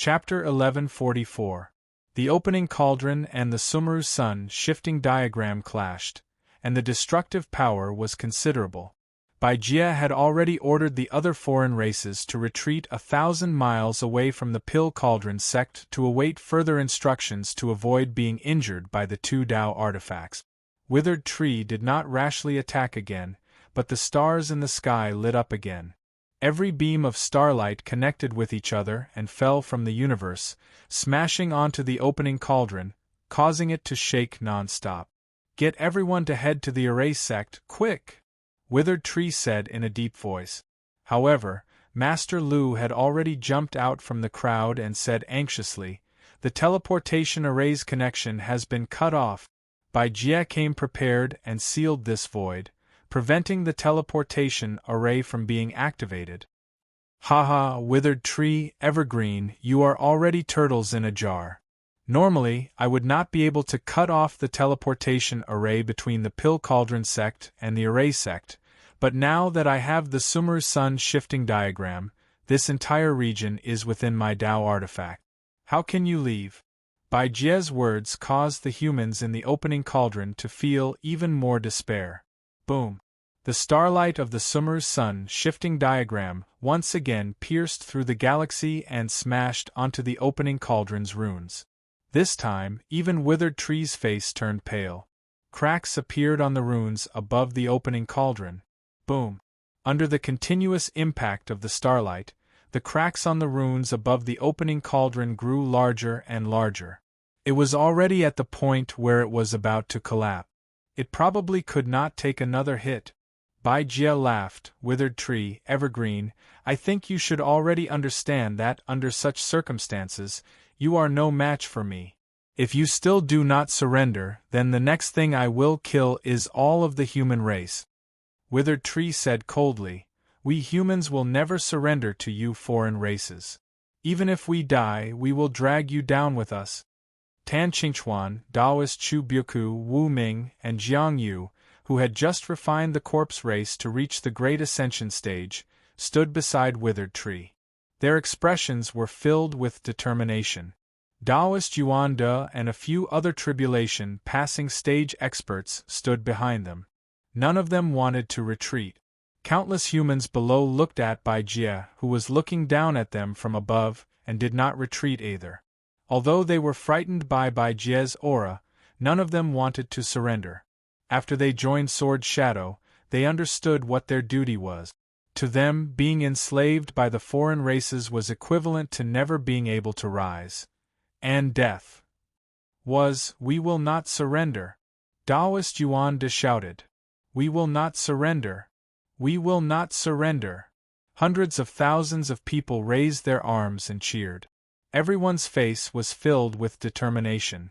Chapter 1144. The opening cauldron and the Sumeru sun shifting diagram clashed, and the destructive power was considerable. Baijia had already ordered the other foreign races to retreat 1,000 miles away from the Pill Cauldron sect to await further instructions to avoid being injured by the two Tao artifacts. Withered Tree did not rashly attack again, but the stars in the sky lit up again. Every beam of starlight connected with each other and fell from the universe, smashing onto the opening cauldron, causing it to shake non-stop. "Get everyone to head to the Array sect, quick!" Withered Tree said in a deep voice. However, Master Lu had already jumped out from the crowd and said anxiously, "The teleportation array's connection has been cut off." Baijia came prepared and sealed this void, preventing the teleportation array from being activated. "Haha, Withered Tree, Evergreen, you are already turtles in a jar. Normally, I would not be able to cut off the teleportation array between the Pill Cauldron sect and the Array sect, but now that I have the Sumeru sun shifting diagram, this entire region is within my Tao artifact. How can you leave?" Baijia's words caused the humans in the opening cauldron to feel even more despair. Boom! The starlight of the Sumeru sun shifting diagram once again pierced through the galaxy and smashed onto the opening cauldron's runes. This time, even Withered Tree's face turned pale. Cracks appeared on the runes above the opening cauldron. Boom! Under the continuous impact of the starlight, the cracks on the runes above the opening cauldron grew larger and larger. It was already at the point where it was about to collapse. It probably could not take another hit. Baijia laughed. "Withered Tree, Evergreen, I think you should already understand that, under such circumstances, you are no match for me. If you still do not surrender, then the next thing I will kill is all of the human race." Withered Tree said coldly, "We humans will never surrender to you foreign races. Even if we die, we will drag you down with us." Tan Qingchuan, Daoist Chu Byoku, Wu Ming, and Jiang Yu, who had just refined the corpse race to reach the Great Ascension stage, stood beside Withered Tree. Their expressions were filled with determination. Daoist Yuan De and a few other tribulation passing stage experts stood behind them. None of them wanted to retreat. Countless humans below looked at Baijia, who was looking down at them from above, and did not retreat either. Although they were frightened by Baijia's aura, none of them wanted to surrender. After they joined Sword Shadow, they understood what their duty was. To them, being enslaved by the foreign races was equivalent to never being able to rise. And death was, "We will not surrender." Daoist Yuan De shouted, "We will not surrender. We will not surrender." Hundreds of thousands of people raised their arms and cheered. Everyone's face was filled with determination.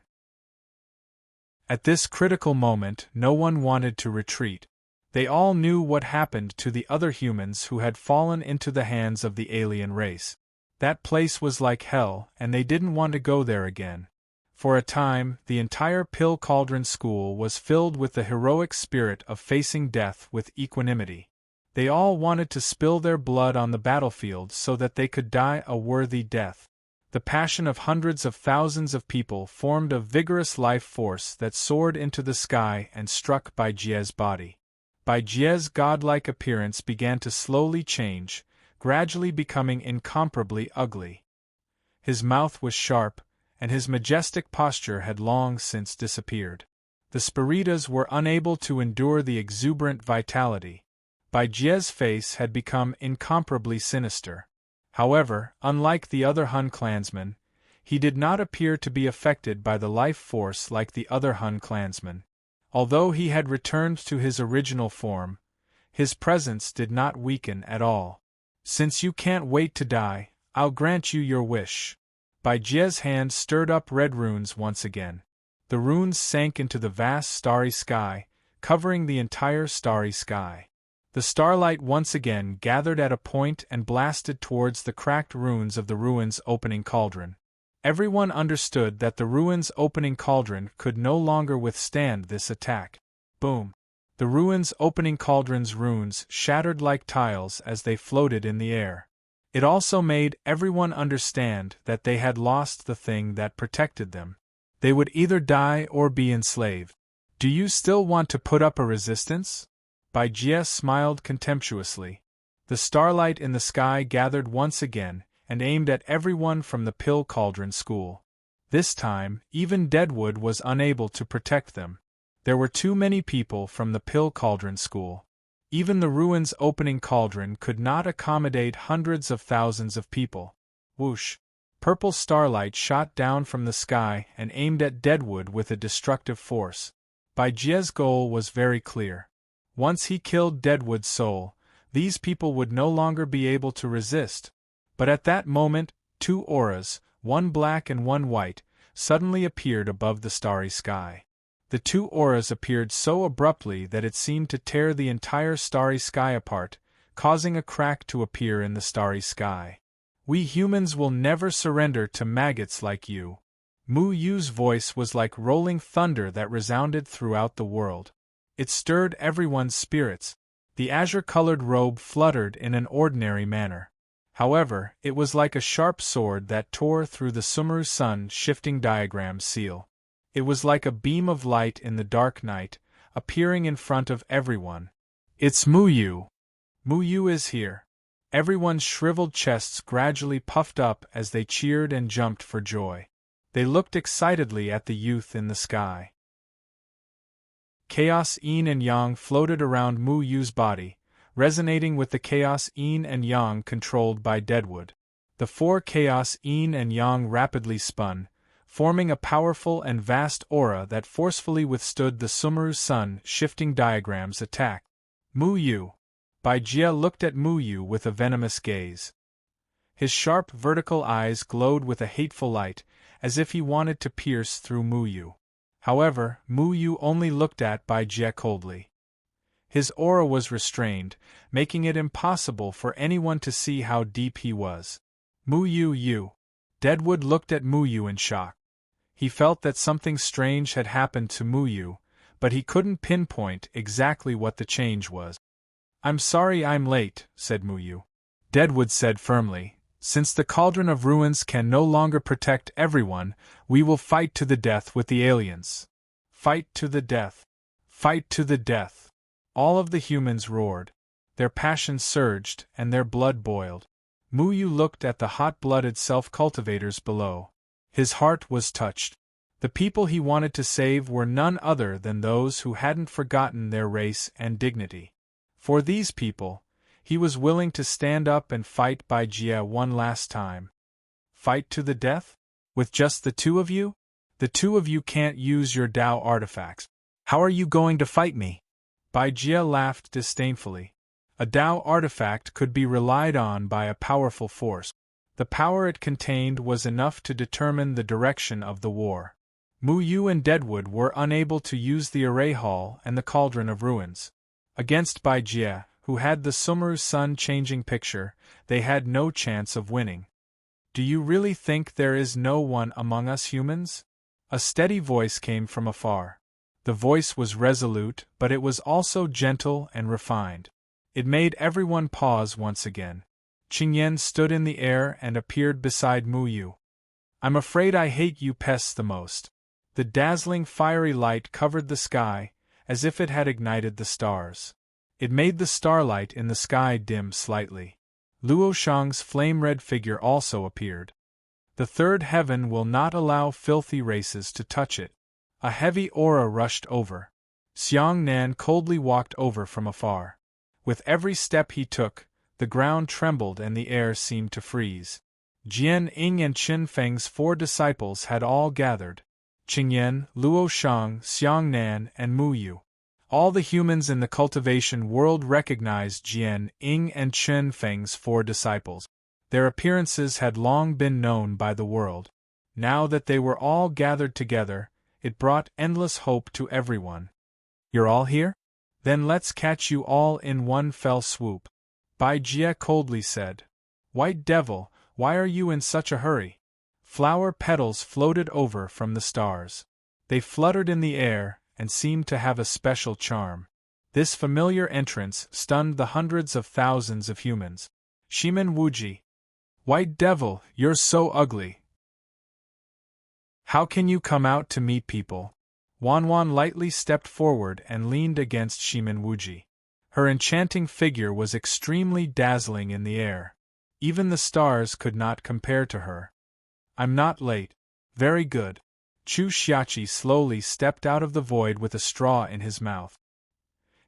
At this critical moment, no one wanted to retreat. They all knew what happened to the other humans who had fallen into the hands of the alien race. That place was like hell, and they didn't want to go there again. For a time, the entire Pill Cauldron school was filled with the heroic spirit of facing death with equanimity. They all wanted to spill their blood on the battlefield so that they could die a worthy death. The passion of hundreds of thousands of people formed a vigorous life force that soared into the sky and struck Baijia's body. Baijia's godlike appearance began to slowly change, gradually becoming incomparably ugly. His mouth was sharp, and his majestic posture had long since disappeared. The Spiritas were unable to endure the exuberant vitality. Baijia's face had become incomparably sinister. However, unlike the other Hun clansmen, he did not appear to be affected by the life force like the other Hun clansmen. Although he had returned to his original form, his presence did not weaken at all. "Since you can't wait to die, I'll grant you your wish." Baijia's hand stirred up red runes once again. The runes sank into the vast starry sky, covering the entire starry sky. The starlight once again gathered at a point and blasted towards the cracked ruins of the ruins opening cauldron. Everyone understood that the ruins opening cauldron could no longer withstand this attack. Boom! The ruins opening cauldron's runes shattered like tiles as they floated in the air. It also made everyone understand that they had lost the thing that protected them. They would either die or be enslaved. Do you still want to put up a resistance? Bai Jie smiled contemptuously. The starlight in the sky gathered once again and aimed at everyone from the Pill Cauldron School. This time, even Deadwood was unable to protect them. There were too many people from the Pill Cauldron School. Even the ruins opening cauldron could not accommodate hundreds of thousands of people. Whoosh! Purple starlight shot down from the sky and aimed at Deadwood with a destructive force. Bai Jie's goal was very clear. Once he killed Deadwood's soul, these people would no longer be able to resist. But at that moment, two auras, one black and one white, suddenly appeared above the starry sky. The two auras appeared so abruptly that it seemed to tear the entire starry sky apart, causing a crack to appear in the starry sky. We humans will never surrender to maggots like you. Mu Yu's voice was like rolling thunder that resounded throughout the world. It stirred everyone's spirits. The azure-colored robe fluttered in an ordinary manner. However, it was like a sharp sword that tore through the Sumeru Sun shifting diagram seal. It was like a beam of light in the dark night, appearing in front of everyone. It's Mu Yu! Mu Yu is here! Everyone's shriveled chests gradually puffed up as they cheered and jumped for joy. They looked excitedly at the youth in the sky. Chaos yin and yang floated around Mu Yu's body, resonating with the chaos yin and yang controlled by Deadwood. The four chaos yin and yang rapidly spun, forming a powerful and vast aura that forcefully withstood the Sumeru Sun shifting diagram's attack. Mu Yu! Bai Jie looked at Mu Yu with a venomous gaze. His sharp vertical eyes glowed with a hateful light, as if he wanted to pierce through Mu Yu. However, Mu Yu only looked at Bai Jie coldly. His aura was restrained, making it impossible for anyone to see how deep he was. Mu Yu. Deadwood looked at Mu Yu in shock. He felt that something strange had happened to Mu Yu, but he couldn't pinpoint exactly what the change was. I'm sorry I'm late, said Mu Yu. Deadwood said firmly, since the Cauldron of Ruins can no longer protect everyone, we will fight to the death with the aliens. Fight to the death. Fight to the death. All of the humans roared. Their passion surged and their blood boiled. Mu Yu looked at the hot-blooded self-cultivators below. His heart was touched. The people he wanted to save were none other than those who hadn't forgotten their race and dignity. For these people, he was willing to stand up and fight Bai Jie one last time. Fight to the death? With just the two of you? The two of you can't use your Dao artifacts. How are you going to fight me? Bai Jie laughed disdainfully. A Dao artifact could be relied on by a powerful force. The power it contained was enough to determine the direction of the war. Mu Yu and Deadwood were unable to use the Array Hall and the Cauldron of Ruins. Against Bai Jie, who had the Sumeru Sun changing picture, they had no chance of winning. Do you really think there is no one among us humans? A steady voice came from afar. The voice was resolute, but it was also gentle and refined. It made everyone pause once again. Qingyan stood in the air and appeared beside Mu Yu. I'm afraid I hate you pests the most. The dazzling fiery light covered the sky, as if it had ignited the stars. It made the starlight in the sky dim slightly. Luo Shang's flame-red figure also appeared. The third heaven will not allow filthy races to touch it. A heavy aura rushed over. Xiang Nan coldly walked over from afar. With every step he took, the ground trembled and the air seemed to freeze. Jian Ying and Qin Feng's 4 disciples had all gathered. Qingyan, Luo Shang, Xiang Nan, and Mu Yu. All the humans in the cultivation world recognized Jian Ying and Qin Feng's 4 disciples. Their appearances had long been known by the world. Now that they were all gathered together, it brought endless hope to everyone. You're all here? Then let's catch you all in one fell swoop. Bai Jie coldly said. White Devil, why are you in such a hurry? Flower petals floated over from the stars. They fluttered in the air and seemed to have a special charm. This familiar entrance stunned the hundreds of thousands of humans. Shimen Wuji, White devil, you're so ugly. How can you come out to meet people? Wanwan lightly stepped forward and leaned against Shimenwuji. Her enchanting figure was extremely dazzling in the air. Even the stars could not compare to her. I'm not late. Very good. Chu Xiachi slowly stepped out of the void with a straw in his mouth.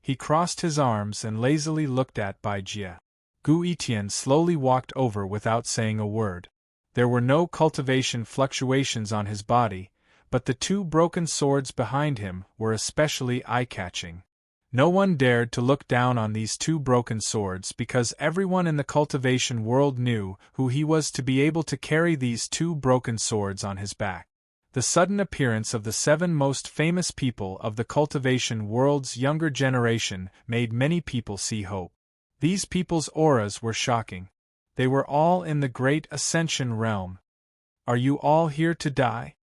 He crossed his arms and lazily looked at Bai Jie. Gu Etian slowly walked over without saying a word. There were no cultivation fluctuations on his body, but the two broken swords behind him were especially eye-catching. No one dared to look down on these two broken swords because everyone in the cultivation world knew who he was to be able to carry these two broken swords on his back. The sudden appearance of the 7 most famous people of the cultivation world's younger generation made many people see hope. These people's auras were shocking. They were all in the Great Ascension realm. Are you all here to die?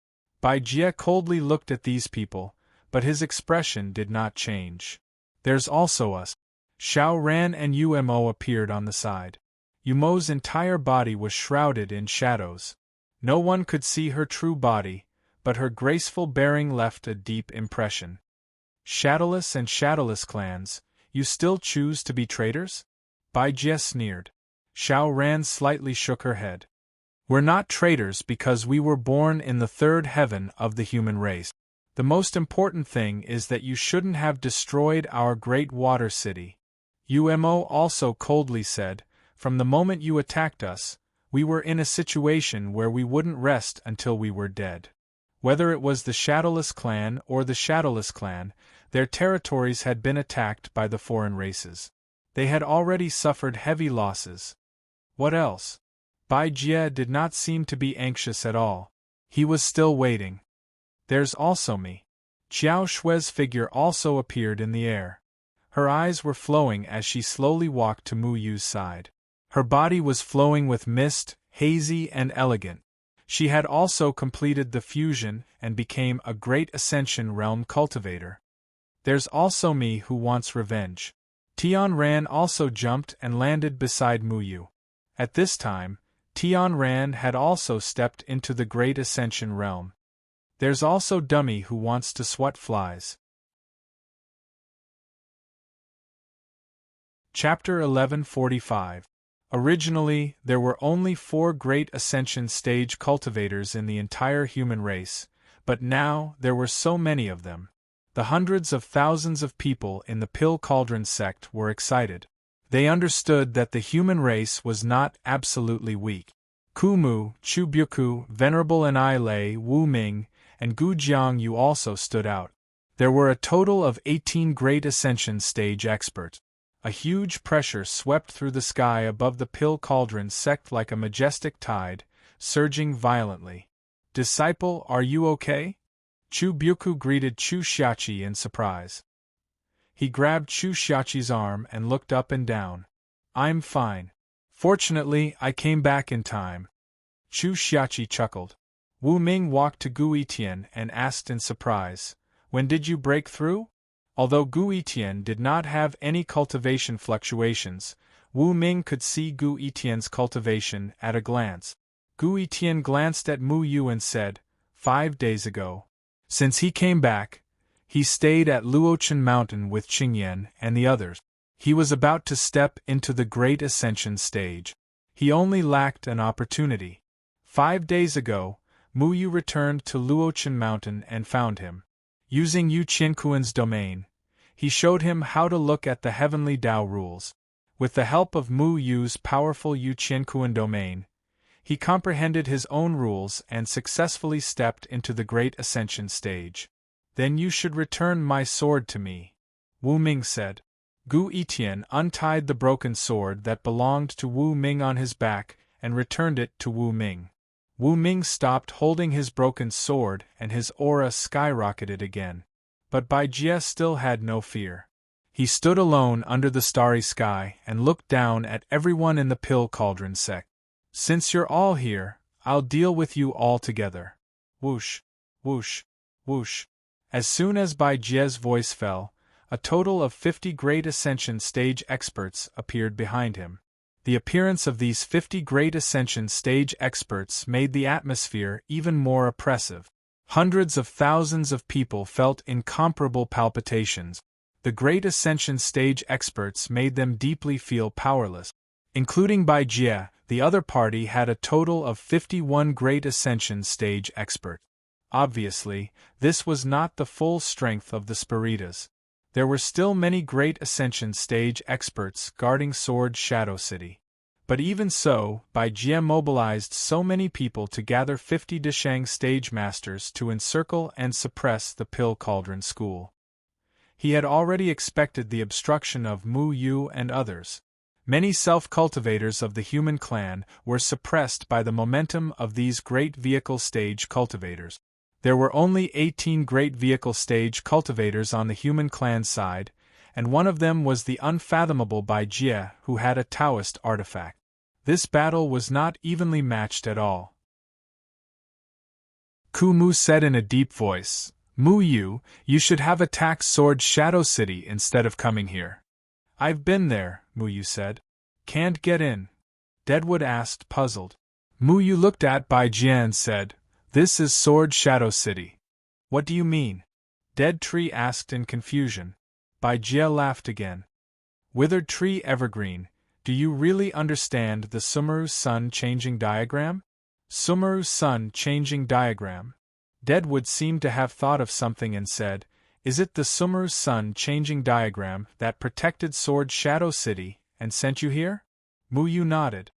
Bai Jie coldly looked at these people, but his expression did not change. There's also us. Xiao Ran and Umo appeared on the side. Umo's entire body was shrouded in shadows. No one could see her true body, but her graceful bearing left a deep impression. Shadowless and Shadowless clans, you still choose to be traitors? Bai Jie sneered. Xiao Ran slightly shook her head. We're not traitors because we were born in the 3rd heaven of the human race. The most important thing is that you shouldn't have destroyed our great water city. Umo also coldly said, from the moment you attacked us, we were in a situation where we wouldn't rest until we were dead. Whether it was the Shadowless clan or the Shadowless clan, their territories had been attacked by the foreign races. They had already suffered heavy losses. What else? Bai Jie did not seem to be anxious at all. He was still waiting. There's also me. Qiao Shui's figure also appeared in the air. Her eyes were flowing as she slowly walked to Mu Yu's side. Her body was flowing with mist, hazy and elegant. She had also completed the fusion and became a Great Ascension realm cultivator. There's also me who wants revenge. Tian Ran also jumped and landed beside Mu Yu. At this time, Tian Ran had also stepped into the Great Ascension realm. There's also Dummy who wants to swat flies. Chapter 1145. Originally, there were only 4 Great Ascension stage cultivators in the entire human race, but now there were so many of them. The hundreds of thousands of people in the Pill Cauldron sect were excited. They understood that the human race was not absolutely weak. Kumu, Chu Byuku, Venerable and I Lei, Wu Ming, and Gu Jiangyu also stood out. There were a total of 18 Great Ascension stage experts. A huge pressure swept through the sky above the Pill Cauldron sect like a majestic tide, surging violently. Disciple, are you okay? Chu Byuku greeted Chu Xiachi in surprise. He grabbed Chu Xiachi's arm and looked up and down. I'm fine. Fortunately, I came back in time. Chu Xiachi chuckled. Wu Ming walked to Gu Etian and asked in surprise, when did you break through? Although Gu Etian did not have any cultivation fluctuations, Wu Ming could see Gu Etian's cultivation at a glance. Gu Etian glanced at Mu Yu and said, 5 days ago. Since he came back, he stayed at Luochen Mountain with Qingyan and the others. He was about to step into the Great Ascension stage. He only lacked an opportunity. 5 days ago, Mu Yu returned to Luochen Mountain and found him. Using Yu Qiankuan's domain, he showed him how to look at the heavenly Tao rules. With the help of Mu Yu's powerful Yu Qiankuan domain, he comprehended his own rules and successfully stepped into the Great Ascension stage. Then you should return my sword to me, Wu Ming said. Gu Etian untied the broken sword that belonged to Wu Ming on his back and returned it to Wu Ming. Wu Ming stopped holding his broken sword and his aura skyrocketed again. But Bai Jie still had no fear. He stood alone under the starry sky and looked down at everyone in the Pill Cauldron sect. Since you're all here, I'll deal with you all together. Whoosh, whoosh, whoosh. As soon as Bai Jie's voice fell, a total of 50 Great Ascension stage experts appeared behind him. The appearance of these 50 great ascension stage experts made the atmosphere even more oppressive. Hundreds of thousands of people felt incomparable palpitations. The great ascension stage experts made them deeply feel powerless. Including Bai Jie, the other party had a total of 51 great ascension stage experts. Obviously, this was not the full strength of the Spiritas. There were still many great ascension stage experts guarding Sword Shadow City. But even so, Bai Jie mobilized so many people to gather 50 Deshang stage masters to encircle and suppress the Pill Cauldron School. He had already expected the obstruction of Mu Yu and others. Many self-cultivators of the human clan were suppressed by the momentum of these great vehicle stage cultivators. There were only 18 great vehicle stage cultivators on the human clan side, and one of them was the unfathomable Bai Jie, who had a Taoist artifact. This battle was not evenly matched at all. Ku Mu said in a deep voice, "Mu Yu, you should have attacked Sword Shadow City instead of coming here." "I've been there," Mu Yu said. "Can't get in?" Deadwood asked, puzzled. Mu Yu looked at Bai Jie and said, "This is Sword Shadow City." "What do you mean?" Dead Tree asked in confusion. Bai Jie laughed again. "Withered Tree Evergreen, do you really understand the Sumeru Sun changing diagram?" Sumeru Sun changing diagram. Deadwood seemed to have thought of something and said, "Is it the Sumeru Sun changing diagram that protected Sword Shadow City and sent you here?" Mu Yu nodded.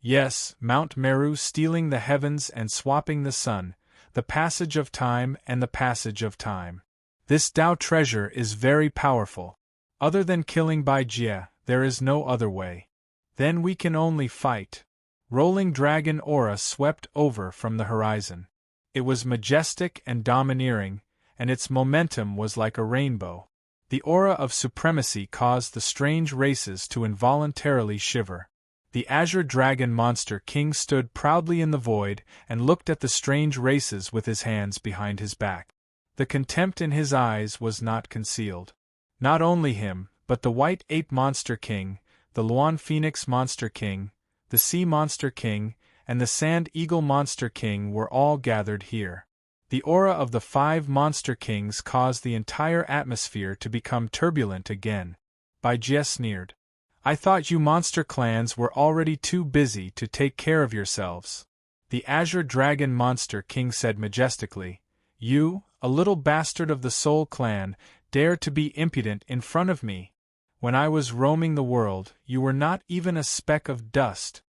"Yes, Mount Meru stealing the heavens and swapping the sun, the passage of time and the passage of time. This Tao treasure is very powerful. Other than killing Bai Jie, there is no other way. Then we can only fight." Rolling dragon aura swept over from the horizon. It was majestic and domineering, and its momentum was like a rainbow. The aura of supremacy caused the strange races to involuntarily shiver. The Azure Dragon Monster King stood proudly in the void and looked at the strange races with his hands behind his back. The contempt in his eyes was not concealed. Not only him, but the White Ape Monster King, the Luan Phoenix Monster King, the Sea Monster King, and the Sand Eagle Monster King were all gathered here. The aura of the 5 Monster Kings caused the entire atmosphere to become turbulent again. Bai Jie sneered. "I thought you monster clans were already too busy to take care of yourselves." The Azure Dragon Monster King said majestically, "You, a little bastard of the Soul Clan, dare to be impudent in front of me. When I was roaming the world, you were not even a speck of dust.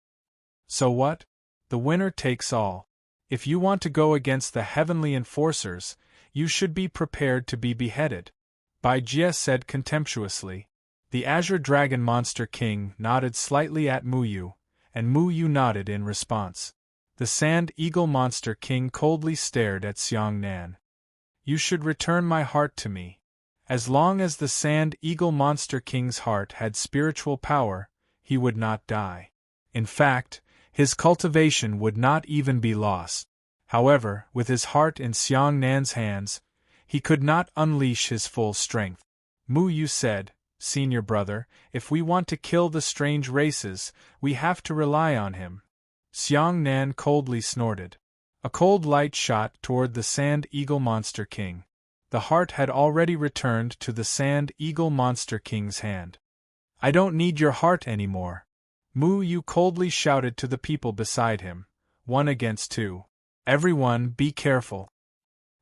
So what? The winner takes all. If you want to go against the heavenly enforcers, you should be prepared to be beheaded." Bai Jie said contemptuously. The Azure Dragon Monster King nodded slightly at Mu Yu, and Mu Yu nodded in response. The Sand Eagle Monster King coldly stared at Xiang Nan. "You should return my heart to me." As long as the Sand Eagle Monster King's heart had spiritual power, he would not die. In fact, his cultivation would not even be lost. However, with his heart in Xiang Nan's hands, he could not unleash his full strength. Mu Yu said, "Senior brother, if we want to kill the strange races, we have to rely on him." Xiang Nan coldly snorted. A cold light shot toward the Sand Eagle Monster King. The heart had already returned to the Sand Eagle Monster King's hand. "I don't need your heart anymore." Mu Yu coldly shouted to the people beside him, 1 against 2. "Everyone, be careful.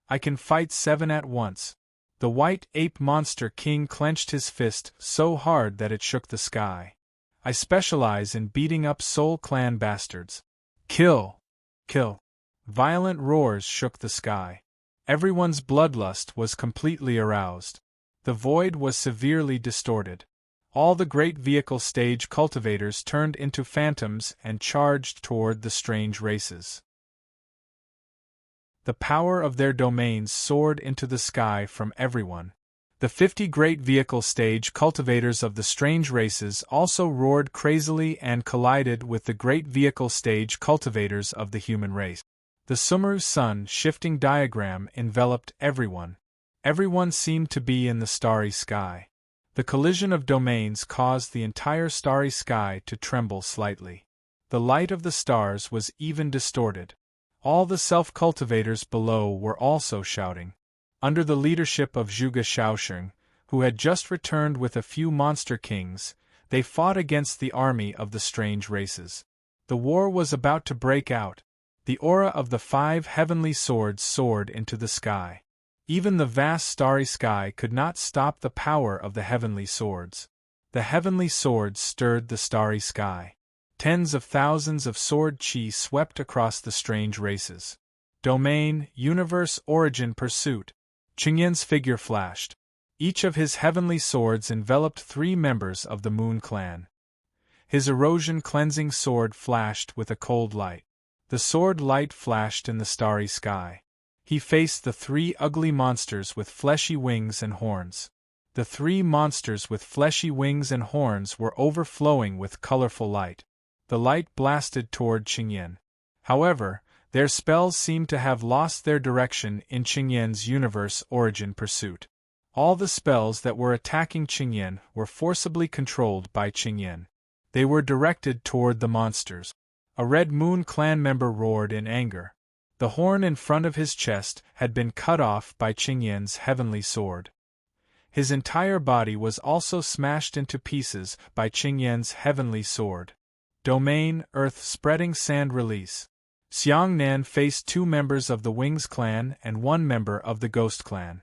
I can fight 7 at once." The White Ape Monster King clenched his fist so hard that it shook the sky. "I specialize in beating up Soul Clan bastards. Kill! Kill!" Violent roars shook the sky. Everyone's bloodlust was completely aroused. The void was severely distorted. All the great vehicle stage cultivators turned into phantoms and charged toward the strange races. The power of their domains soared into the sky from everyone. The 50 great vehicle stage cultivators of the strange races also roared crazily and collided with the great vehicle stage cultivators of the human race. The Sumeru Sun shifting diagram enveloped everyone. Everyone seemed to be in the starry sky. The collision of domains caused the entire starry sky to tremble slightly. The light of the stars was even distorted. All the self-cultivators below were also shouting. Under the leadership of Zhuge Shaosheng, who had just returned with a few monster kings, they fought against the army of the strange races. The war was about to break out. The aura of the 5 heavenly swords soared into the sky. Even the vast starry sky could not stop the power of the heavenly swords. The heavenly swords stirred the starry sky. Tens of thousands of sword chi swept across the strange races. Domain, universe, origin, pursuit. Qingyan's figure flashed. Each of his heavenly swords enveloped 3 members of the Moon Clan. His erosion-cleansing sword flashed with a cold light. The sword light flashed in the starry sky. He faced the 3 ugly monsters with fleshy wings and horns. The 3 monsters with fleshy wings and horns were overflowing with colorful light. The light blasted toward Qingyan. However, their spells seemed to have lost their direction in Qingyan's universe origin pursuit. All the spells that were attacking Qingyan were forcibly controlled by Qingyan. They were directed toward the monsters. A Red Moon Clan member roared in anger. The horn in front of his chest had been cut off by Qingyan's heavenly sword. His entire body was also smashed into pieces by Qingyan's heavenly sword. Domain, Earth, Spreading Sand Release. Xiang Nan faced 2 members of the Wings clan and 1 member of the Ghost clan.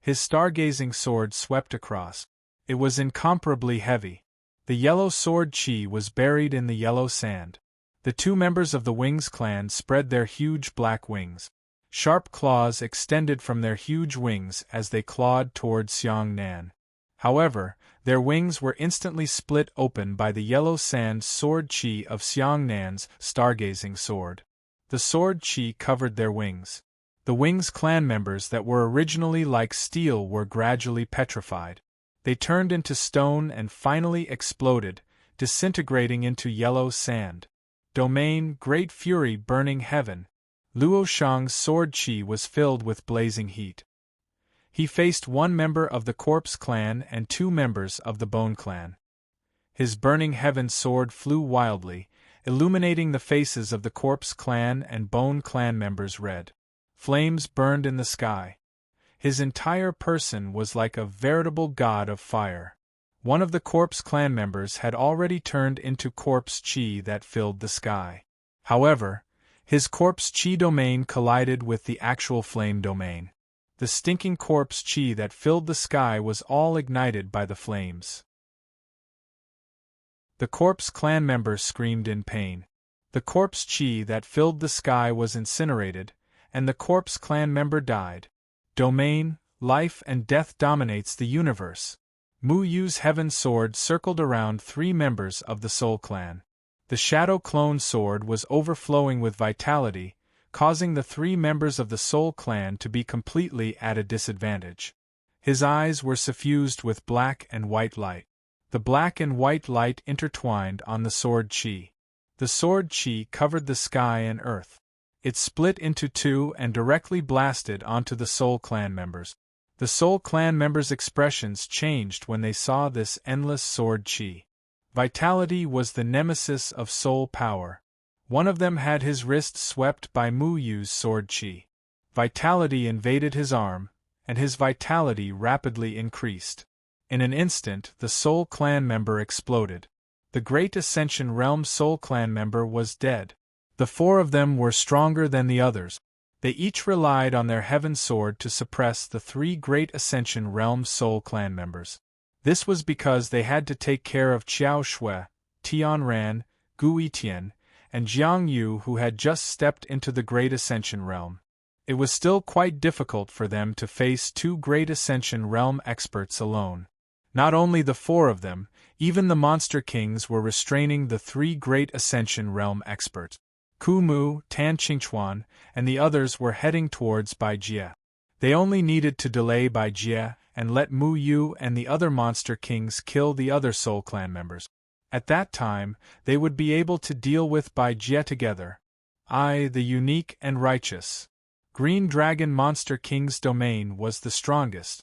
His stargazing sword swept across. It was incomparably heavy. The yellow sword chi was buried in the yellow sand. The 2 members of the Wings clan spread their huge black wings. Sharp claws extended from their huge wings as they clawed toward Xiang Nan. However, their wings were instantly split open by the yellow sand sword chi of Xiang Nan's stargazing sword. The sword chi covered their wings. The Wings clan members that were originally like steel were gradually petrified. They turned into stone and finally exploded, disintegrating into yellow sand. Domain, Great Fury, Burning Heaven. Luo Shang's sword chi was filled with blazing heat. He faced 1 member of the Corpse clan and 2 members of the Bone clan. His Burning Heaven sword flew wildly, illuminating the faces of the Corpse clan and Bone clan members red. Flames burned in the sky. His entire person was like a veritable god of fire. One of the Corpse clan members had already turned into corpse chi that filled the sky. However, his corpse chi domain collided with the actual flame domain. The stinking corpse chi that filled the sky was all ignited by the flames. The Corpse clan member screamed in pain. The corpse chi that filled the sky was incinerated, and the Corpse clan member died. Domain, Life and Death dominates the universe. Mu Yu's heaven sword circled around 3 members of the Soul clan. The Shadow Clone sword was overflowing with vitality, causing the 3 members of the Soul clan to be completely at a disadvantage. His eyes were suffused with black and white light. The black and white light intertwined on the sword chi. The sword chi covered the sky and earth. It split into 2 and directly blasted onto the Soul clan members. The Soul clan members' expressions changed when they saw this endless sword chi. Vitality was the nemesis of soul power. One of them had his wrist swept by Mu Yu's sword chi. Vitality invaded his arm, and his vitality rapidly increased. In an instant, the Soul clan member exploded. The Great Ascension Realm Soul clan member was dead. The 4 of them were stronger than the others. They each relied on their heaven sword to suppress the 3 Great Ascension Realm Soul clan members. This was because they had to take care of Qiao Shui, Tian Ran, Gu Yitian, and Jiang Yu, who had just stepped into the Great Ascension Realm. It was still quite difficult for them to face 2 Great Ascension Realm experts alone. Not only the 4 of them, even the Monster Kings were restraining the 3 Great Ascension Realm experts. Ku Mu, Tan Qingchuan, and the others were heading towards Bai Jie. They only needed to delay Bai Jie and let Mu Yu and the other Monster Kings kill the other Soul Clan members. At that time, they would be able to deal with Bai Jie together. I, the unique and righteous. Green Dragon Monster King's domain was the strongest.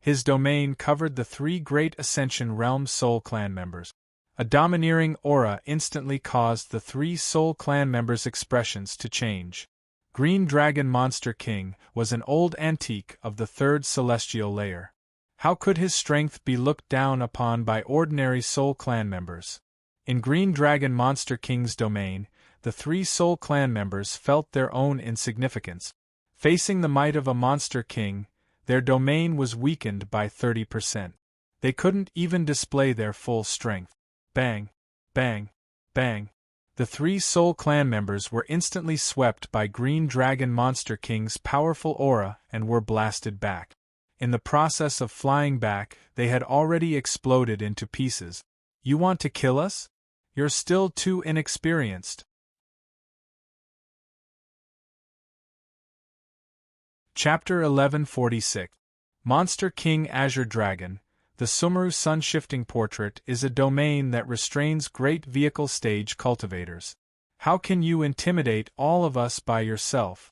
His domain covered the three great Ascension Realm Soul Clan members. A domineering aura instantly caused the three Soul Clan members' expressions to change. Green Dragon Monster King was an old antique of the third celestial layer. How could his strength be looked down upon by ordinary Soul Clan members? In Green Dragon Monster King's domain, the three Soul Clan members felt their own insignificance. Facing the might of a Monster King, their domain was weakened by 30%. They couldn't even display their full strength. Bang! Bang! Bang! The three Soul Clan members were instantly swept by Green Dragon Monster King's powerful aura and were blasted back. In the process of flying back, they had already exploded into pieces. You want to kill us? You're still too inexperienced. Chapter 1146. Monster King Azure Dragon. The Sumeru Sun-Shifting Portrait is a domain that restrains great vehicle stage cultivators. How can you intimidate all of us by yourself?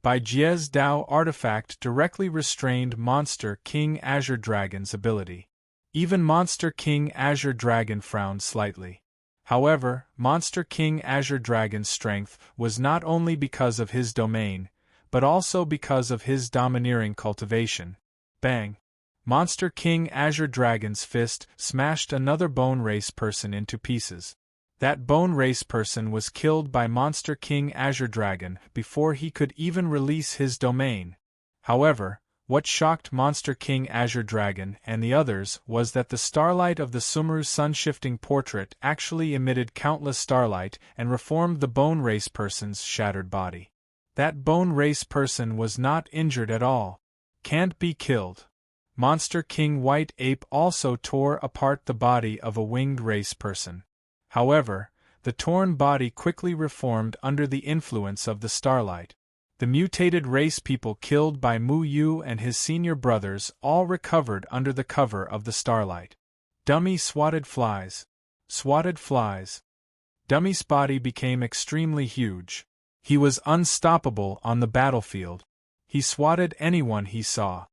By Jie's Dao artifact directly restrained Monster King Azure Dragon's ability. Even Monster King Azure Dragon frowned slightly. However, Monster King Azure Dragon's strength was not only because of his domain, but also because of his domineering cultivation. Bang! Monster King Azure Dragon's fist smashed another Bone Race person into pieces. That Bone Race person was killed by Monster King Azure Dragon before he could even release his domain. However, what shocked Monster King Azure Dragon and the others was that the starlight of the Sumeru Sun-Shifting Portrait actually emitted countless starlight and reformed the Bone Race person's shattered body. That Bone Race person was not injured at all. Can't be killed. Monster King White Ape also tore apart the body of a winged race person. However, the torn body quickly reformed under the influence of the starlight. The mutated race people killed by Mu Yu and his senior brothers all recovered under the cover of the starlight. Dummy swatted flies. Swatted flies. Dummy's body became extremely huge. He was unstoppable on the battlefield. He swatted anyone he saw.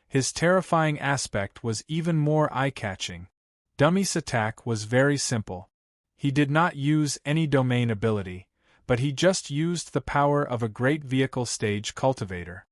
His terrifying aspect was even more eye-catching. Dummy's attack was very simple. He did not use any domain ability, but he just used the power of a great vehicle stage cultivator.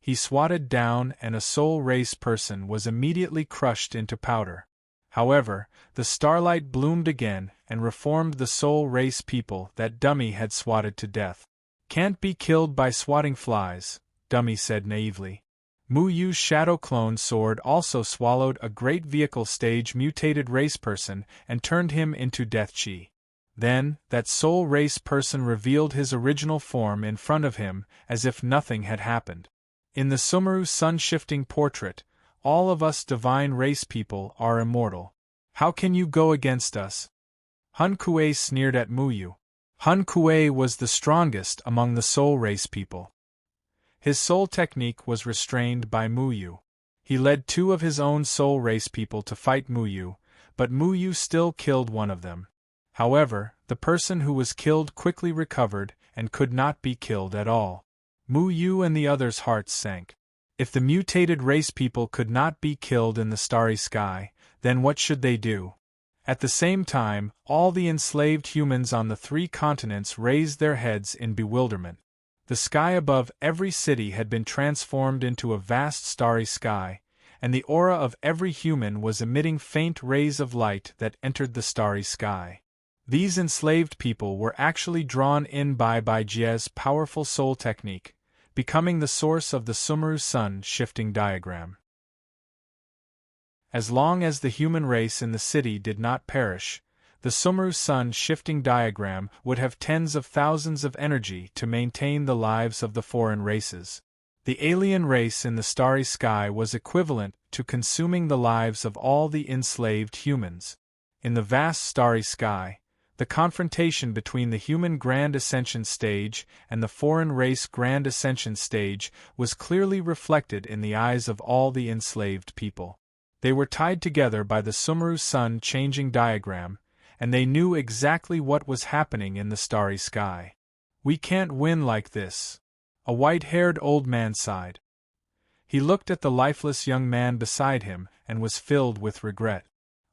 He swatted down and a soul race person was immediately crushed into powder. However, the starlight bloomed again and reformed the soul race people that Dummy had swatted to death. Can't be killed by swatting flies, Dummy said naively. Mu Yu's shadow clone sword also swallowed a great vehicle stage mutated race person and turned him into Death Chi. Then, that soul race person revealed his original form in front of him as if nothing had happened. In the Sumeru Sun-Shifting Portrait, all of us divine race people are immortal. How can you go against us? Hun Kuei sneered at Mu Yu. Hun Kuei was the strongest among the soul race people. His soul technique was restrained by Mu Yu. He led two of his own soul race people to fight Mu Yu, but Mu Yu still killed one of them. However, the person who was killed quickly recovered and could not be killed at all. Mu Yu and the others' hearts sank. If the mutated race people could not be killed in the starry sky, then what should they do? At the same time, all the enslaved humans on the three continents raised their heads in bewilderment. The sky above every city had been transformed into a vast starry sky, and the aura of every human was emitting faint rays of light that entered the starry sky. These enslaved people were actually drawn in by Jie's powerful soul technique, becoming the source of the Sumeru Sun-Shifting diagram. As long as the human race in the city did not perish, the Sumeru Sun-Shifting diagram would have tens of thousands of energy to maintain the lives of the foreign races. The alien race in the starry sky was equivalent to consuming the lives of all the enslaved humans. In the vast starry sky, the confrontation between the human Grand Ascension stage and the foreign race Grand Ascension stage was clearly reflected in the eyes of all the enslaved people. They were tied together by the Sumeru Sun-Changing diagram, and they knew exactly what was happening in the starry sky. We can't win like this. A white-haired old man sighed. He looked at the lifeless young man beside him and was filled with regret.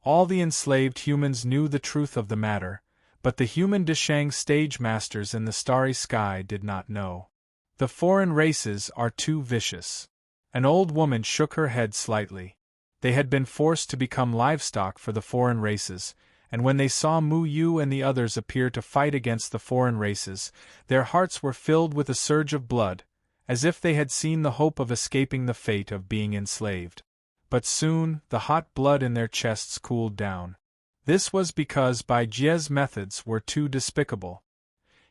All the enslaved humans knew the truth of the matter, but the human Deshang stage masters in the starry sky did not know. The foreign races are too vicious. An old woman shook her head slightly. They had been forced to become livestock for the foreign races, and when they saw Mu Yu and the others appear to fight against the foreign races, their hearts were filled with a surge of blood, as if they had seen the hope of escaping the fate of being enslaved. But soon, the hot blood in their chests cooled down. This was because Bai Jie's methods were too despicable.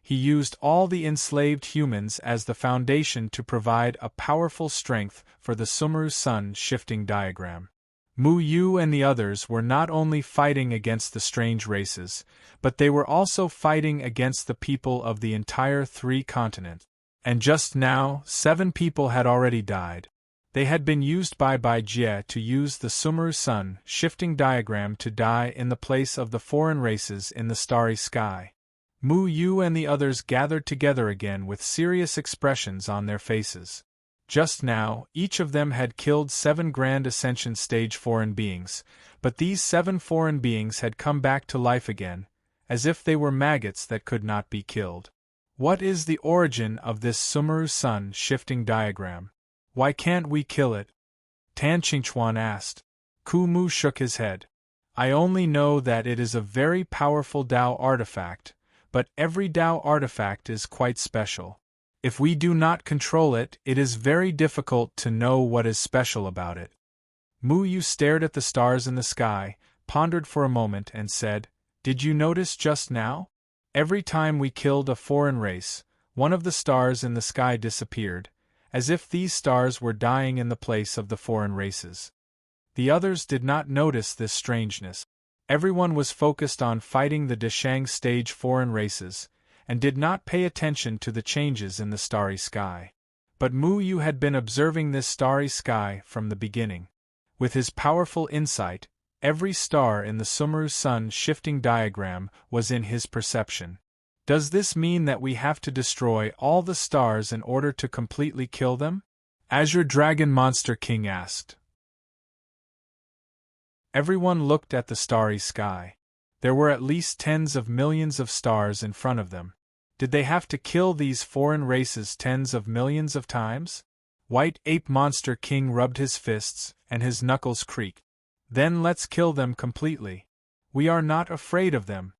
He used all the enslaved humans as the foundation to provide a powerful strength for the Sumeru Sun shifting diagram. Mu Yu and the others were not only fighting against the strange races, but they were also fighting against the people of the entire 3 continents. And just now, 7 people had already died. They had been used by Bai Jie to use the Sumeru Sun shifting diagram to die in the place of the foreign races in the starry sky. Mu Yu and the others gathered together again with serious expressions on their faces. Just now, each of them had killed 7 Grand Ascension stage foreign beings, but these 7 foreign beings had come back to life again, as if they were maggots that could not be killed. What is the origin of this Sumeru Sun shifting diagram? Why can't we kill it? Tan Qingchuan asked. Ku Mu shook his head. I only know that it is a very powerful Dao artifact, but every Dao artifact is quite special. If we do not control it, it is very difficult to know what is special about it. Mu Yu stared at the stars in the sky, pondered for a moment and said, Did you notice just now? Every time we killed a foreign race, one of the stars in the sky disappeared, as if these stars were dying in the place of the foreign races. The others did not notice this strangeness. Everyone was focused on fighting the Deshang stage foreign races, and did not pay attention to the changes in the starry sky. But Mu Yu had been observing this starry sky from the beginning. With his powerful insight, every star in the Sumeru Sun shifting diagram was in his perception. Does this mean that we have to destroy all the stars in order to completely kill them? Azure Dragon Monster King asked. Everyone looked at the starry sky. There were at least tens of millions of stars in front of them. Did they have to kill these foreign races tens of millions of times? White Ape Monster King rubbed his fists, and his knuckles creaked. Then let's kill them completely. We are not afraid of them.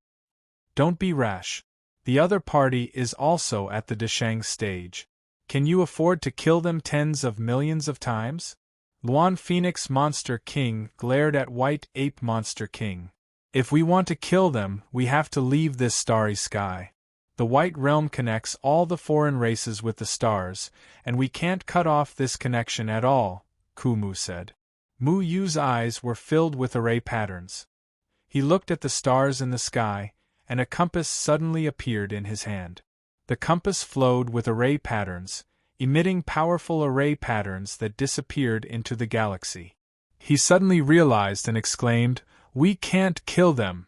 Don't be rash. The other party is also at the Deshang stage. Can you afford to kill them tens of millions of times? Luan Phoenix Monster King glared at White Ape Monster King. If we want to kill them, we have to leave this starry sky. The White Realm connects all the foreign races with the stars, and we can't cut off this connection at all, Ku Mu said. Mu Yu's eyes were filled with array patterns. He looked at the stars in the sky, and a compass suddenly appeared in his hand. The compass flowed with array patterns, emitting powerful array patterns that disappeared into the galaxy. He suddenly realized and exclaimed, We can't kill them.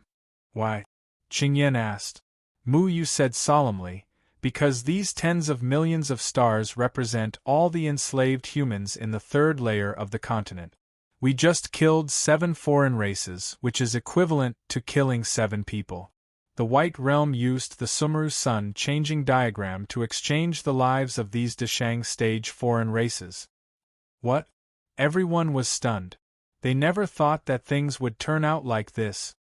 Why? Qingyan asked. Mu Yu said solemnly, Because these tens of millions of stars represent all the enslaved humans in the 3rd layer of the continent. We just killed 7 foreign races, which is equivalent to killing 7 people. The White Realm used the Sumeru Sun changing diagram to exchange the lives of these Deshang stage foreign races. What? Everyone was stunned. They never thought that things would turn out like this.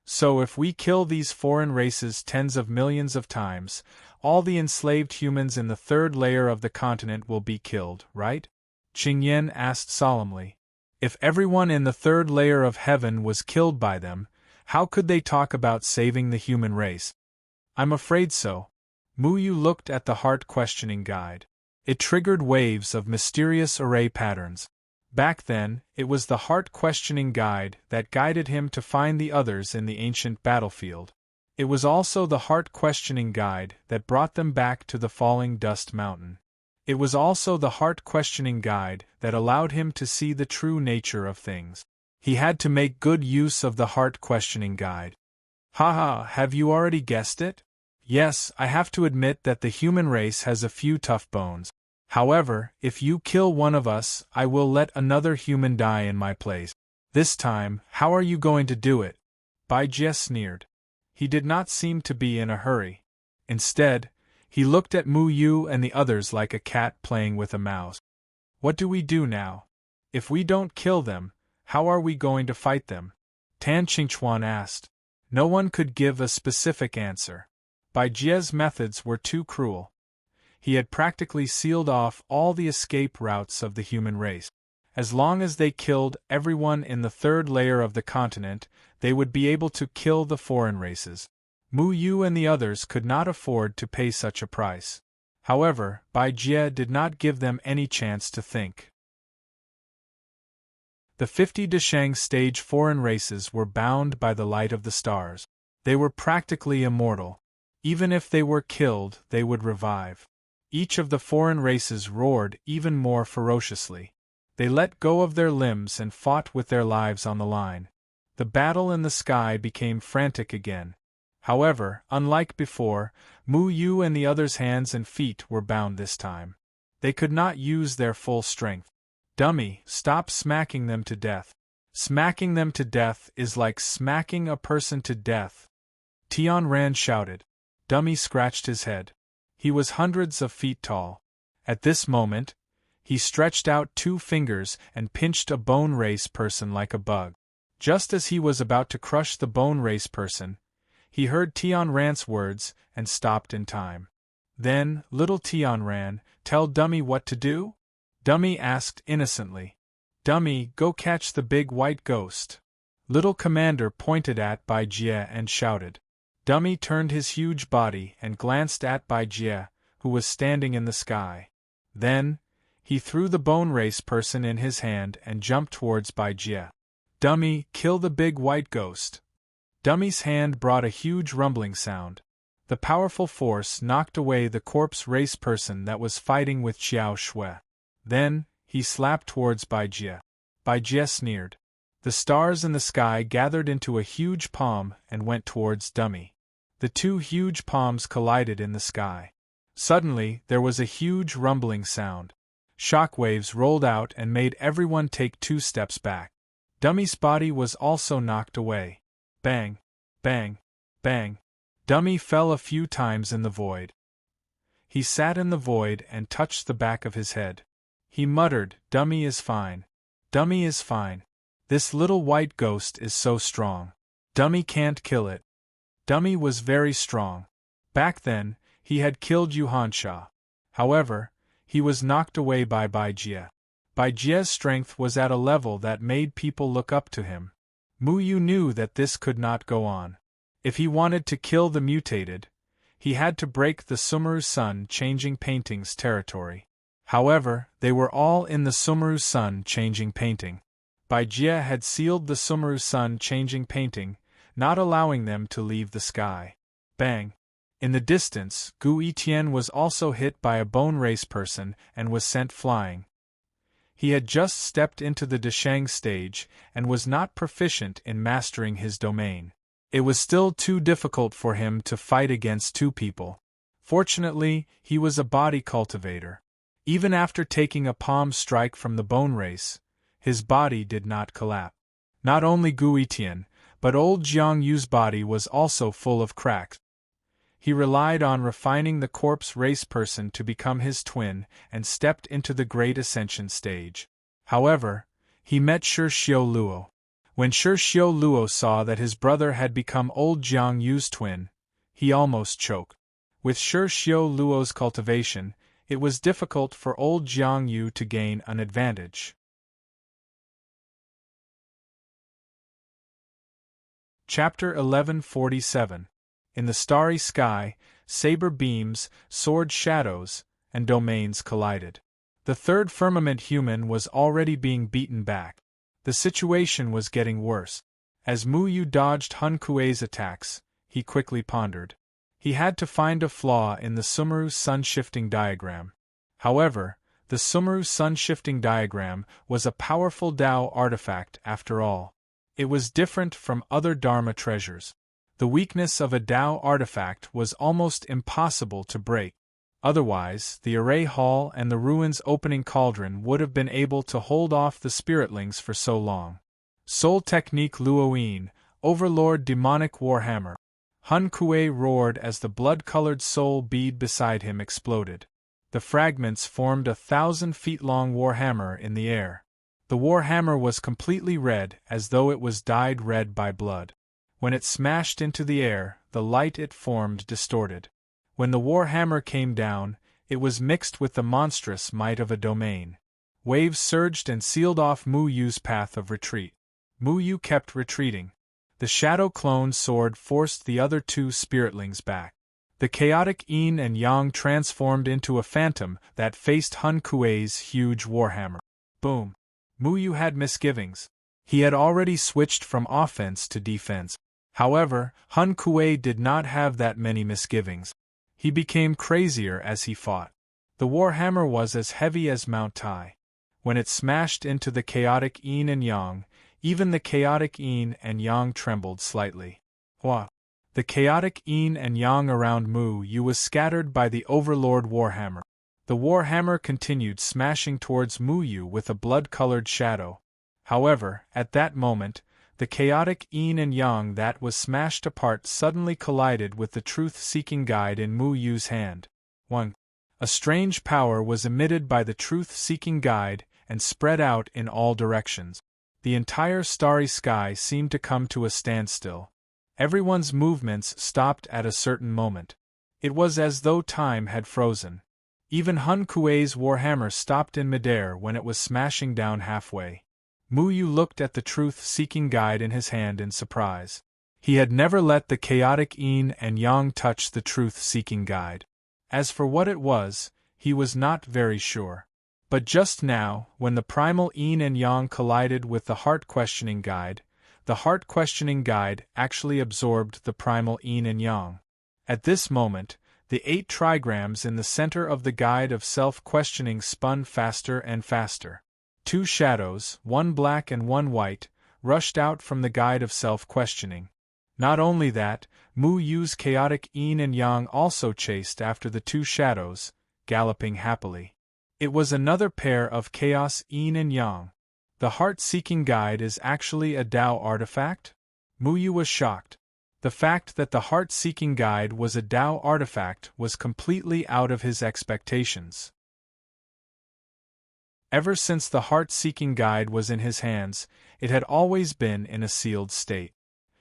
So if we kill these foreign races tens of millions of times, all the enslaved humans in the 3rd layer of the continent will be killed, right? Qingyan asked solemnly. If everyone in the 3rd layer of heaven was killed by them, how could they talk about saving the human race? I'm afraid so. Mu Yu looked at the heart-questioning guide. It triggered waves of mysterious array patterns. Back then, it was the heart-questioning guide that guided him to find the others in the ancient battlefield. It was also the heart-questioning guide that brought them back to the falling dust mountain. It was also the heart-questioning guide that allowed him to see the true nature of things. He had to make good use of the heart-questioning guide. Haha, have you already guessed it? Yes, I have to admit that the human race has a few tough bones. However, if you kill one of us, I will let another human die in my place. This time, how are you going to do it? Bai Jie sneered. He did not seem to be in a hurry. Instead, he looked at Mu Yu and the others like a cat playing with a mouse. What do we do now? If we don't kill them, how are we going to fight them? Tan Qingchuan asked. No one could give a specific answer. Bai Jie's methods were too cruel. He had practically sealed off all the escape routes of the human race. As long as they killed everyone in the third layer of the continent, they would be able to kill the foreign races. Mu Yu and the others could not afford to pay such a price. However, Bai Jie did not give them any chance to think. The 50 Deshang stage foreign races were bound by the light of the stars. They were practically immortal. Even if they were killed, they would revive. Each of the foreign races roared even more ferociously. They let go of their limbs and fought with their lives on the line. The battle in the sky became frantic again. However, unlike before, Mu Yu and the others' hands and feet were bound this time. They could not use their full strength. Dummy, stop smacking them to death. Smacking them to death is like smacking a person to death. Tian Ran shouted. Dummy scratched his head. He was hundreds of feet tall. At this moment, he stretched out 2 fingers and pinched a bone race person like a bug. Just as he was about to crush the bone race person, he heard Tian Ran's words and stopped in time. Then, little Tian Ran, tell Dummy what to do? Dummy asked innocently. Dummy, go catch the big white ghost. Little Commander pointed at Bai Jie and shouted. Dummy turned his huge body and glanced at Bai Jie, who was standing in the sky. Then, he threw the bone race person in his hand and jumped towards Bai Jie. Dummy, kill the big white ghost. Dummy's hand brought a huge rumbling sound. The powerful force knocked away the corpse race person that was fighting with Xiao Shui. Then, he slapped towards Bai Jie. Bai Jie sneered. The stars in the sky gathered into a huge palm and went towards Dummy. The 2 huge palms collided in the sky. Suddenly, there was a huge rumbling sound. Shockwaves rolled out and made everyone take 2 steps back. Dummy's body was also knocked away. Bang, bang, bang. Dummy fell a few times in the void. He sat in the void and touched the back of his head. He muttered, Dummy is fine. Dummy is fine. This little white ghost is so strong. Dummy can't kill it. Dummy was very strong. Back then, he had killed Yuhansha. However, he was knocked away by Bai Jie. Bai Jie's strength was at a level that made people look up to him. Mu Yu knew that this could not go on. If he wanted to kill the mutated, he had to break the Sumeru Sun changing paintings territory. However, they were all in the Sumeru Sun changing painting. Bai Jie had sealed the Sumeru Sun changing painting, not allowing them to leave the sky. Bang! In the distance, Gu Etienne was also hit by a bone race person and was sent flying. He had just stepped into the Deshang stage and was not proficient in mastering his domain. It was still too difficult for him to fight against 2 people. Fortunately, he was a body cultivator. Even after taking a palm strike from the bone race, his body did not collapse. Not only Gu Etienne, but old Jiang Yu's body was also full of cracks. He relied on refining the corpse race person to become his twin and stepped into the Great Ascension stage. However, he met Shi Xiu Luo. When Shi Xiu Luo saw that his brother had become old Jiang Yu's twin, he almost choked. With Shi Xiu Luo's cultivation, it was difficult for old Jiang Yu to gain an advantage. Chapter 1147. In the starry sky, saber beams, sword shadows, and domains collided. The 3rd firmament human was already being beaten back. The situation was getting worse. As Mu Yu dodged Hun Kuei's attacks, he quickly pondered. He had to find a flaw in the Sumeru sun-shifting diagram. However, the Sumeru sun-shifting diagram was a powerful Dao artifact after all. It was different from other Dharma treasures. The weakness of a Dao artifact was almost impossible to break. Otherwise, the array hall and the ruins opening cauldron would have been able to hold off the spiritlings for so long. Soul Technique Luoyin, Overlord Demonic Warhammer. Hun Kuei roared as the blood-colored soul bead beside him exploded. The fragments formed a 1,000-feet-long warhammer in the air. The warhammer was completely red, as though it was dyed red by blood. When it smashed into the air, the light it formed distorted. When the warhammer came down, it was mixed with the monstrous might of a domain. Waves surged and sealed off Mu Yu's path of retreat. Mu Yu kept retreating. The shadow clone sword forced the other two spiritlings back. The chaotic yin and yang transformed into a phantom that faced Hun Kuei's huge warhammer. Boom! Mu Yu had misgivings. He had already switched from offense to defense. However, Hun Kuei did not have that many misgivings. He became crazier as he fought. The warhammer was as heavy as Mount Tai. When it smashed into the chaotic yin and yang, even the chaotic yin and yang trembled slightly. Hua! The chaotic yin and yang around Mu Yu was scattered by the Overlord Warhammer. The Warhammer continued smashing towards Mu Yu with a blood-colored shadow. However, at that moment, the chaotic yin and yang that was smashed apart suddenly collided with the truth-seeking guide in Mu Yu's hand. 1. A strange power was emitted by the truth-seeking guide and spread out in all directions. The entire starry sky seemed to come to a standstill. Everyone's movements stopped at a certain moment. It was as though time had frozen. Even Hun Kuei's warhammer stopped in midair when it was smashing down halfway. Mu Yu looked at the truth-seeking guide in his hand in surprise. He had never let the chaotic yin and yang touch the truth-seeking guide. As for what it was, he was not very sure. But just now, when the primal yin and yang collided with the heart-questioning guide, the heart-questioning guide actually absorbed the primal yin and yang. At this moment, the 8 trigrams in the center of the guide of self-questioning spun faster and faster. 2 shadows, one black and one white, rushed out from the guide of self-questioning. Not only that, Mu Yu's chaotic yin and yang also chased after the 2 shadows, galloping happily. It was another pair of chaos yin and yang. The heart-seeking guide is actually a Tao artifact? Mu Yu was shocked. The fact that the heart-seeking guide was a Tao artifact was completely out of his expectations. Ever since the heart-seeking guide was in his hands, it had always been in a sealed state.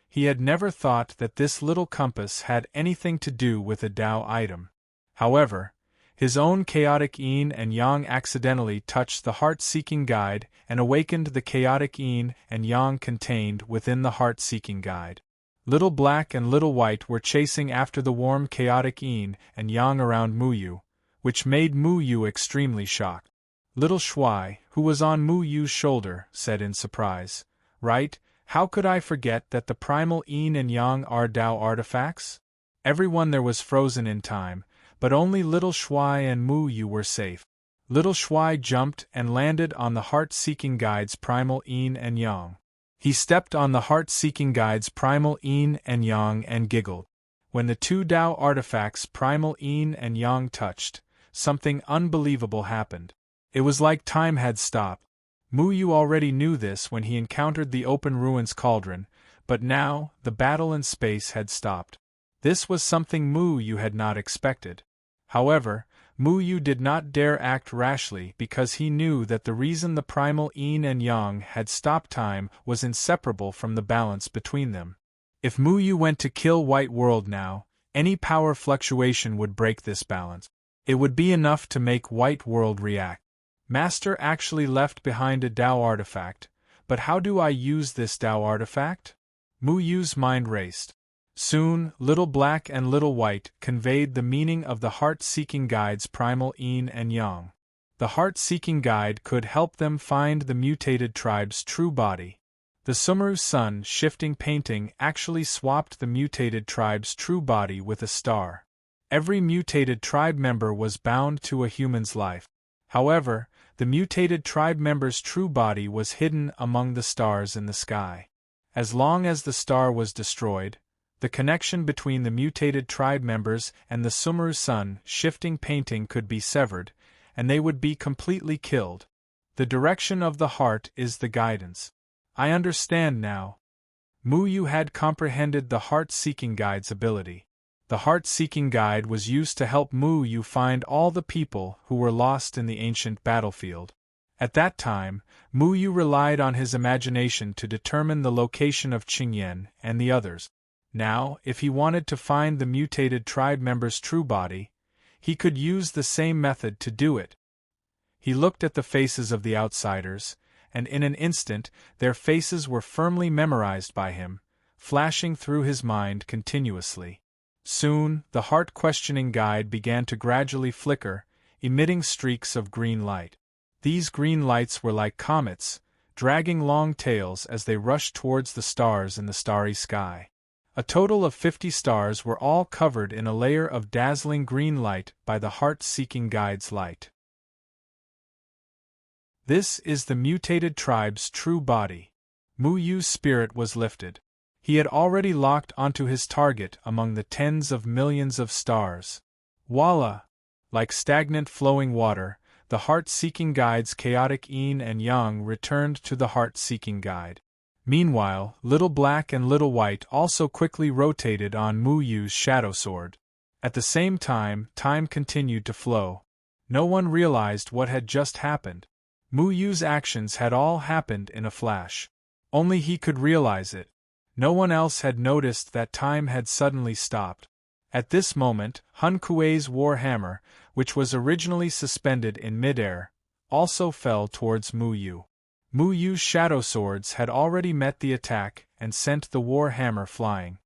He had never thought that this little compass had anything to do with a Tao item. However, his own chaotic yin and yang accidentally touched the heart-seeking guide and awakened the chaotic yin and yang contained within the heart-seeking guide. Little Black and Little White were chasing after the warm chaotic yin and yang around Mu Yu, which made Mu Yu extremely shocked. Little Shuai, who was on Mu Yu's shoulder, said in surprise, "Right, how could I forget that the primal yin and yang are Tao artifacts?" Everyone there was frozen in time, but only Little Shuai and Mu Yu were safe. Little Shuai jumped and landed on the heart-seeking guide's primal yin and yang. He stepped on the heart-seeking guide's primal yin and yang and giggled. When the 2 Tao artifacts' primal yin and yang touched, something unbelievable happened. It was like time had stopped. Mu Yu already knew this when he encountered the open ruins cauldron, but now the battle in space had stopped. This was something Mu Yu had not expected. However, Mu Yu did not dare act rashly because he knew that the reason the primal yin and yang had stopped time was inseparable from the balance between them. If Mu Yu went to kill White World now, any power fluctuation would break this balance. It would be enough to make White World react. Master actually left behind a Tao artifact, but how do I use this Tao artifact? Mu Yu's mind raced. Soon, Little Black and Little White conveyed the meaning of the heart-seeking guide's primal yin and yang. The heart-seeking guide could help them find the mutated tribe's true body. The Sumeru Sun shifting painting actually swapped the mutated tribe's true body with a star. Every mutated tribe member was bound to a human's life. However, the mutated tribe member's true body was hidden among the stars in the sky. As long as the star was destroyed, The connection between the mutated tribe members and the Sumeru sun shifting painting could be severed, and they would be completely killed. The direction of the heart is the guidance. I understand now. Mu Yu had comprehended the heart-seeking guide's ability. The heart-seeking guide was used to help Mu Yu find all the people who were lost in the ancient battlefield. At that time, Mu Yu relied on his imagination to determine the location of Qingyan and the others. Now, if he wanted to find the mutated tribe member's true body, he could use the same method to do it. He looked at the faces of the outsiders, and in an instant their faces were firmly memorized by him, flashing through his mind continuously. Soon, the heart-questioning guide began to gradually flicker, emitting streaks of green light. These green lights were like comets, dragging long tails as they rushed towards the stars in the starry sky. A total of 50 stars were all covered in a layer of dazzling green light by the heart-seeking guide's light. This is the mutated tribe's true body. Mu Yu's spirit was lifted. He had already locked onto his target among the tens of millions of stars. Voila! Like stagnant flowing water, the heart-seeking guide's chaotic yin and yang returned to the heart-seeking guide. Meanwhile, Little Black and Little White also quickly rotated on Mu Yu's shadow sword. At the same time continued to flow. No one realized what had just happened. Mu Yu's actions had all happened in a flash. Only he could realize it. No one else had noticed that time had suddenly stopped. At this moment, Hun Kuei's war hammer, which was originally suspended in midair, also fell towards Mu Yu. Mu Yu's shadow swords had already met the attack and sent the war hammer flying.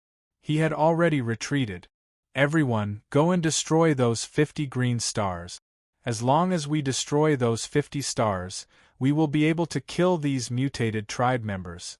He had already retreated. Everyone, go and destroy those 50 green stars. As long as we destroy those 50 stars, we will be able to kill these mutated tribe members.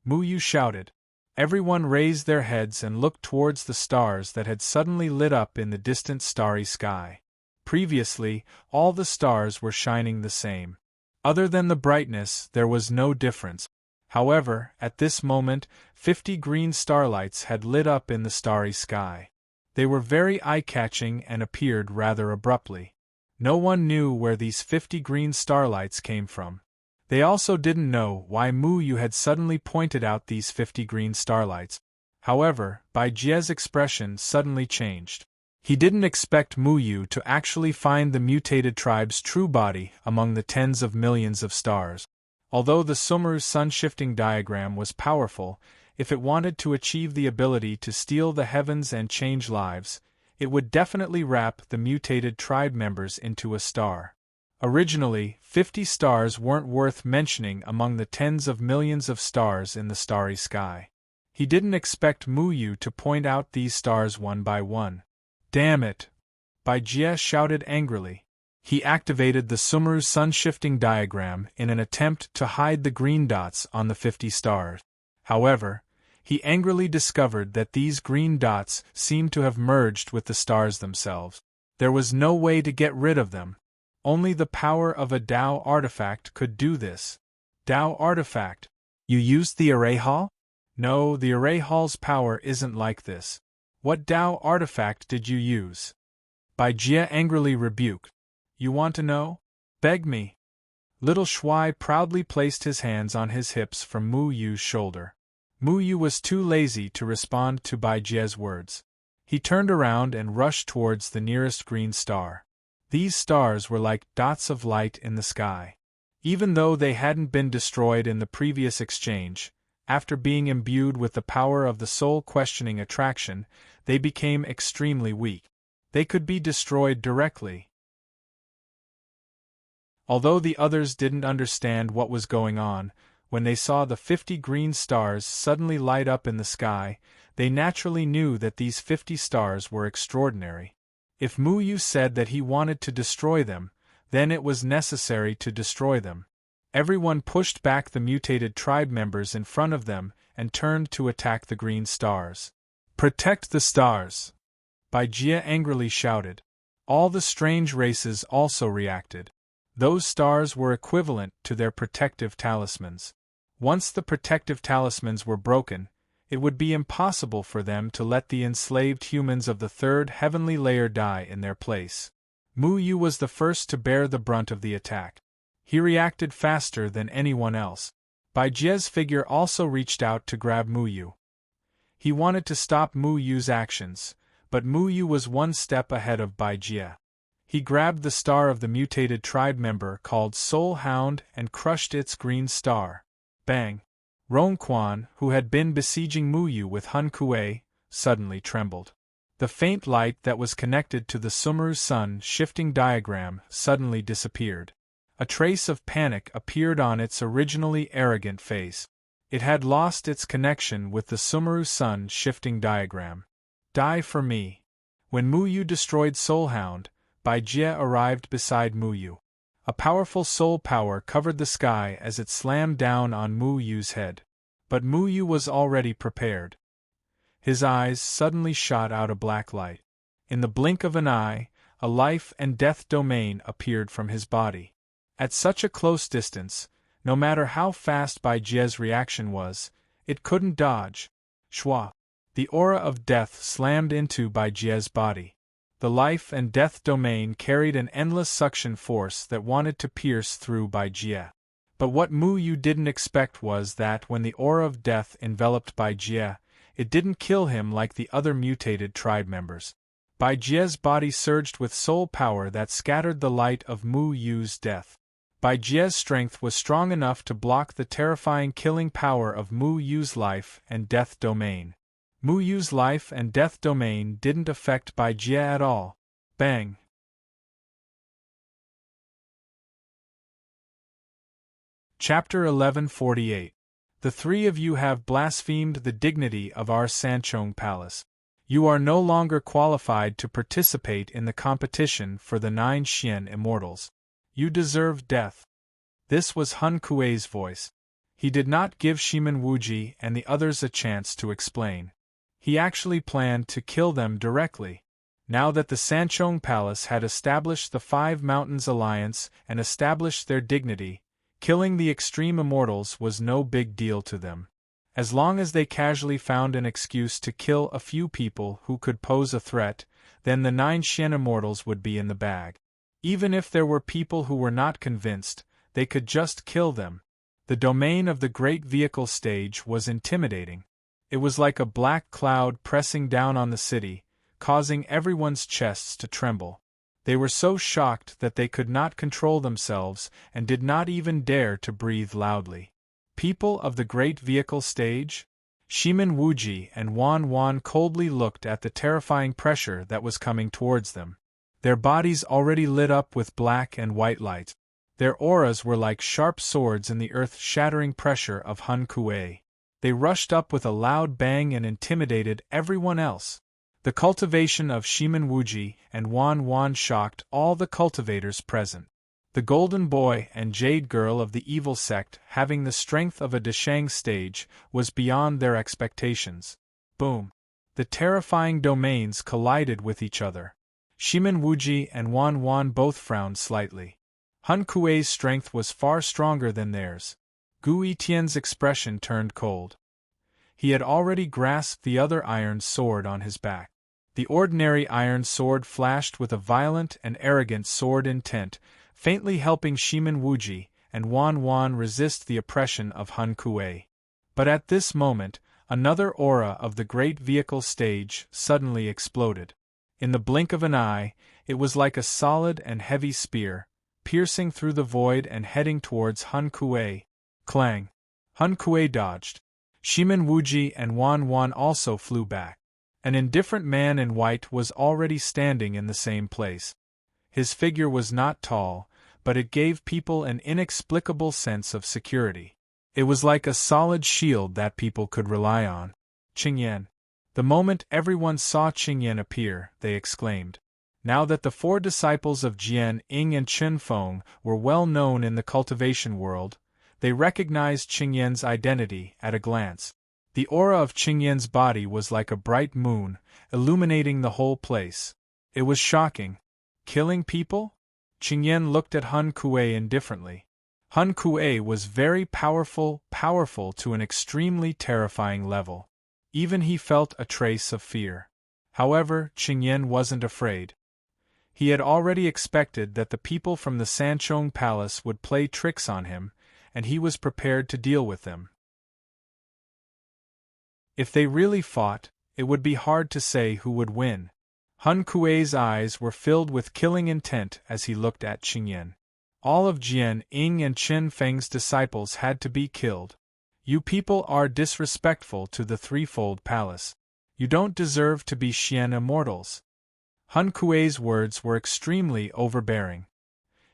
Mu Yu shouted. Everyone raised their heads and looked towards the stars that had suddenly lit up in the distant starry sky. Previously, all the stars were shining the same. Other than the brightness, there was no difference. However, at this moment, 50 green starlights had lit up in the starry sky. They were very eye-catching and appeared rather abruptly. No one knew where these 50 green starlights came from. They also didn't know why Mu Yu had suddenly pointed out these 50 green starlights. However, Bai Jie's expression suddenly changed. He didn't expect Mu Yu to actually find the mutated tribe's true body among the tens of millions of stars. Although the Sumeru sun-shifting diagram was powerful, if it wanted to achieve the ability to steal the heavens and change lives, it would definitely wrap the mutated tribe members into a star. Originally, 50 stars weren't worth mentioning among the tens of millions of stars in the starry sky. He didn't expect Mu Yu to point out these stars one by one. Damn it! Bai Jie shouted angrily. He activated the Sumeru sun-shifting diagram in an attempt to hide the green dots on the 50 stars. However, he angrily discovered that these green dots seemed to have merged with the stars themselves. There was no way to get rid of them. Only the power of a Dao artifact could do this. Dao artifact? You used the array hall? No, the array hall's power isn't like this. What Dao artifact did you use? Bai Jie angrily rebuked. You want to know? Beg me. Little Shuai proudly placed his hands on his hips from Mu Yu's shoulder. Mu Yu was too lazy to respond to Bai Jie's words. He turned around and rushed towards the nearest green star. These stars were like dots of light in the sky. Even though they hadn't been destroyed in the previous exchange, after being imbued with the power of the soul-questioning attraction, they became extremely weak. They could be destroyed directly. Although the others didn't understand what was going on, when they saw the 50 green stars suddenly light up in the sky, they naturally knew that these 50 stars were extraordinary. If Mu Yu said that he wanted to destroy them, then it was necessary to destroy them. Everyone pushed back the mutated tribe members in front of them and turned to attack the green stars. Protect the stars! Bai Jie angrily shouted. All the strange races also reacted. Those stars were equivalent to their protective talismans. Once the protective talismans were broken, it would be impossible for them to let the enslaved humans of the third heavenly layer die in their place. Mu Yu was the first to bear the brunt of the attack. He reacted faster than anyone else. Bai Jie's figure also reached out to grab Mu Yu. He wanted to stop Mu Yu's actions, but Mu Yu was one step ahead of Bai Jie. He grabbed the star of the mutated tribe member called Soul Hound and crushed its green star. Bang! Rongquan, who had been besieging Mu Yu with Hun Kuei, suddenly trembled. The faint light that was connected to the Sumeru Sun shifting diagram suddenly disappeared. A trace of panic appeared on its originally arrogant face. It had lost its connection with the Sumeru Sun shifting diagram. Die for me. When Mu Yu destroyed Soulhound, Bai Jie arrived beside Mu Yu. A powerful soul power covered the sky as it slammed down on Mu Yu's head. But Mu Yu was already prepared. His eyes suddenly shot out a black light. In the blink of an eye, a life and death domain appeared from his body. At such a close distance, no matter how fast Bai Jie's reaction was, it couldn't dodge. Shwa! The aura of death slammed into Bai Jie's body. The life and death domain carried an endless suction force that wanted to pierce through Bai Jie. But what Mu Yu didn't expect was that when the aura of death enveloped Bai Jie, it didn't kill him like the other mutated tribe members. Bai Jie's body surged with soul power that scattered the light of Mu Yu's death. Bai Jie's strength was strong enough to block the terrifying killing power of Mu Yu's life and death domain. Mu Yu's life and death domain didn't affect Bai Jie at all. Bang! Chapter 1148. The three of you have blasphemed the dignity of our Sanchong Palace. You are no longer qualified to participate in the competition for the 9 Xian Immortals. You deserve death. This was Hun Kuei's voice. He did not give Shimen Wuji and the others a chance to explain. He actually planned to kill them directly. Now that the Sanchong Palace had established the 5 Mountains Alliance and established their dignity, killing the extreme immortals was no big deal to them. As long as they casually found an excuse to kill a few people who could pose a threat, then the 9 Xian Immortals would be in the bag. Even if there were people who were not convinced, they could just kill them. The domain of the Great Vehicle Stage was intimidating. It was like a black cloud pressing down on the city, causing everyone's chests to tremble. They were so shocked that they could not control themselves and did not even dare to breathe loudly. People of the Great Vehicle Stage? Shimen Wuji and Wan coldly looked at the terrifying pressure that was coming towards them. Their bodies already lit up with black and white light. Their auras were like sharp swords in the earth-shattering pressure of Hun Kuei. They rushed up with a loud bang and intimidated everyone else. The cultivation of Shimen Wuji and Wan shocked all the cultivators present. The Golden Boy and Jade Girl of the evil sect, having the strength of a Deshang stage, was beyond their expectations. Boom! The terrifying domains collided with each other. Shimen Wuji and Wan both frowned slightly. Hun Kuei's strength was far stronger than theirs. Gu Yitian's expression turned cold. He had already grasped the other iron sword on his back. The ordinary iron sword flashed with a violent and arrogant sword intent, faintly helping Shimen Wuji and Wan resist the oppression of Hun Kuei. But at this moment, another aura of the Great Vehicle Stage suddenly exploded. In the blink of an eye, it was like a solid and heavy spear, piercing through the void and heading towards Hun Kuei. Clang! Hun Kuei dodged. Shimen Wuji and Wan also flew back. An indifferent man in white was already standing in the same place. His figure was not tall, but it gave people an inexplicable sense of security. It was like a solid shield that people could rely on. Qingyan. The moment everyone saw Qingyan appear, they exclaimed. Now that the 4 disciples of Jian Ying and Chen Feng were well known in the cultivation world, they recognized Qingyan's identity at a glance. The aura of Qingyan's body was like a bright moon, illuminating the whole place. It was shocking. Killing people? Qingyan looked at Hun Kuei indifferently. Hun Kuei was very powerful to an extremely terrifying level. Even he felt a trace of fear. However, Qingyan wasn't afraid. He had already expected that the people from the Sanchong Palace would play tricks on him, and he was prepared to deal with them. If they really fought, it would be hard to say who would win. Hun Kuei's eyes were filled with killing intent as he looked at Qingyan. All of Jian Ying and Qin Feng's disciples had to be killed. You people are disrespectful to the Threefold Palace. You don't deserve to be Xian immortals. Hun Kuei's words were extremely overbearing.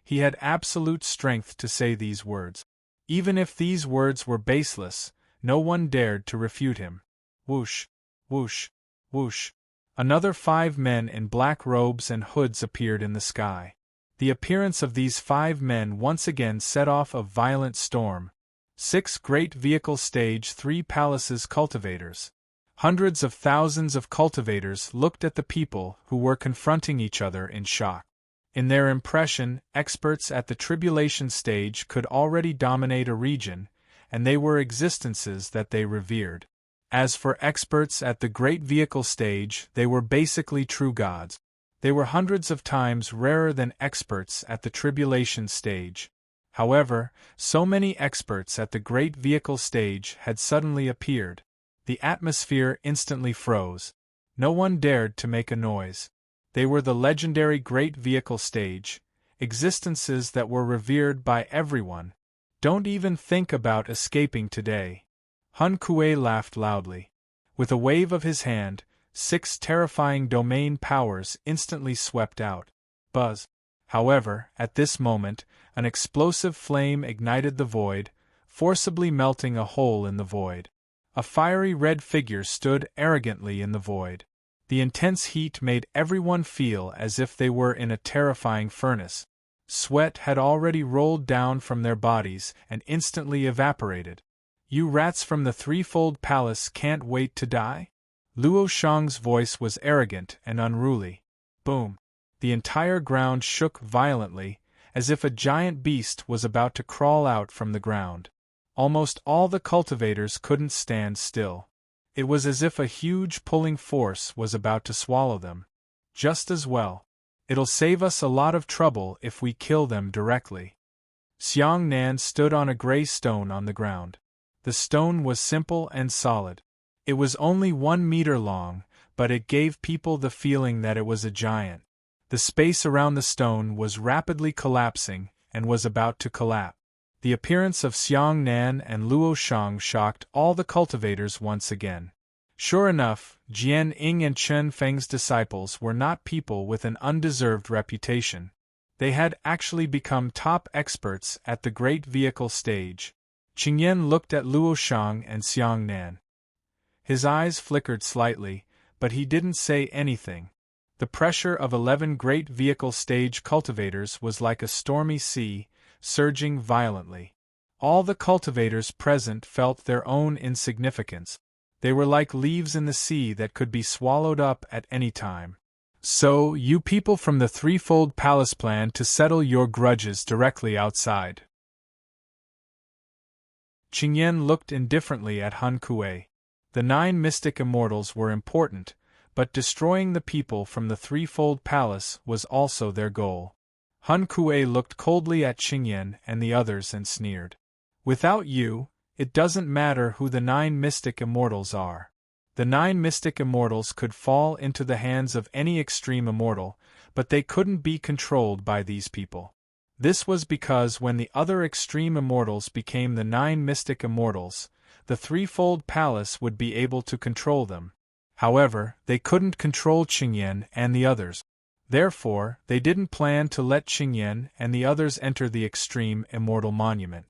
He had absolute strength to say these words. Even if these words were baseless, no one dared to refute him. Whoosh, whoosh, whoosh. Another 5 men in black robes and hoods appeared in the sky. The appearance of these 5 men once again set off a violent storm. 6 great vehicle stage 3 palaces cultivators. Hundreds of thousands of cultivators looked at the people who were confronting each other in shock. In their impression, experts at the tribulation stage could already dominate a region, and they were existences that they revered. As for experts at the great vehicle stage, they were basically true gods. They were hundreds of times rarer than experts at the tribulation stage. However, so many experts at the great vehicle stage had suddenly appeared. The atmosphere instantly froze. No one dared to make a noise. They were the legendary great vehicle stage, existences that were revered by everyone. Don't even think about escaping today. Hun Kuei laughed loudly. With a wave of his hand, 6 terrifying domain powers instantly swept out. Buzz. However, at this moment, an explosive flame ignited the void, forcibly melting a hole in the void. A fiery red figure stood arrogantly in the void. The intense heat made everyone feel as if they were in a terrifying furnace. Sweat had already rolled down from their bodies and instantly evaporated. You rats from the Threefold Palace can't wait to die? Luo Shang's voice was arrogant and unruly. Boom! The entire ground shook violently, as if a giant beast was about to crawl out from the ground. Almost all the cultivators couldn't stand still. It was as if a huge pulling force was about to swallow them. Just as well. It'll save us a lot of trouble if we kill them directly. Xiang Nan stood on a gray stone on the ground. The stone was simple and solid. It was only 1 meter long, but it gave people the feeling that it was a giant. The space around the stone was rapidly collapsing and was about to collapse. The appearance of Xiang Nan and Luo Shang shocked all the cultivators once again. Sure enough, Jian Ying and Chen Feng's disciples were not people with an undeserved reputation. They had actually become top experts at the great vehicle stage. Qingyan looked at Luo Shang and Xiang Nan. His eyes flickered slightly, but he didn't say anything. The pressure of 11 great vehicle stage cultivators was like a stormy sea, surging violently. All the cultivators present felt their own insignificance. They were like leaves in the sea that could be swallowed up at any time. So, you people from the Threefold Palace plan to settle your grudges directly outside. Qingyan looked indifferently at Han Kuei. The 9 mystic immortals were important, but destroying the people from the Threefold Palace was also their goal. Hun Kuei looked coldly at Qingyan and the others and sneered. Without you, it doesn't matter who the 9 mystic immortals are. The 9 mystic immortals could fall into the hands of any extreme immortal, but they couldn't be controlled by these people. This was because when the other extreme immortals became the 9 mystic immortals, the Threefold Palace would be able to control them. However, they couldn't control Qingyan and the others. Therefore, they didn't plan to let Qingyan and the others enter the extreme immortal monument.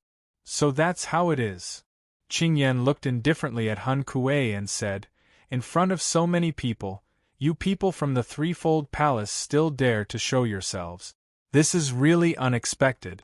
So that's how it is. Qingyan looked indifferently at Hun Kuei and said, in front of so many people, you people from the Threefold Palace still dare to show yourselves. This is really unexpected.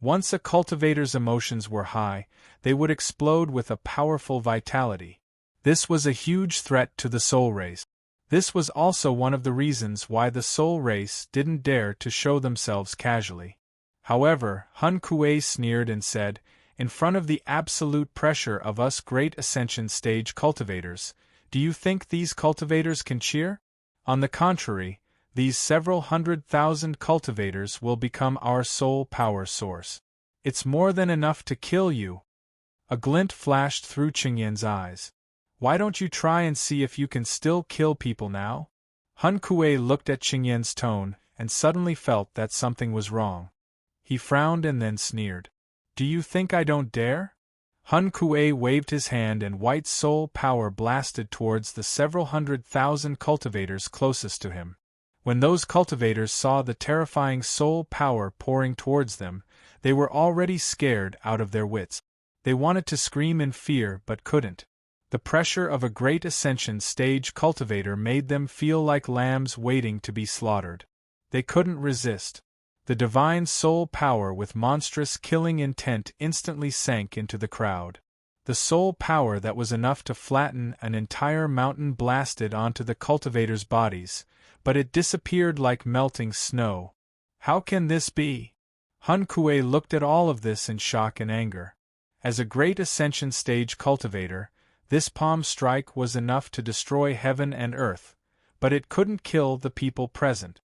Once a cultivator's emotions were high, they would explode with a powerful vitality. This was a huge threat to the soul race. This was also one of the reasons why the soul race didn't dare to show themselves casually. However, Hun Kuei sneered and said, in front of the absolute pressure of us great ascension stage cultivators, Do you think these cultivators can cheer? On the contrary, these several 100,000 cultivators will become our sole power source. It's more than enough to kill you. A glint flashed through Qingyan's eyes. Why don't you try and see if you can still kill people now? Hun Kuei looked at Qingyan's tone and suddenly felt that something was wrong. He frowned and then sneered. Do you think I don't dare? Hun Kuei waved his hand and white soul power blasted towards the several 100,000 cultivators closest to him. When those cultivators saw the terrifying soul power pouring towards them, they were already scared out of their wits. They wanted to scream in fear but couldn't. The pressure of a great ascension stage cultivator made them feel like lambs waiting to be slaughtered. They couldn't resist. The divine soul power with monstrous killing intent instantly sank into the crowd. The soul power that was enough to flatten an entire mountain blasted onto the cultivators' bodies, but it disappeared like melting snow. How can this be? Hun Kuei looked at all of this in shock and anger. As a great ascension stage cultivator, this palm strike was enough to destroy heaven and earth, but it couldn't kill the people present.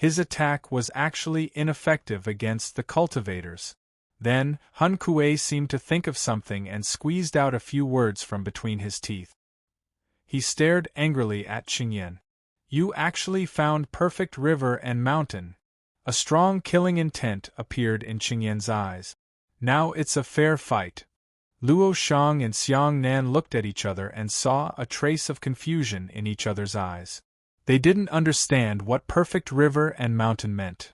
His attack was actually ineffective against the cultivators. Then, Hun Kuei seemed to think of something and squeezed out a few words from between his teeth. He stared angrily at Qingyan. You actually found perfect river and mountain. A strong killing intent appeared in Qingyan's eyes. Now it's a fair fight. Luo Shang and Xiang Nan looked at each other and saw a trace of confusion in each other's eyes. They didn't understand what perfect river and mountain meant.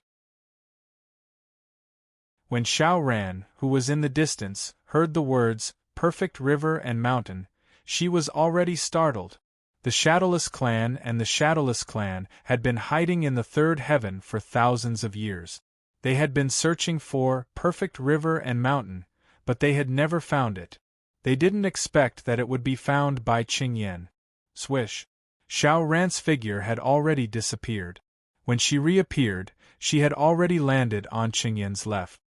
When Xiao Ran, who was in the distance, heard the words, perfect river and mountain, she was already startled. The Shadowless clan and the Shadowless clan had been hiding in the third heaven for thousands of years. They had been searching for perfect river and mountain, but they had never found it. They didn't expect that it would be found by Qingyan. Swish! Xiao Ran's figure had already disappeared. When she reappeared, she had already landed on Qingyan's left.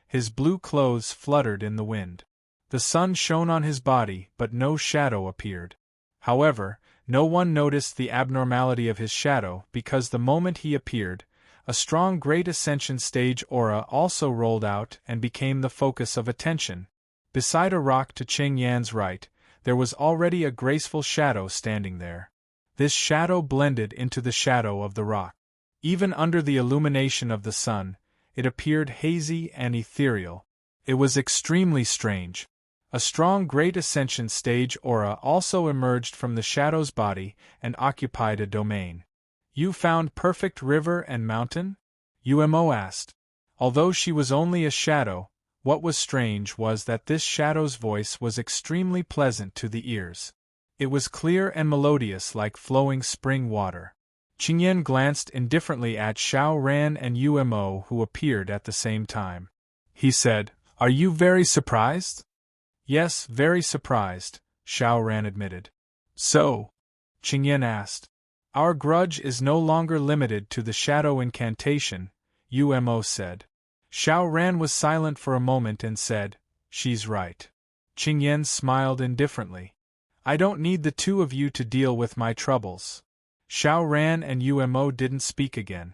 His blue clothes fluttered in the wind. The sun shone on his body, but no shadow appeared. However, no one noticed the abnormality of his shadow because the moment he appeared, a strong Great Ascension stage aura also rolled out and became the focus of attention. Beside a rock to Qingyan's right, there was already a graceful shadow standing there. This shadow blended into the shadow of the rock. Even under the illumination of the sun, it appeared hazy and ethereal. It was extremely strange. A strong Great Ascension stage aura also emerged from the shadow's body and occupied a domain. You found perfect river and mountain? Umo asked. Although she was only a shadow, what was strange was that this shadow's voice was extremely pleasant to the ears. It was clear and melodious like flowing spring water. Qingyan glanced indifferently at Xiao Ran and Umo, who appeared at the same time. He said, Are you very surprised? Yes, very surprised, Xiao Ran admitted. So? Qingyan asked. Our grudge is no longer limited to the shadow incantation, Umo said. Xiao Ran was silent for a moment and said, She's right. Qingyan smiled indifferently. I don't need the two of you to deal with my troubles. Xiao Ran and Umo didn't speak again.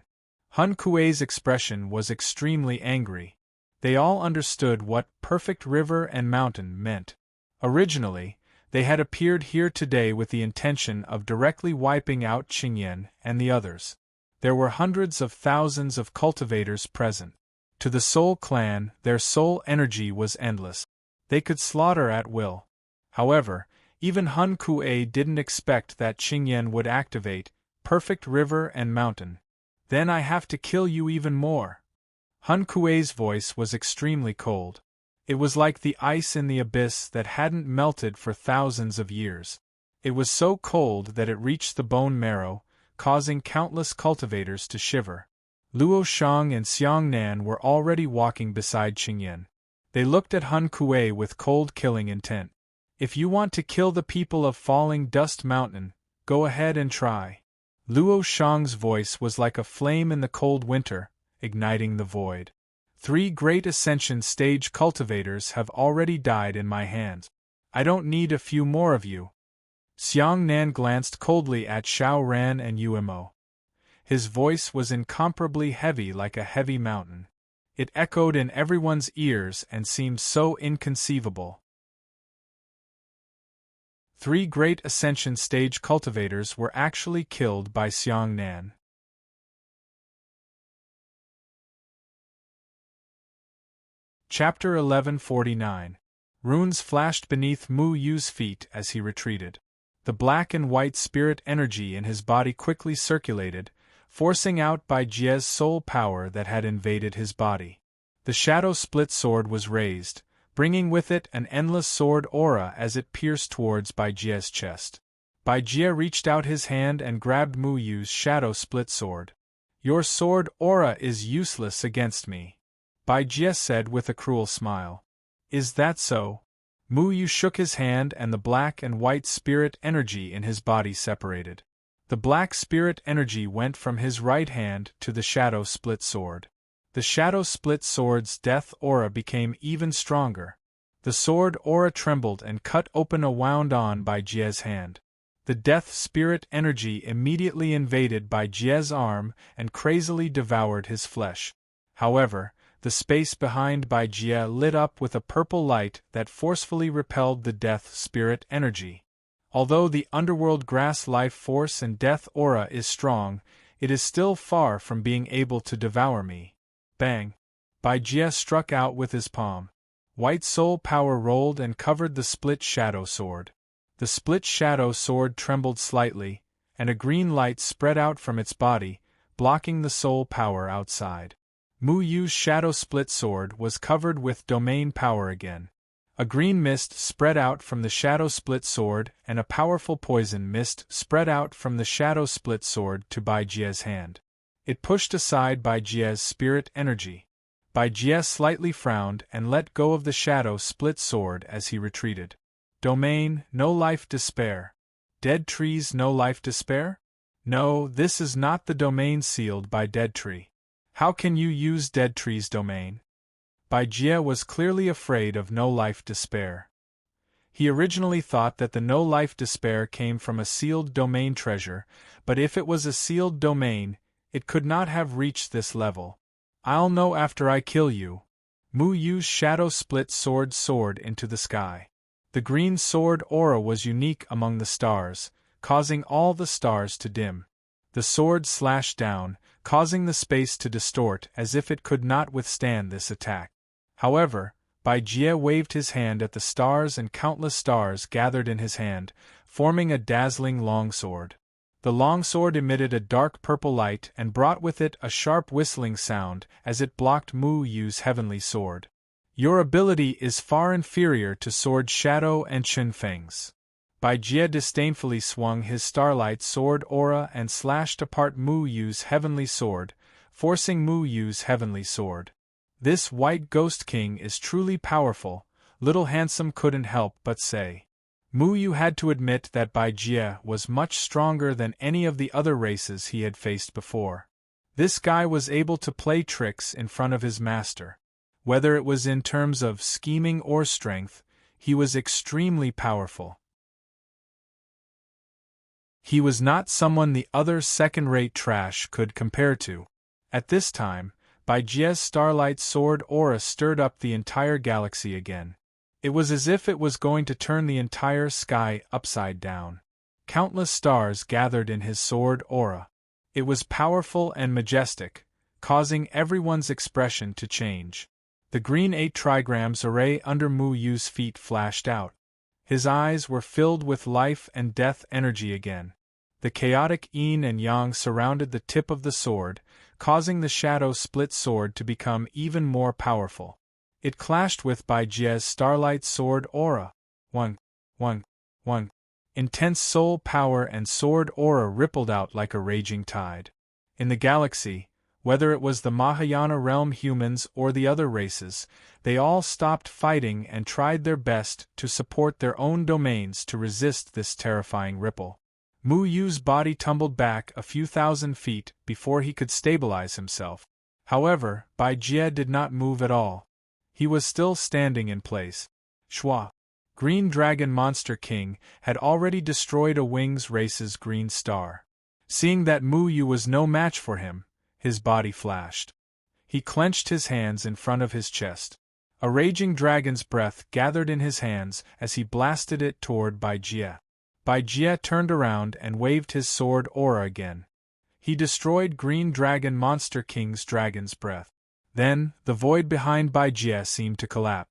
Hun Kuei's expression was extremely angry. They all understood what perfect river and mountain meant. Originally, they had appeared here today with the intention of directly wiping out Qingyan and the others. There were hundreds of thousands of cultivators present. To the Soul Clan, their soul energy was endless. They could slaughter at will. However, even Hun Kuei didn't expect that Qingyan would activate perfect river and mountain. Then I have to kill you even more. Hun Kuei's voice was extremely cold. It was like the ice in the abyss that hadn't melted for thousands of years. It was so cold that it reached the bone marrow, causing countless cultivators to shiver. Luo Shang and Xiang Nan were already walking beside Qingyan. They looked at Hun Kuei with cold killing intent. If you want to kill the people of Falling Dust Mountain, go ahead and try. Luo Shang's voice was like a flame in the cold winter, igniting the void. 3 Great Ascension stage cultivators have already died in my hands. I don't need a few more of you. Xiang Nan glanced coldly at Xiao Ran and Umo. His voice was incomparably heavy like a heavy mountain. It echoed in everyone's ears and seemed so inconceivable. 3 great ascension stage cultivators were actually killed by Xiang Nan. Chapter 1149. Runes flashed beneath Mu Yu's feet as he retreated. The black and white spirit energy in his body quickly circulated, forcing out Bai Jie's soul power that had invaded his body. The shadow split sword was raised, bringing with it an endless sword aura as it pierced towards Bai Jie's chest. Bai Jie reached out his hand and grabbed Mu Yu's shadow split sword. "Your sword aura is useless against me," Bai Jie said with a cruel smile. "Is that so?" Mu Yu shook his hand and the black and white spirit energy in his body separated. The black spirit energy went from his right hand to the shadow split sword. The shadow split sword's death aura became even stronger. The sword aura trembled and cut open a wound on Bai Jie's hand. The death spirit energy immediately invaded Bai Jie's arm and crazily devoured his flesh. However, the space behind Bai Jie lit up with a purple light that forcefully repelled the death spirit energy. Although the underworld grass life force and death aura is strong, it is still far from being able to devour me. Bang! Bai Jie struck out with his palm. White soul power rolled and covered the split shadow sword. The split shadow sword trembled slightly, and a green light spread out from its body, blocking the soul power outside. Mu Yu's shadow split sword was covered with domain power again. A green mist spread out from the shadow split sword and a powerful poison mist spread out from the shadow split sword to Bai Jie's hand. It pushed aside Bai Jie's spirit energy. Bai Jie slightly frowned and let go of the shadow split sword as he retreated. Domain, no life despair. Dead trees, no life despair? No, this is not the domain sealed by Dead Tree. How can you use Dead Tree's domain? Bai Jie was clearly afraid of no life despair. He originally thought that the no life despair came from a sealed domain treasure, but if it was a sealed domain, it could not have reached this level. I'll know after I kill you. Mu Yu's shadow split sword soared into the sky. The green sword aura was unique among the stars, causing all the stars to dim. The sword slashed down, causing the space to distort as if it could not withstand this attack. However, Bai Jie waved his hand at the stars and countless stars gathered in his hand, forming a dazzling longsword. The longsword emitted a dark purple light and brought with it a sharp whistling sound as it blocked Mu Yu's heavenly sword. Your ability is far inferior to Sword Shadow and Qinfeng's. Bai Jie disdainfully swung his starlight sword aura and slashed apart Mu Yu's heavenly sword, forcing Mu Yu's heavenly sword. This white ghost king is truly powerful, Little Handsome couldn't help but say. Mu Yu had to admit that Bai Jie was much stronger than any of the other races he had faced before. This guy was able to play tricks in front of his master. Whether it was in terms of scheming or strength, he was extremely powerful. He was not someone the other second-rate trash could compare to. At this time, Bai Jie's starlight sword aura stirred up the entire galaxy again. It was as if it was going to turn the entire sky upside down. Countless stars gathered in his sword aura. It was powerful and majestic, causing everyone's expression to change. The green 8 trigrams array under Mu Yu's feet flashed out. His eyes were filled with life and death energy again. The chaotic yin and yang surrounded the tip of the sword, causing the shadow split sword to become even more powerful. It clashed with Bai Jie's starlight sword aura. One. Intense soul power and sword aura rippled out like a raging tide. In the galaxy, whether it was the Mahayana realm humans or the other races, they all stopped fighting and tried their best to support their own domains to resist this terrifying ripple. Mu Yu's body tumbled back a few thousand feet before he could stabilize himself. However, Bai Jie did not move at all. He was still standing in place. Shua! Green Dragon Monster King had already destroyed a wings race's green star. Seeing that Mu Yu was no match for him, his body flashed. He clenched his hands in front of his chest. A raging dragon's breath gathered in his hands as he blasted it toward Bai Jie. Bai Jie turned around and waved his sword aura again. He destroyed Green Dragon Monster King's dragon's breath. Then, the void behind Bai Jie seemed to collapse.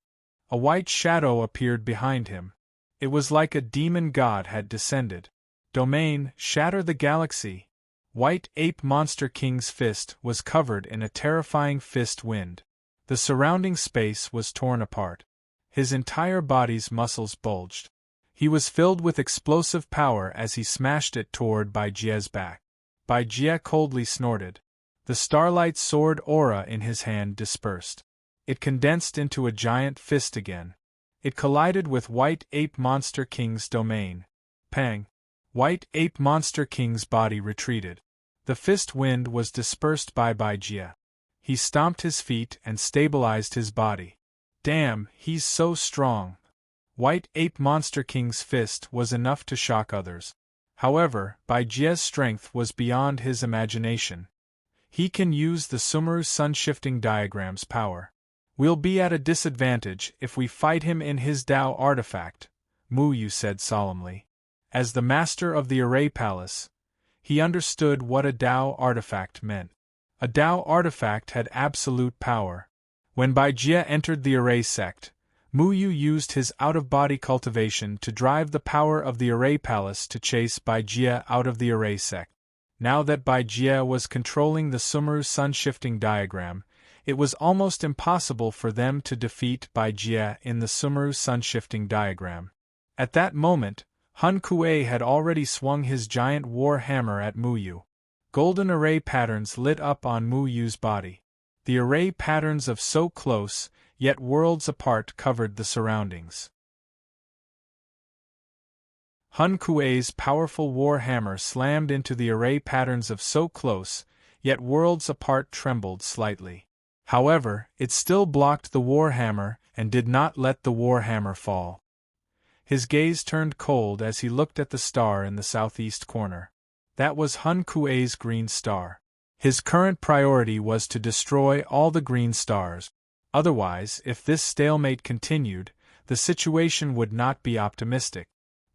A white shadow appeared behind him. It was like a demon god had descended. Domain, shatter the galaxy. White Ape Monster King's fist was covered in a terrifying fist wind. The surrounding space was torn apart. His entire body's muscles bulged. He was filled with explosive power as he smashed it toward Bai Jie's back. Bai Jie coldly snorted. The starlight sword aura in his hand dispersed. It condensed into a giant fist again. It collided with White Ape Monster King's domain. Pang! White Ape Monster King's body retreated. The fist wind was dispersed by Bai Jie. He stomped his feet and stabilized his body. Damn, he's so strong. White Ape Monster King's fist was enough to shock others. However, Bai Jie's strength was beyond his imagination. He can use the Sumeru sun-shifting diagram's power. We'll be at a disadvantage if we fight him in his Dao artifact, Mu Yu said solemnly. As the master of the Array Palace, he understood what a Dao artifact meant. A Dao artifact had absolute power. When Bai Jie entered the Array sect, Mu Yu used his out-of-body cultivation to drive the power of the Array Palace to chase Bai Jie out of the Array sect. Now that Bai Jie was controlling the Sumeru sun-shifting diagram, it was almost impossible for them to defeat Bai Jie in the Sumeru sun-shifting diagram. At that moment, Hun Kuei had already swung his giant war hammer at Mu Yu. Golden array patterns lit up on Mu Yu's body. The array patterns of so close, yet worlds apart covered the surroundings. Hun Kuei's powerful war hammer slammed into the array patterns of so close, yet worlds apart trembled slightly. However, it still blocked the war hammer and did not let the war hammer fall. His gaze turned cold as he looked at the star in the southeast corner. That was Hun Kuei's green star. His current priority was to destroy all the green stars. Otherwise, if this stalemate continued, the situation would not be optimistic.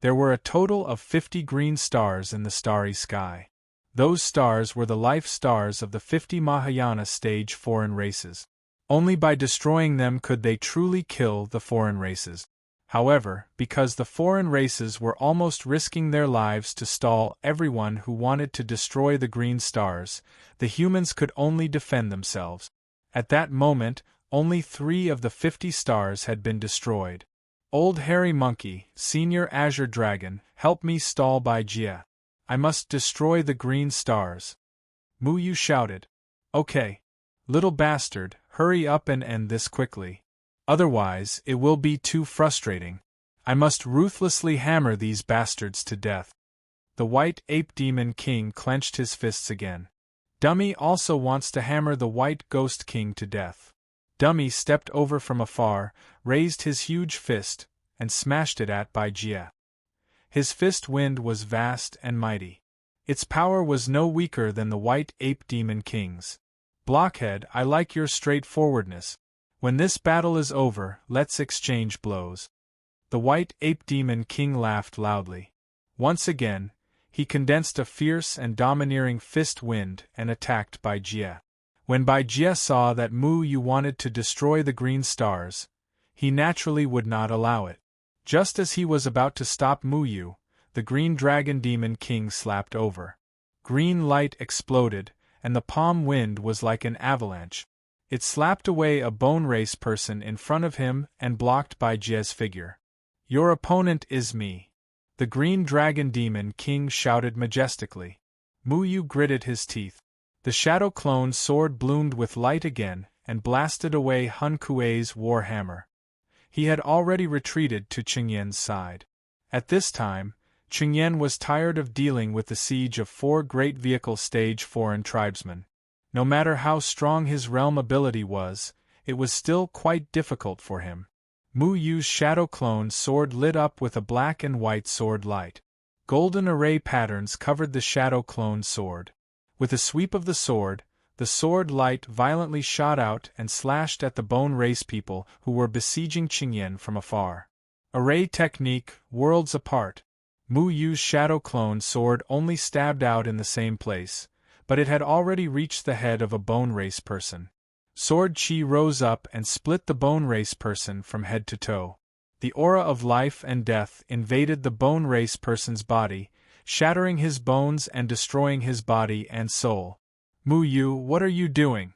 There were a total of 50 green stars in the starry sky. Those stars were the life stars of the 50 Mahayana stage foreign races. Only by destroying them could they truly kill the foreign races. However, because the foreign races were almost risking their lives to stall everyone who wanted to destroy the green stars, the humans could only defend themselves. At that moment, only 3 of the 50 stars had been destroyed. Old Hairy Monkey, Senior Azure Dragon, help me stall Bai Jie. I must destroy the green stars. Mu Yu shouted. Okay. Little bastard, hurry up and end this quickly. Otherwise, it will be too frustrating. I must ruthlessly hammer these bastards to death. The White Ape Demon King clenched his fists again. Dummy also wants to hammer the White Ghost King to death. Dummy stepped over from afar, raised his huge fist, and smashed it at Bai Jie. His fist wind was vast and mighty. Its power was no weaker than the White Ape Demon King's. Blockhead, I like your straightforwardness. When this battle is over, let's exchange blows. The White Ape Demon King laughed loudly. Once again, he condensed a fierce and domineering fist wind and attacked Bai Jie. When Bai Jie saw that Mu Yu wanted to destroy the green stars, he naturally would not allow it. Just as he was about to stop Mu Yu, the Green Dragon Demon King slapped over. Green light exploded, and the palm wind was like an avalanche. It slapped away a bone race person in front of him and blocked Bai Jie's figure. Your opponent is me. The Green Dragon Demon King shouted majestically. Mu Yu gritted his teeth. The Shadow Clone sword bloomed with light again and blasted away Hun Kuei's war hammer. He had already retreated to Qingyan's side. At this time, Qingyan was tired of dealing with the siege of 4 great vehicle stage foreign tribesmen. No matter how strong his realm ability was, it was still quite difficult for him. Mu Yu's shadow clone sword lit up with a black and white sword light. Golden array patterns covered the shadow clone sword. With a sweep of the sword light violently shot out and slashed at the Bone Race people who were besieging Qingyan from afar. Array technique, worlds apart. Mu Yu's shadow clone sword only stabbed out in the same place, but it had already reached the head of a Bone Race person. Sword chi rose up and split the Bone Race person from head to toe. The aura of life and death invaded the Bone Race person's body, shattering his bones and destroying his body and soul. Mu Yu, what are you doing?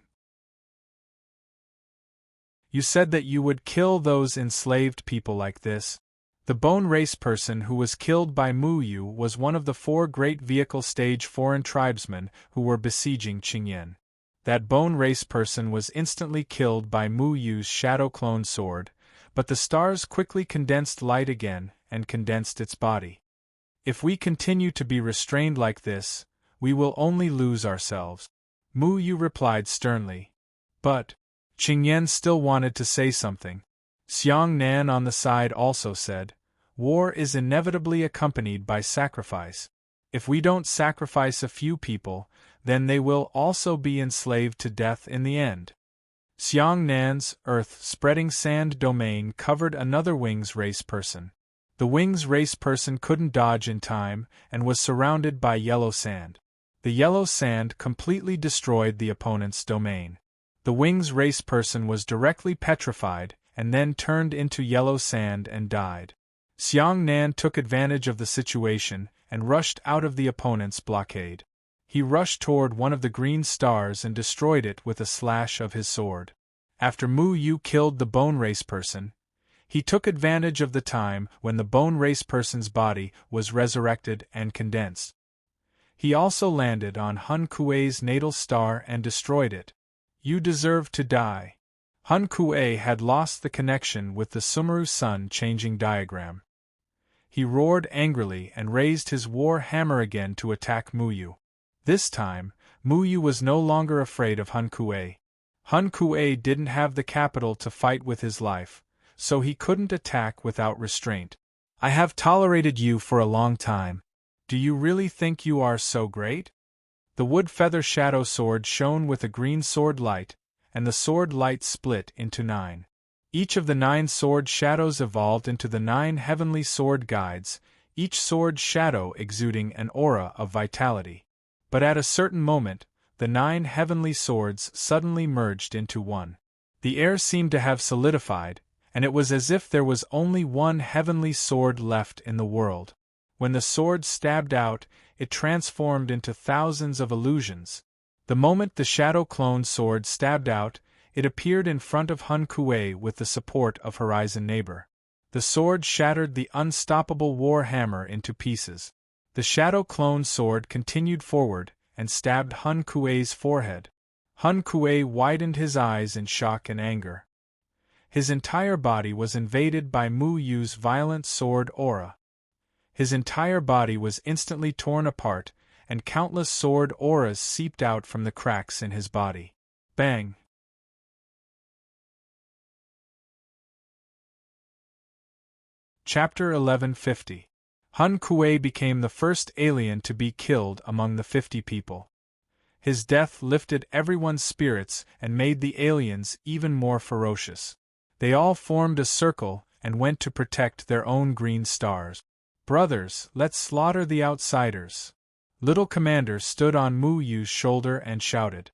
You said that you would kill those enslaved people like this. The Bone Race person who was killed by Mu Yu was one of the 4 great vehicle stage foreign tribesmen who were besieging Qingyan. That Bone Race person was instantly killed by Mu Yu's shadow clone sword, but the stars quickly condensed light again and condensed its body. If we continue to be restrained like this, we will only lose ourselves. Mu Yu replied sternly. But Qingyan still wanted to say something. Xiang Nan on the side also said, war is inevitably accompanied by sacrifice. If we don't sacrifice a few people, then they will also be enslaved to death in the end. Xiang Nan's earth-spreading sand domain covered another Wings Race person. The Wings Race person couldn't dodge in time and was surrounded by yellow sand. The yellow sand completely destroyed the opponent's domain. The Wings Race person was directly petrified and then turned into yellow sand and died. Xiang Nan took advantage of the situation and rushed out of the opponent's blockade. He rushed toward one of the green stars and destroyed it with a slash of his sword. After Mu Yu killed the Bone Race person, he took advantage of the time when the Bone Race person's body was resurrected and condensed. He also landed on Hun Kuei's natal star and destroyed it. You deserve to die. Hun Kuei had lost the connection with the Sumeru Sun changing diagram. He roared angrily and raised his war hammer again to attack Mu Yu. This time, Mu Yu was no longer afraid of Hun Kuei. Hun Kuei didn't have the capital to fight with his life, so he couldn't attack without restraint. I have tolerated you for a long time. Do you really think you are so great? The wood feather shadow sword shone with a green sword light, and the sword light split into 9. Each of the 9 sword shadows evolved into the 9 heavenly sword guides, each sword shadow exuding an aura of vitality. But at a certain moment, the 9 heavenly swords suddenly merged into one. The air seemed to have solidified, and it was as if there was only one heavenly sword left in the world. When the sword stabbed out, it transformed into thousands of illusions. The moment the shadow clone sword stabbed out, it appeared in front of Hun Kuei with the support of Horizon Neighbor. The sword shattered the unstoppable war hammer into pieces. The shadow clone sword continued forward and stabbed Hun Kuei's forehead. Hun Kuei widened his eyes in shock and anger. His entire body was invaded by Mu Yu's violent sword aura. His entire body was instantly torn apart, and countless sword auras seeped out from the cracks in his body. Bang! Chapter 1150. Hun Kuei became the first alien to be killed among the 50 people. His death lifted everyone's spirits and made the aliens even more ferocious. They all formed a circle and went to protect their own green stars. Brothers, let's slaughter the outsiders. Little Commander stood on Mu Yu's shoulder and shouted.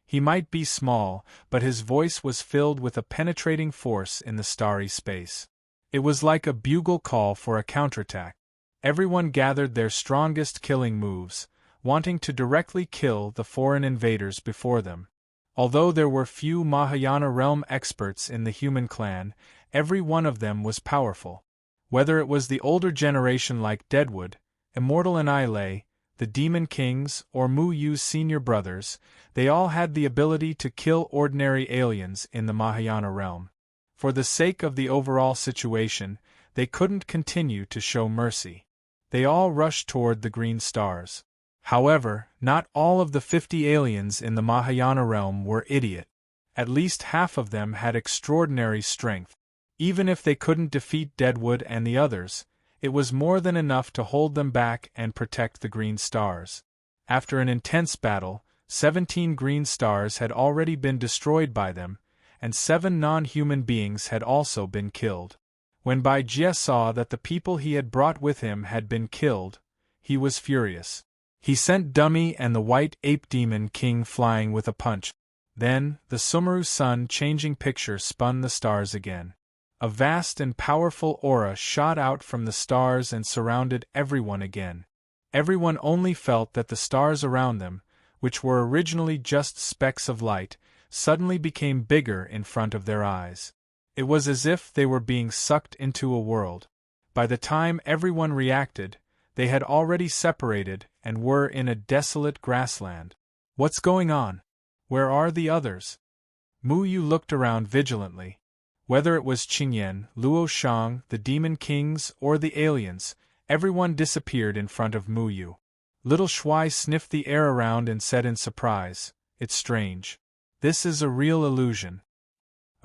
He might be small, but his voice was filled with a penetrating force in the starry space. It was like a bugle call for a counterattack. Everyone gathered their strongest killing moves, wanting to directly kill the foreign invaders before them. Although there were few Mahayana realm experts in the human clan, every one of them was powerful. Whether it was the older generation like Deadwood, Immortal and Islay, the Demon Kings, or Mu Yu's senior brothers, they all had the ability to kill ordinary aliens in the Mahayana realm. For the sake of the overall situation, they couldn't continue to show mercy. They all rushed toward the green stars. However, not all of the 50 aliens in the Mahayana realm were idiot. At least half of them had extraordinary strength. Even if they couldn't defeat Deadwood and the others, it was more than enough to hold them back and protect the green stars. After an intense battle, 17 green stars had already been destroyed by them, and 7 non-human beings had also been killed. When Bai Jie saw that the people he had brought with him had been killed, he was furious. He sent Dummy and the White Ape Demon King flying with a punch. Then, the Sumeru Sun changing picture spun the stars again. A vast and powerful aura shot out from the stars and surrounded everyone again. Everyone only felt that the stars around them, which were originally just specks of light, suddenly became bigger in front of their eyes. It was as if they were being sucked into a world. By the time everyone reacted, they had already separated and were in a desolate grassland. What's going on? Where are the others? Mu Yu looked around vigilantly. Whether it was Qingyan, Luo Shang, the Demon Kings, or the aliens, everyone disappeared in front of Mu Yu. Little Shuai sniffed the air around and said in surprise, "It's strange. This is a real illusion."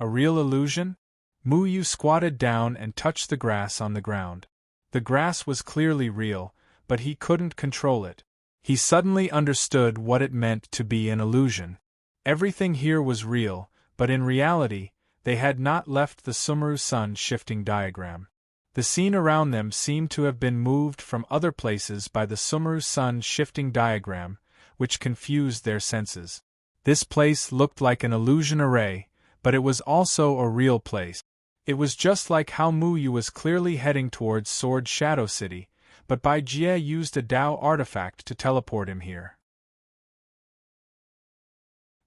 A real illusion? Mu Yu squatted down and touched the grass on the ground. The grass was clearly real, but he couldn't control it. He suddenly understood what it meant to be an illusion. Everything here was real, but in reality, they had not left the Sumeru Sun shifting diagram. The scene around them seemed to have been moved from other places by the Sumeru Sun shifting diagram, which confused their senses. This place looked like an illusion array, but it was also a real place. It was just like how Mu Yu was clearly heading towards Sword Shadow City, but Bai Jie used a Dao artifact to teleport him here.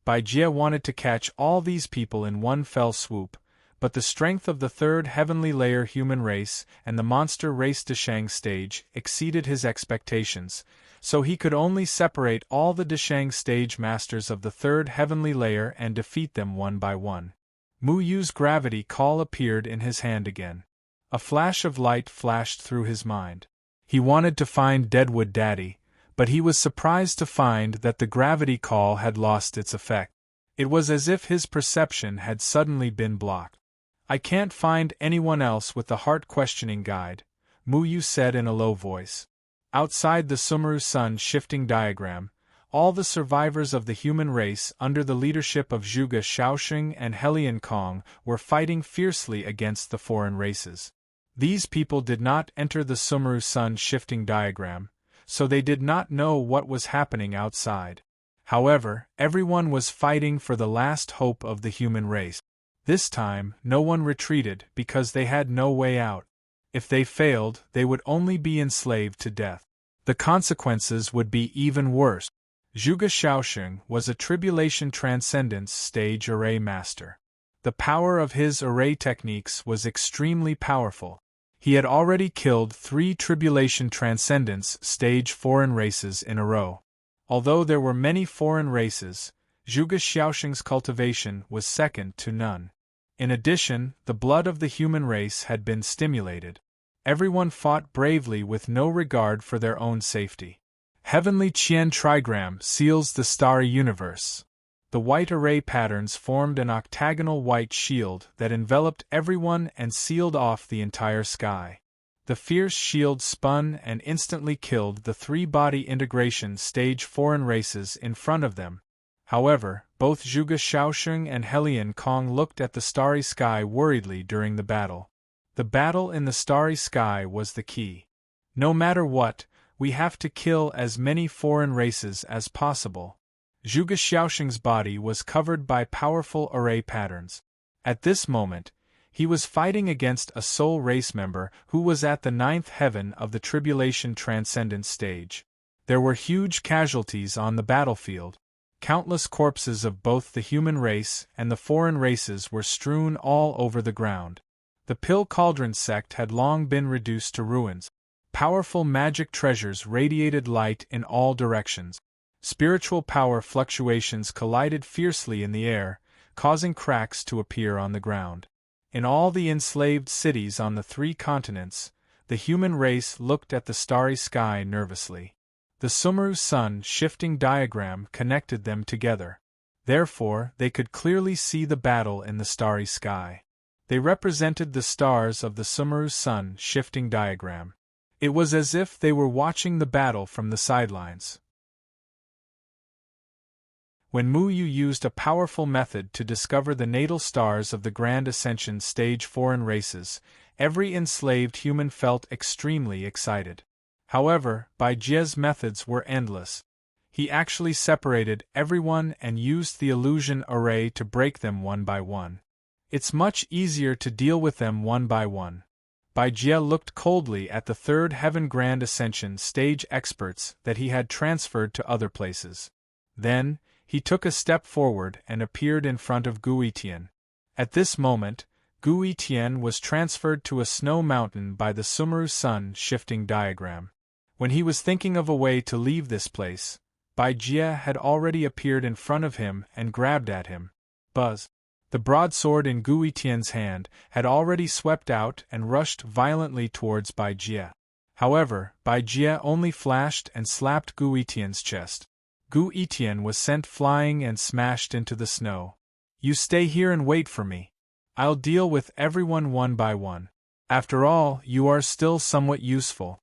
Bai Jie wanted to catch all these people in one fell swoop, but the strength of the third heavenly layer human race and the monster race Deshang stage exceeded his expectations, so he could only separate all the Deshang stage masters of the third heavenly layer and defeat them one by one. Mu Yu's gravity call appeared in his hand again. A flash of light flashed through his mind. He wanted to find Deadwood Daddy, but he was surprised to find that the gravity call had lost its effect. It was as if his perception had suddenly been blocked. "I can't find anyone else with the heart-questioning guide," Mu Yu said in a low voice. Outside the Sumeru Sun shifting diagram, all the survivors of the human race under the leadership of Zhuge Shaoxing and Helian Kong were fighting fiercely against the foreign races. These people did not enter the Sumeru Sun shifting diagram, so they did not know what was happening outside. However, everyone was fighting for the last hope of the human race. This time, no one retreated because they had no way out. If they failed, they would only be enslaved to death. The consequences would be even worse. Zhuge Shaoxing was a Tribulation Transcendence stage array master. The power of his array techniques was extremely powerful. He had already killed 3 Tribulation Transcendence stage foreign races in a row. Although there were many foreign races, Zhuge Shaoxing's cultivation was second to none. In addition, the blood of the human race had been stimulated. Everyone fought bravely with no regard for their own safety. Heavenly Qian Trigram seals the starry universe. The white array patterns formed an octagonal white shield that enveloped everyone and sealed off the entire sky. The fierce shield spun and instantly killed the 3-body integration stage foreign races in front of them. However, both Zhuge Shaoxing and Helian Kong looked at the starry sky worriedly during the battle. The battle in the starry sky was the key. No matter what, we have to kill as many foreign races as possible. Zhuge Shaoxing's body was covered by powerful array patterns. At this moment, he was fighting against a soul race member who was at the 9th heaven of the Tribulation Transcendence stage. There were huge casualties on the battlefield. Countless corpses of both the human race and the foreign races were strewn all over the ground. The Pill Cauldron sect had long been reduced to ruins. Powerful magic treasures radiated light in all directions. Spiritual power fluctuations collided fiercely in the air, causing cracks to appear on the ground. In all the enslaved cities on the 3 continents, the human race looked at the starry sky nervously. The Sumeru Sun shifting diagram connected them together. Therefore, they could clearly see the battle in the starry sky. They represented the stars of the Sumeru sun shifting diagram. It was as if they were watching the battle from the sidelines. When Mu Yu used a powerful method to discover the natal stars of the Grand Ascension stage foreign races, every enslaved human felt extremely excited. However, Bai Jie's methods were endless. He actually separated everyone and used the illusion array to break them one by one. It's much easier to deal with them one by one. Bai Jie looked coldly at the Third Heaven Grand Ascension stage experts that he had transferred to other places. Then, he took a step forward and appeared in front of Gu Yitian. At this moment, Gu Yitian was transferred to a snow mountain by the Sumeru sun shifting diagram. When he was thinking of a way to leave this place, Bai Jie had already appeared in front of him and grabbed at him. Buzz! The broadsword in Gu Yitian's hand had already swept out and rushed violently towards Bai Jie. However, Bai Jie only flashed and slapped Gu Yitian's chest. Gu Yitian was sent flying and smashed into the snow. You stay here and wait for me. I'll deal with everyone one by one. After all, you are still somewhat useful.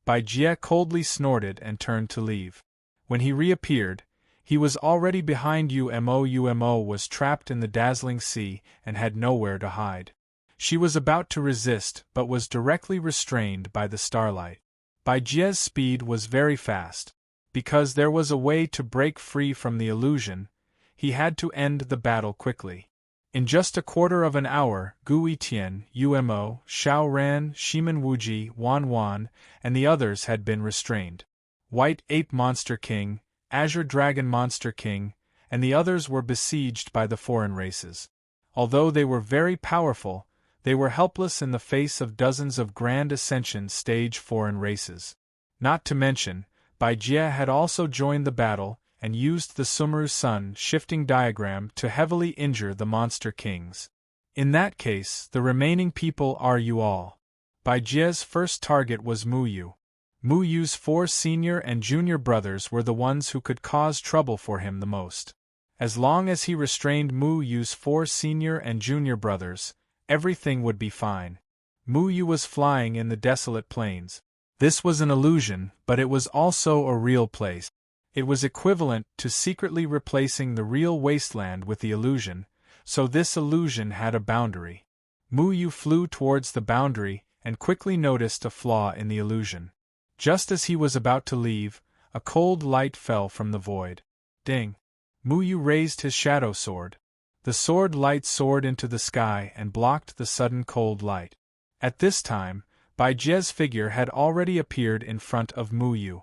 Bai Jie coldly snorted and turned to leave. When he reappeared, he was already behind Umo. Umo was trapped in the dazzling sea and had nowhere to hide. She was about to resist but was directly restrained by the starlight. Bai Jie's speed was very fast. Because there was a way to break free from the illusion, he had to end the battle quickly. In just a quarter of an hour, Gu Yitian, Umo, Xiao Ran, Shiman Wuji, Wan Wan, and the others had been restrained. White Ape Monster King, Azure Dragon Monster King, and the others were besieged by the foreign races. Although they were very powerful, they were helpless in the face of dozens of Grand Ascension stage foreign races. Not to mention, Bai Jie had also joined the battle and used the Sumeru sun shifting diagram to heavily injure the Monster Kings. In that case, the remaining people are you all. Bai Jie's first target was Mu Yu. Mu Yu's 4 senior and junior brothers were the ones who could cause trouble for him the most. As long as he restrained Mu Yu's 4 senior and junior brothers, everything would be fine. Mu Yu was flying in the desolate plains. This was an illusion, but it was also a real place. It was equivalent to secretly replacing the real wasteland with the illusion, so this illusion had a boundary. Mu Yu flew towards the boundary and quickly noticed a flaw in the illusion. Just as he was about to leave, a cold light fell from the void. Ding! Mu Yu raised his shadow sword. The sword light soared into the sky and blocked the sudden cold light. At this time, Bai Jie's figure had already appeared in front of Mu Yu.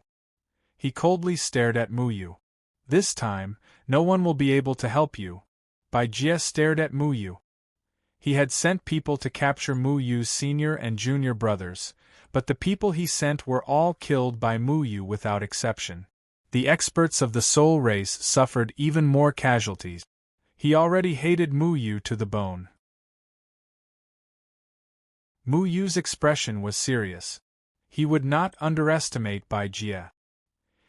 He coldly stared at Mu Yu. This time, no one will be able to help you. Bai Jie stared at Mu Yu. He had sent people to capture Mu Yu's senior and junior brothers, but the people he sent were all killed by Mu Yu without exception. The experts of the soul race suffered even more casualties. He already hated Mu Yu to the bone. Mu Yu's expression was serious. He would not underestimate Bai Jie.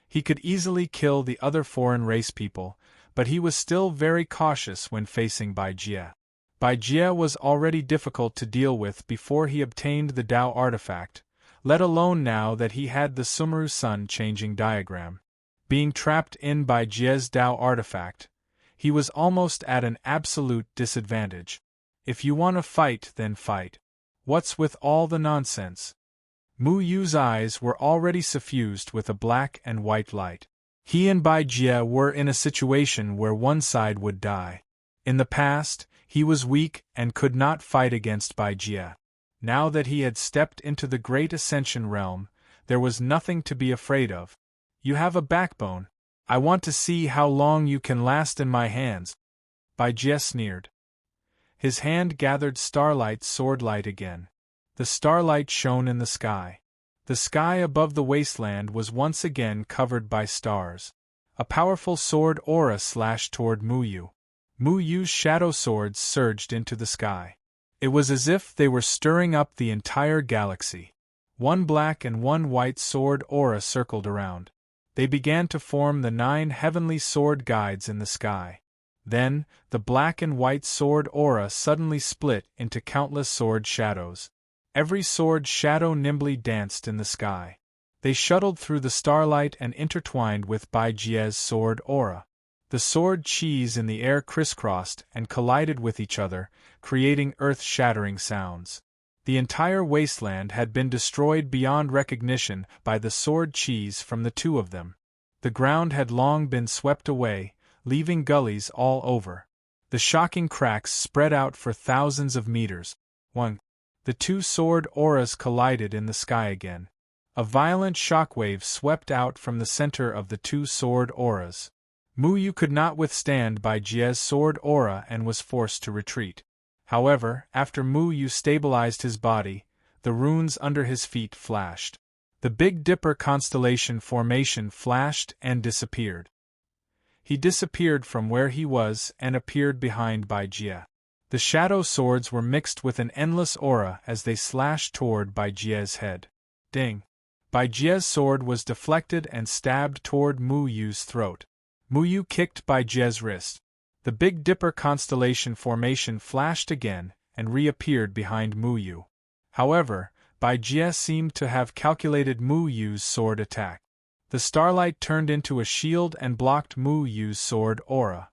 He could easily kill the other foreign race people, but he was still very cautious when facing Bai Jie. Bai Jie was already difficult to deal with before he obtained the Tao artifact, let alone now that he had the Sumeru sun changing diagram. Being trapped in Bai Jie's Tao artifact, he was almost at an absolute disadvantage. If you want to fight, then fight. What's with all the nonsense? Mu Yu's eyes were already suffused with a black and white light. He and Bai Jie were in a situation where one side would die. In the past, he was weak and could not fight against Bai Jie. Now that he had stepped into the Great Ascension realm, there was nothing to be afraid of. You have a backbone. I want to see how long you can last in my hands. Bai Jie sneered. His hand gathered starlight swordlight again. The starlight shone in the sky. The sky above the wasteland was once again covered by stars. A powerful sword aura slashed toward Mu Yu. Mu Yu's shadow swords surged into the sky. It was as if they were stirring up the entire galaxy. One black and one white sword aura circled around. They began to form the 9 heavenly sword guides in the sky. Then, the black and white sword aura suddenly split into countless sword shadows. Every sword shadow nimbly danced in the sky. They shuttled through the starlight and intertwined with Bai Jie's sword aura. The sword chis in the air crisscrossed and collided with each other, creating earth-shattering sounds. The entire wasteland had been destroyed beyond recognition by the sword chis from the two of them. The ground had long been swept away, leaving gullies all over. The shocking cracks spread out for thousands of meters. 1. The two sword auras collided in the sky again. A violent shockwave swept out from the center of the two sword auras. Mu Yu could not withstand Bai Jie's sword aura and was forced to retreat. However, after Mu Yu stabilized his body, the runes under his feet flashed. The Big Dipper constellation formation flashed and disappeared. He disappeared from where he was and appeared behind Bai Jie. The shadow swords were mixed with an endless aura as they slashed toward Bai Jie's head. Ding! Bai Jie's sword was deflected and stabbed toward Mu Yu's throat. Mu Yu kicked Bai Jie's wrist. The Big Dipper constellation formation flashed again and reappeared behind Mu Yu. However, Bai Jie seemed to have calculated Mu Yu's sword attack. The starlight turned into a shield and blocked Mu Yu's sword aura.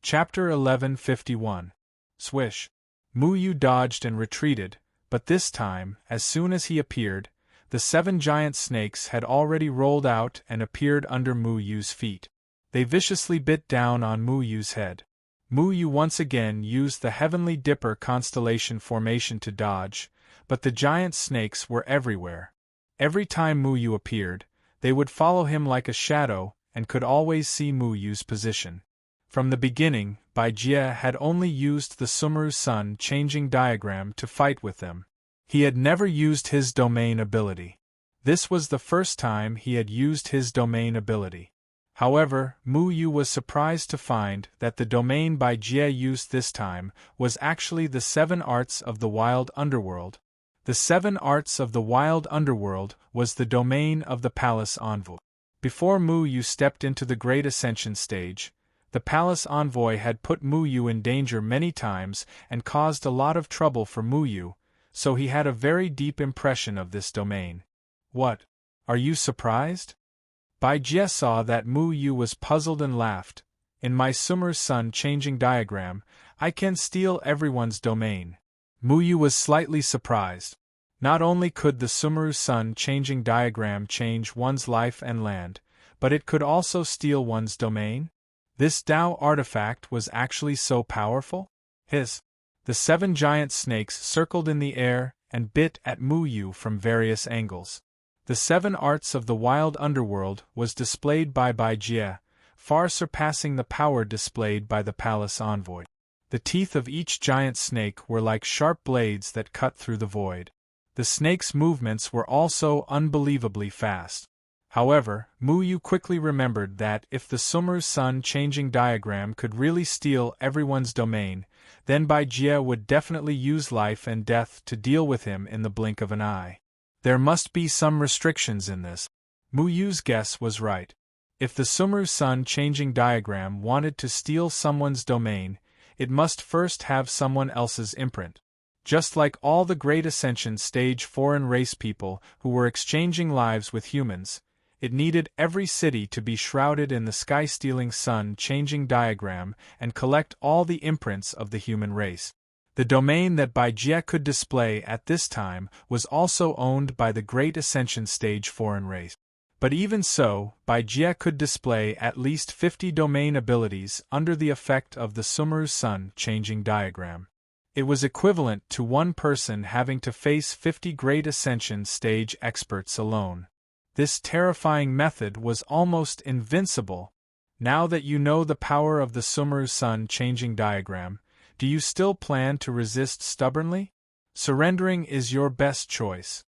Chapter 1151. Swish. Mu Yu dodged and retreated, but this time, as soon as he appeared, the 7 giant snakes had already rolled out and appeared under Mu Yu's feet. They viciously bit down on Mu Yu's head. Mu Yu once again used the Heavenly Dipper constellation formation to dodge, but the giant snakes were everywhere. Every time Mu Yu appeared, they would follow him like a shadow and could always see Mu Yu's position. From the beginning, Bai Jie had only used the Sumeru Sun changing diagram to fight with them. He had never used his domain ability. This was the first time he had used his domain ability. However, Mu Yu was surprised to find that the domain Bai Jie used this time was actually the 7 arts of the wild underworld. The 7 arts of the wild underworld was the domain of the palace envoy. Before Mu Yu stepped into the Great Ascension stage, the palace envoy had put Mu Yu in danger many times and caused a lot of trouble for Mu Yu, so he had a very deep impression of this domain. What? Are you surprised? Bai Jie saw that Mu Yu was puzzled and laughed. In my Sumeru Sun changing diagram, I can steal everyone's domain. Mu Yu was slightly surprised. Not only could the Sumeru Sun changing diagram change one's life and land, but it could also steal one's domain? This Tao artifact was actually so powerful? Hiss! The 7 giant snakes circled in the air and bit at Mu Yu from various angles. The 7 arts of the wild underworld was displayed by Bai Jie, far surpassing the power displayed by the palace envoy. The teeth of each giant snake were like sharp blades that cut through the void. The snake's movements were also unbelievably fast. However, Mu Yu quickly remembered that if the Sumeru Sun changing diagram could really steal everyone's domain, then Bai Jie would definitely use life and death to deal with him in the blink of an eye. There must be some restrictions in this. Mu Yu's guess was right. If the Sumeru Sun changing diagram wanted to steal someone's domain, it must first have someone else's imprint. Just like all the Great Ascension stage foreign race people who were exchanging lives with humans, it needed every city to be shrouded in the sky-stealing sun-changing diagram and collect all the imprints of the human race. The domain that Bai Jie could display at this time was also owned by the Great Ascension stage foreign race. But even so, Bai Jie could display at least 50 domain abilities under the effect of the Sumeru Sun changing diagram. It was equivalent to one person having to face 50 Great Ascension stage experts alone. This terrifying method was almost invincible. Now that you know the power of the Sumeru Sun changing diagram, do you still plan to resist stubbornly? Surrendering is your best choice.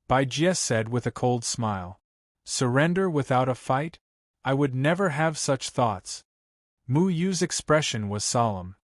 Bai Jie said with a cold smile. Surrender without a fight? I would never have such thoughts. Mu Yu's expression was solemn.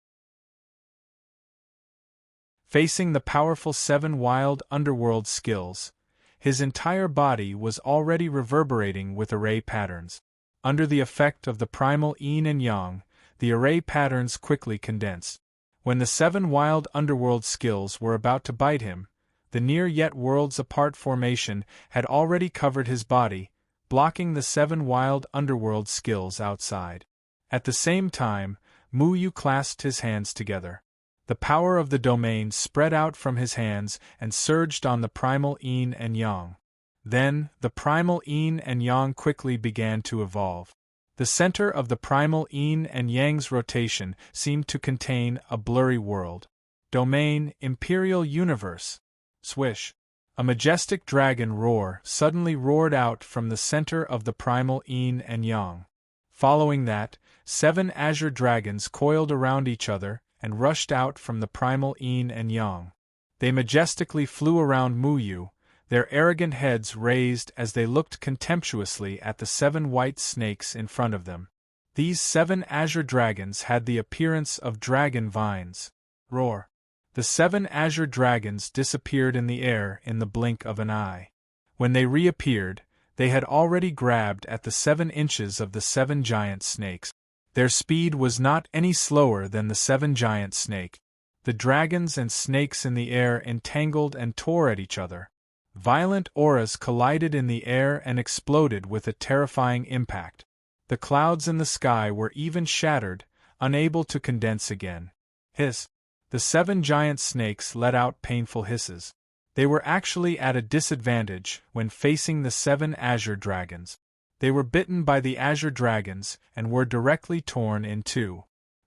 Facing the powerful 7 wild underworld skills, His entire body was already reverberating with array patterns. Under the effect of the primal yin and yang, the array patterns quickly condensed. When the 7 wild underworld skills were about to bite him, the near yet worlds apart formation had already covered his body, blocking the 7 wild underworld skills outside. At the same time, Mu Yu clasped his hands together. The power of the domain spread out from his hands and surged on the primal yin and yang. Then, the primal yin and yang quickly began to evolve. The center of the primal yin and yang's rotation seemed to contain a blurry world. Domain, Imperial Universe. Swish. A majestic dragon roar suddenly roared out from the center of the primal yin and yang. Following that, 7 azure dragons coiled around each other and rushed out from the primal yin and yang. They majestically flew around Mu Yu, their arrogant heads raised as they looked contemptuously at the 7 white snakes in front of them. These 7 azure dragons had the appearance of dragon vines. Roar. The 7 azure dragons disappeared in the air in the blink of an eye. When they reappeared, they had already grabbed at the 7 inches of the 7 giant snakes. Their speed was not any slower than the 7 giant snake. The dragons and snakes in the air entangled and tore at each other. Violent auras collided in the air and exploded with a terrifying impact. The clouds in the sky were even shattered, unable to condense again. Hiss. The 7 giant snakes let out painful hisses. They were actually at a disadvantage when facing the 7 azure dragons. They were bitten by the azure dragons and were directly torn in two.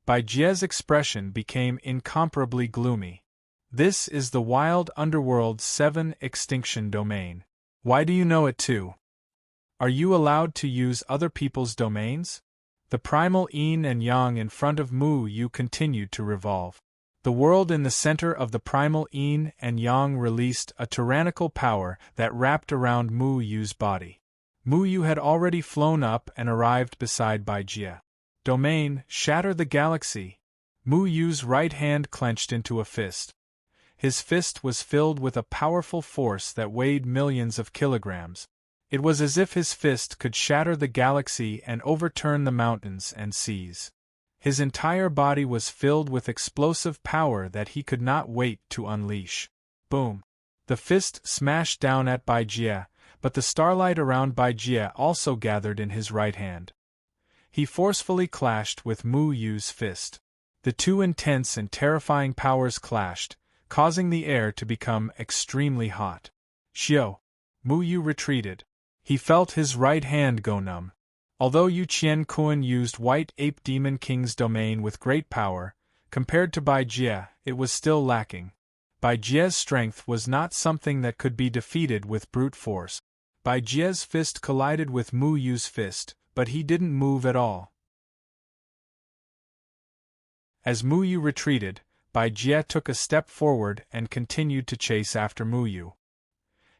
Bai Jie's expression became incomparably gloomy. This is the wild underworld's 7 extinction domain. Why do you know it too? Are you allowed to use other people's domains? The primal yin and yang in front of Mu Yu continued to revolve. The world in the center of the primal yin and yang released a tyrannical power that wrapped around Mu Yu's body. Mu Yu had already flown up and arrived beside Bai Jie. Domain, shatter the galaxy. Mu Yu's right hand clenched into a fist. His fist was filled with a powerful force that weighed millions of kilograms. It was as if his fist could shatter the galaxy and overturn the mountains and seas. His entire body was filled with explosive power that he could not wait to unleash. Boom! The fist smashed down at Bai Jie, but the starlight around Bai Jie also gathered in his right hand. He forcefully clashed with Mu Yu's fist. The two intense and terrifying powers clashed, causing the air to become extremely hot. Xiao! Mu Yu retreated. He felt his right hand go numb. Although Yu Qian used White Ape Demon King's domain with great power, compared to Bai Jie, it was still lacking. Bai Jie's strength was not something that could be defeated with brute force. Bai Jie's fist collided with Mu Yu's fist, but he didn't move at all. As Mu Yu retreated, Bai Jie took a step forward and continued to chase after Mu Yu.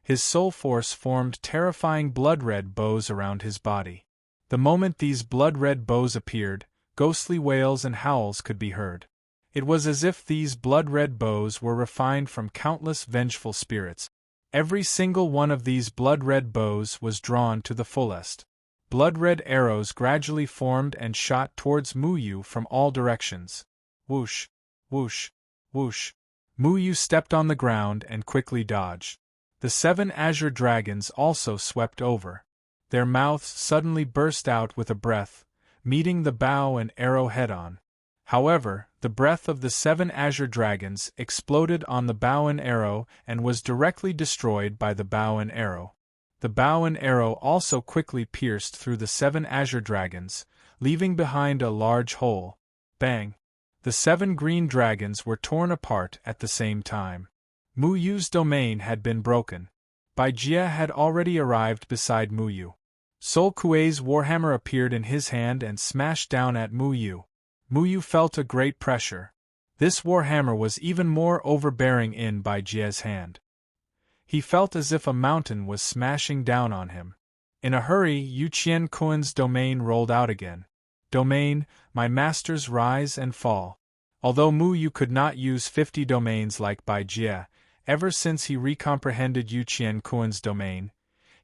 His soul force formed terrifying blood-red bows around his body. The moment these blood-red bows appeared, ghostly wails and howls could be heard. It was as if these blood-red bows were refined from countless vengeful spirits. Every single one of these blood-red bows was drawn to the fullest. Blood-red arrows gradually formed and shot towards Mu Yu from all directions. Whoosh! Whoosh! Whoosh! Mu Yu stepped on the ground and quickly dodged. The 7 azure dragons also swept over. Their mouths suddenly burst out with a breath, meeting the bow and arrow head-on. However, the breath of the 7 azure dragons exploded on the bow and arrow and was directly destroyed by the bow and arrow. The bow and arrow also quickly pierced through the 7 azure dragons, leaving behind a large hole. Bang! The 7 green dragons were torn apart at the same time. Mu Yu's domain had been broken. Bai Jie had already arrived beside Mu Yu. Sol Kuei's warhammer appeared in his hand and smashed down at Mu Yu. Mu Yu felt a great pressure. This warhammer was even more overbearing in Bai Jie's hand. He felt as if a mountain was smashing down on him. In a hurry, Yu Qian's domain rolled out again. Domain, my masters rise and fall. Although Mu Yu could not use 50 domains like Bai Jie, ever since he recomprehended Yu Qianquan's domain,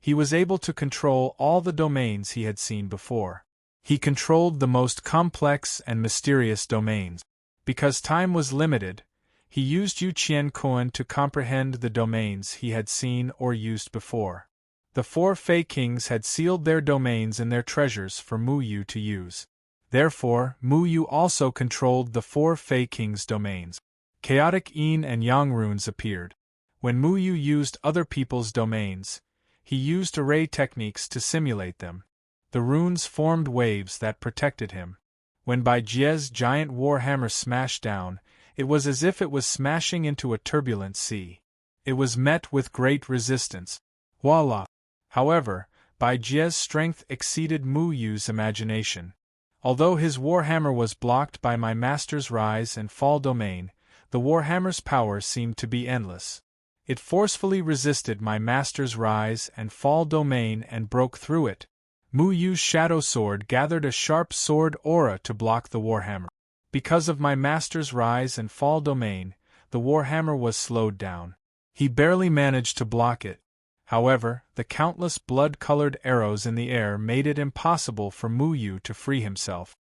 he was able to control all the domains he had seen before. He controlled the most complex and mysterious domains. Because time was limited, he used Yu Qianquan to comprehend the domains he had seen or used before. The 4 Fey Kings had sealed their domains in their treasures for Mu Yu to use. Therefore, Mu Yu also controlled the 4 Fey Kings' domains. Chaotic Yin and Yang runes appeared. When Mu Yu used other people's domains, he used array techniques to simulate them. The runes formed waves that protected him. When Bai Jie's giant war hammer smashed down, it was as if it was smashing into a turbulent sea. It was met with great resistance. Voila! However, Bai Jie's strength exceeded Mu Yu's imagination. Although his warhammer was blocked by my master's rise and fall domain, the warhammer's power seemed to be endless. It forcefully resisted my master's rise and fall domain and broke through it. Mu Yu's shadow sword gathered a sharp sword aura to block the warhammer. Because of my master's rise and fall domain, the warhammer was slowed down. He barely managed to block it. However, the countless blood-colored arrows in the air made it impossible for Mu Yu to free himself.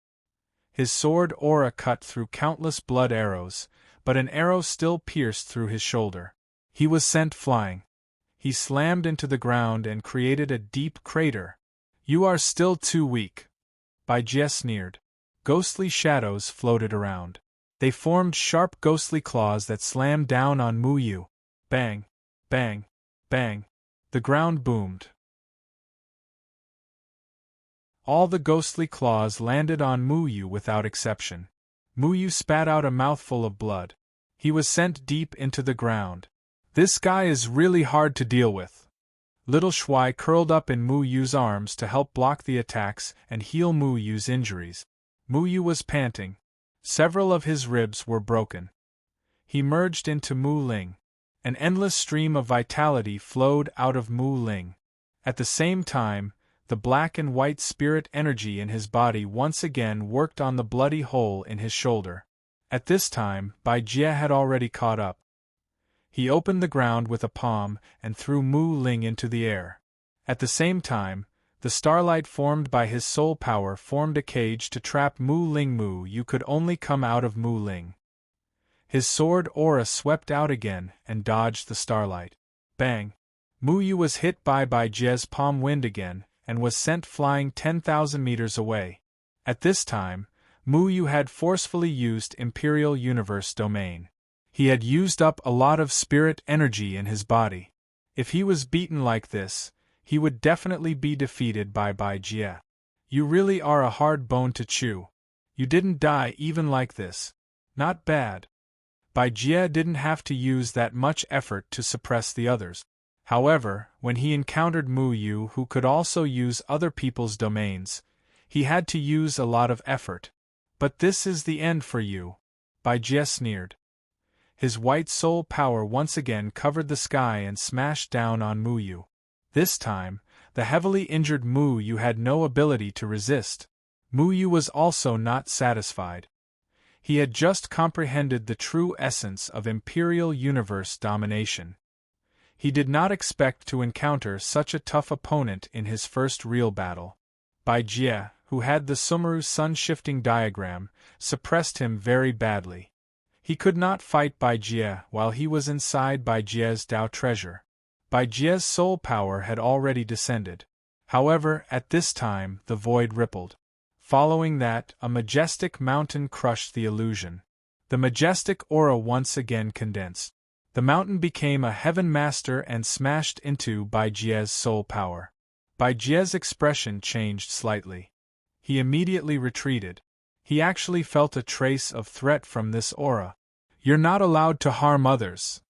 His sword aura cut through countless blood arrows, but an arrow still pierced through his shoulder. He was sent flying. He slammed into the ground and created a deep crater. "You are still too weak," Bai Jie sneered. Ghostly shadows floated around. They formed sharp ghostly claws that slammed down on Mu Yu. Bang! Bang! Bang! The ground boomed. All the ghostly claws landed on Mu Yu without exception. Mu Yu spat out a mouthful of blood. He was sent deep into the ground. "This guy is really hard to deal with." Little Shuai curled up in Mu Yu's arms to help block the attacks and heal Mu Yu's injuries. Mu Yu was panting. Several of his ribs were broken. He merged into Mu Ling. An endless stream of vitality flowed out of Mu Ling. At the same time, the black and white spirit energy in his body once again worked on the bloody hole in his shoulder. At this time, Bai Jie had already caught up. He opened the ground with a palm and threw Mu Ling into the air. At the same time, the starlight formed by his soul power formed a cage to trap Mu Ling. Mu Yu could only come out of Mu Ling. His sword aura swept out again and dodged the starlight. Bang! Mu Yu was hit by Bai Jie's palm wind again and was sent flying 10,000 meters away. At this time, Mu Yu had forcefully used Imperial Universe domain. He had used up a lot of spirit energy in his body. If he was beaten like this, he would definitely be defeated by Bai Jie. "You really are a hard bone to chew. You didn't die even like this. Not bad." Bai Jie didn't have to use that much effort to suppress the others. However, when he encountered Mu Yu, who could also use other people's domains, he had to use a lot of effort. "But this is the end for you," Bai Jie sneered. His white soul power once again covered the sky and smashed down on Mu Yu. This time, the heavily injured Mu Yu had no ability to resist. Mu Yu was also not satisfied. He had just comprehended the true essence of Imperial Universe domination. He did not expect to encounter such a tough opponent in his first real battle. Bai Jie, who had the Sumeru sun-shifting diagram, suppressed him very badly. He could not fight Bai Jie while he was inside Bai Jie's Dao treasure. Bai Jie's soul power had already descended. However, at this time the void rippled. Following that, a majestic mountain crushed the illusion. The majestic aura once again condensed. The mountain became a heaven master and smashed into Bai Jie's soul power. Bai Jie's expression changed slightly. He immediately retreated. He actually felt a trace of threat from this aura. "You're not allowed to harm others."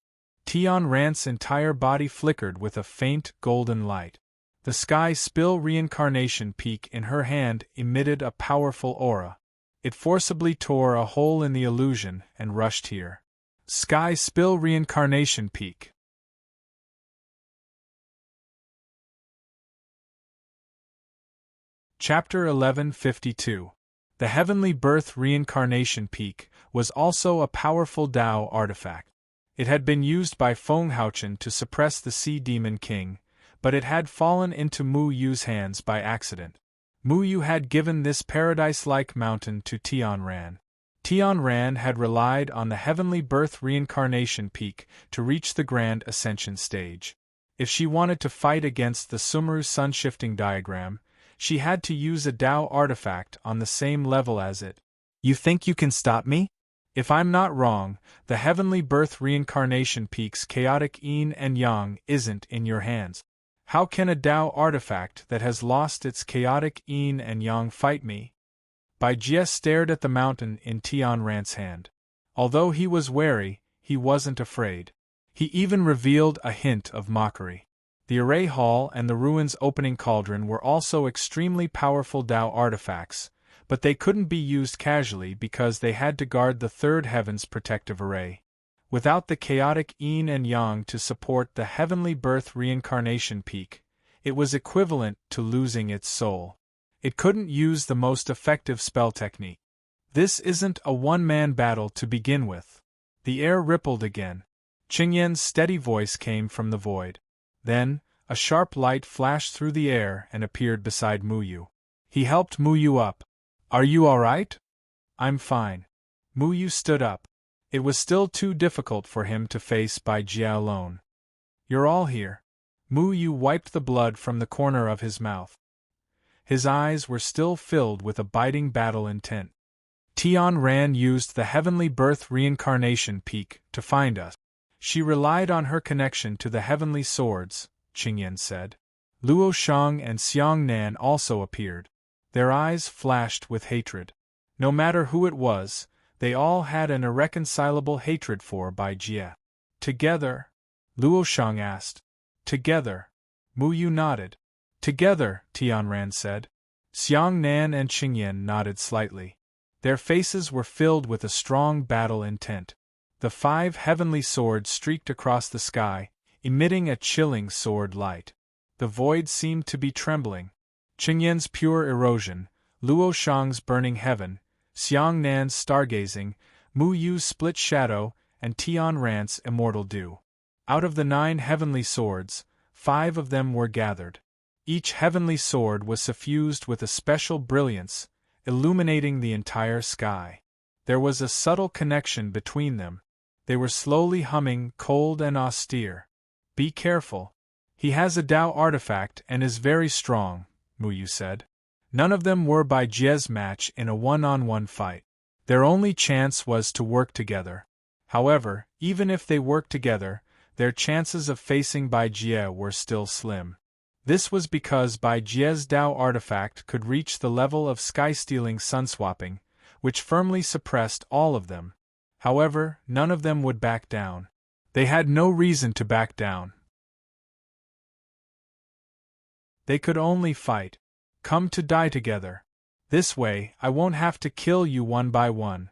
Tian Rant's entire body flickered with a faint golden light. The Sky Spill reincarnation peak in her hand emitted a powerful aura. It forcibly tore a hole in the illusion and rushed here. Sky Spill reincarnation peak. Chapter 1152. The Heavenly Birth Reincarnation Peak was also a powerful Tao artifact. It had been used by Fenghouchen to suppress the Sea Demon King, but it had fallen into Mu Yu's hands by accident. Mu Yu had given this paradise-like mountain to Tian Ran. Tian Ran had relied on the heavenly birth reincarnation peak to reach the grand ascension stage. If she wanted to fight against the Sumeru sun-shifting diagram, she had to use a Tao artifact on the same level as it. You think you can stop me? If I'm not wrong, the heavenly birth reincarnation peak's chaotic yin and yang isn't in your hands. How can a Tao artifact that has lost its chaotic yin and yang fight me? Bai Jie stared at the mountain in Tian Ran's hand. Although he was wary, he wasn't afraid. He even revealed a hint of mockery. The Array Hall and the Ruins Opening Cauldron were also extremely powerful Tao artifacts, but they couldn't be used casually because they had to guard the third heaven's protective array. Without the chaotic yin and yang to support the heavenly birth reincarnation peak, it was equivalent to losing its soul. It couldn't use the most effective spell technique. This isn't a one-man battle to begin with. The air rippled again. Qingyan's steady voice came from the void. Then, a sharp light flashed through the air and appeared beside Mu Yu. He helped Mu Yu up. Are you all right? I'm fine. Mu Yu stood up. It was still too difficult for him to face Bai Jie alone. You're all here. Mu Yu wiped the blood from the corner of his mouth. His eyes were still filled with a biting battle intent. Tian Ran used the heavenly birth reincarnation peak to find us. She relied on her connection to the heavenly swords, Qingyan said. Luo Shang and Xiang Nan also appeared. Their eyes flashed with hatred. No matter who it was, they all had an irreconcilable hatred for Bai Jie. Together? Luo Shang asked. Together. Mu Yu nodded. Together, Tian Ran said. Xiang Nan and Qingyan nodded slightly. Their faces were filled with a strong battle intent. The 5 heavenly swords streaked across the sky, emitting a chilling sword light. The void seemed to be trembling. Qingyan's pure erosion, Luo Shang's burning heaven, Xiang Nan's stargazing, Mu Yu's split shadow, and Tian Ran's immortal dew. Out of the 9 heavenly swords, 5 of them were gathered. Each heavenly sword was suffused with a special brilliance, illuminating the entire sky. There was a subtle connection between them. They were slowly humming, cold and austere. Be careful. He has a Tao artifact and is very strong, Mu Yu said. None of them were Bai Jie's match in a one-on-one fight. Their only chance was to work together. However, even if they worked together, their chances of facing Bai Jie were still slim. This was because Bai Jie's Tao artifact could reach the level of sky-stealing sun-swapping, which firmly suppressed all of them. However, none of them would back down. They had no reason to back down. They could only fight. Come to die together. This way, I won't have to kill you one by one.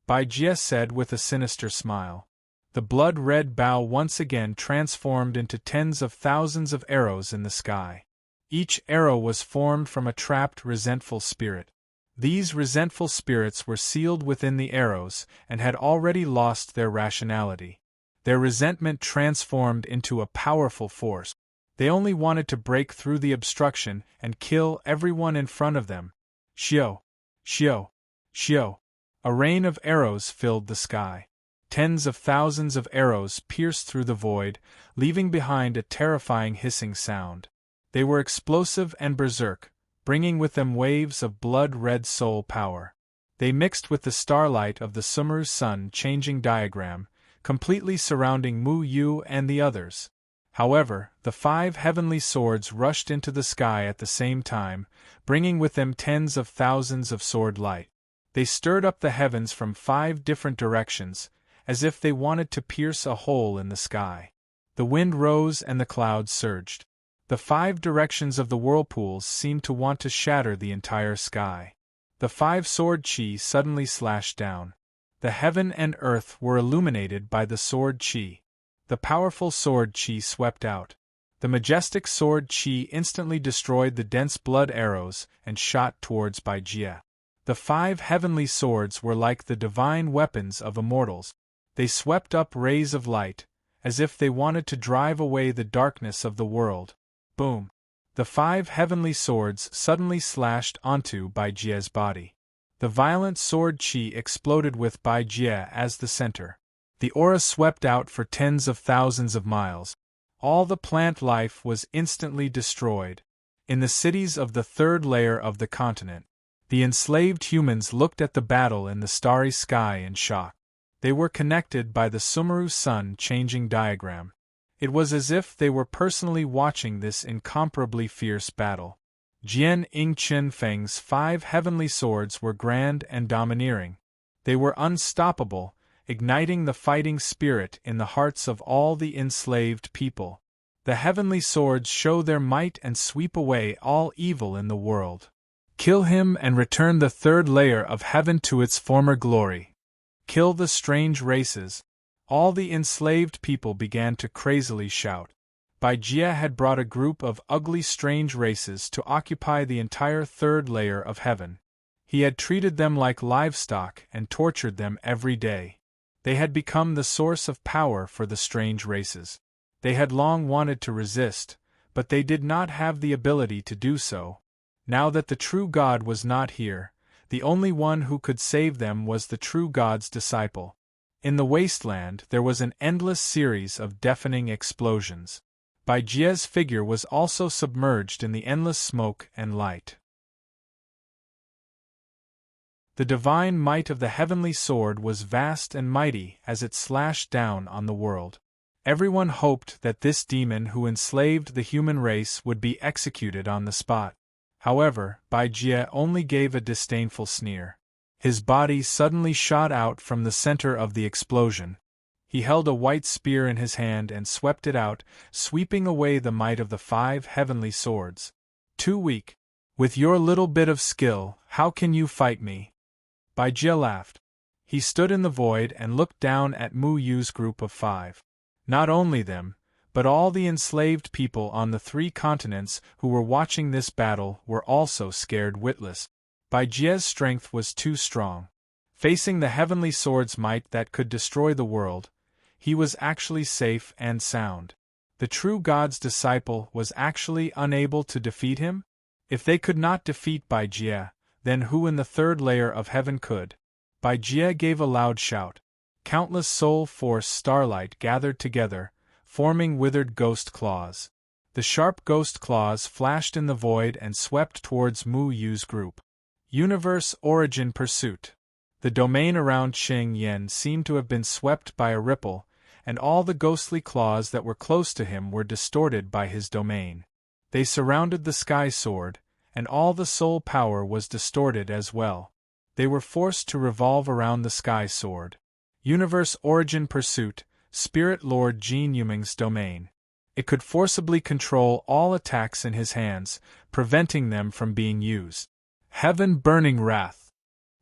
Bai Jie said with a sinister smile. The blood-red bow once again transformed into tens of thousands of arrows in the sky. Each arrow was formed from a trapped, resentful spirit. These resentful spirits were sealed within the arrows and had already lost their rationality. Their resentment transformed into a powerful force. They only wanted to break through the obstruction and kill everyone in front of them. Xiao! Xiao! Xiao! A rain of arrows filled the sky. Tens of thousands of arrows pierced through the void, leaving behind a terrifying hissing sound. They were explosive and berserk, bringing with them waves of blood-red soul power. They mixed with the starlight of the Sumeru sun-changing diagram, completely surrounding Mu Yu and the others. However, the 5 heavenly swords rushed into the sky at the same time, bringing with them tens of thousands of sword light. They stirred up the heavens from 5 different directions, as if they wanted to pierce a hole in the sky. The wind rose and the clouds surged. The 5 directions of the whirlpools seemed to want to shatter the entire sky. The 5 sword chi suddenly slashed down. The heaven and earth were illuminated by the sword chi. The powerful sword chi swept out. The majestic sword chi instantly destroyed the dense blood arrows and shot towards Bai Jie. The 5 heavenly swords were like the divine weapons of immortals. They swept up rays of light, as if they wanted to drive away the darkness of the world. Boom! The 5 heavenly swords suddenly slashed onto Bai Jie's body. The violent sword chi exploded with Bai Jie as the center. The aura swept out for tens of thousands of miles. All the plant life was instantly destroyed. In the cities of the 3rd layer of the continent, the enslaved humans looked at the battle in the starry sky in shock. They were connected by the Sumeru sun changing diagram. It was as if they were personally watching this incomparably fierce battle. Jian Ing Chen Feng's 5 heavenly swords were grand and domineering. They were unstoppable, igniting the fighting spirit in the hearts of all the enslaved people. The heavenly swords show their might and sweep away all evil in the world. Kill him and return the 3rd layer of heaven to its former glory. Kill the strange races. All the enslaved people began to crazily shout. Bai Jie had brought a group of ugly strange races to occupy the entire 3rd layer of heaven. He had treated them like livestock and tortured them every day. They had become the source of power for the strange races. They had long wanted to resist, but they did not have the ability to do so. Now that the true God was not here, the only one who could save them was the true God's disciple. In the wasteland there was an endless series of deafening explosions. Bai Jie's figure was also submerged in the endless smoke and light. The divine might of the heavenly sword was vast and mighty as it slashed down on the world. Everyone hoped that this demon who enslaved the human race would be executed on the spot. However, Bai Jie only gave a disdainful sneer. His body suddenly shot out from the center of the explosion. He held a white spear in his hand and swept it out, sweeping away the might of the 5 heavenly swords. Too weak. With your little bit of skill, how can you fight me? Bai Jie laughed. He stood in the void and looked down at Mu Yu's group of 5. Not only them, but all the enslaved people on the 3 continents who were watching this battle were also scared witless. Bai Jie's strength was too strong. Facing the heavenly sword's might that could destroy the world, he was actually safe and sound. The true God's disciple was actually unable to defeat him? If they could not defeat Bai Jie, then who in the 3rd layer of heaven could? Bai Jie gave a loud shout. Countless soul force starlight gathered together, forming withered ghost claws. The sharp ghost claws flashed in the void and swept towards Mu Yu's group. Universe Origin Pursuit. The domain around Qing Yen seemed to have been swept by a ripple, and all the ghostly claws that were close to him were distorted by his domain. They surrounded the sky sword, and all the soul power was distorted as well. They were forced to revolve around the sky sword. Universe Origin Pursuit, Spirit Lord Jin Yuming's domain. It could forcibly control all attacks in his hands, preventing them from being used. Heaven Burning Wrath.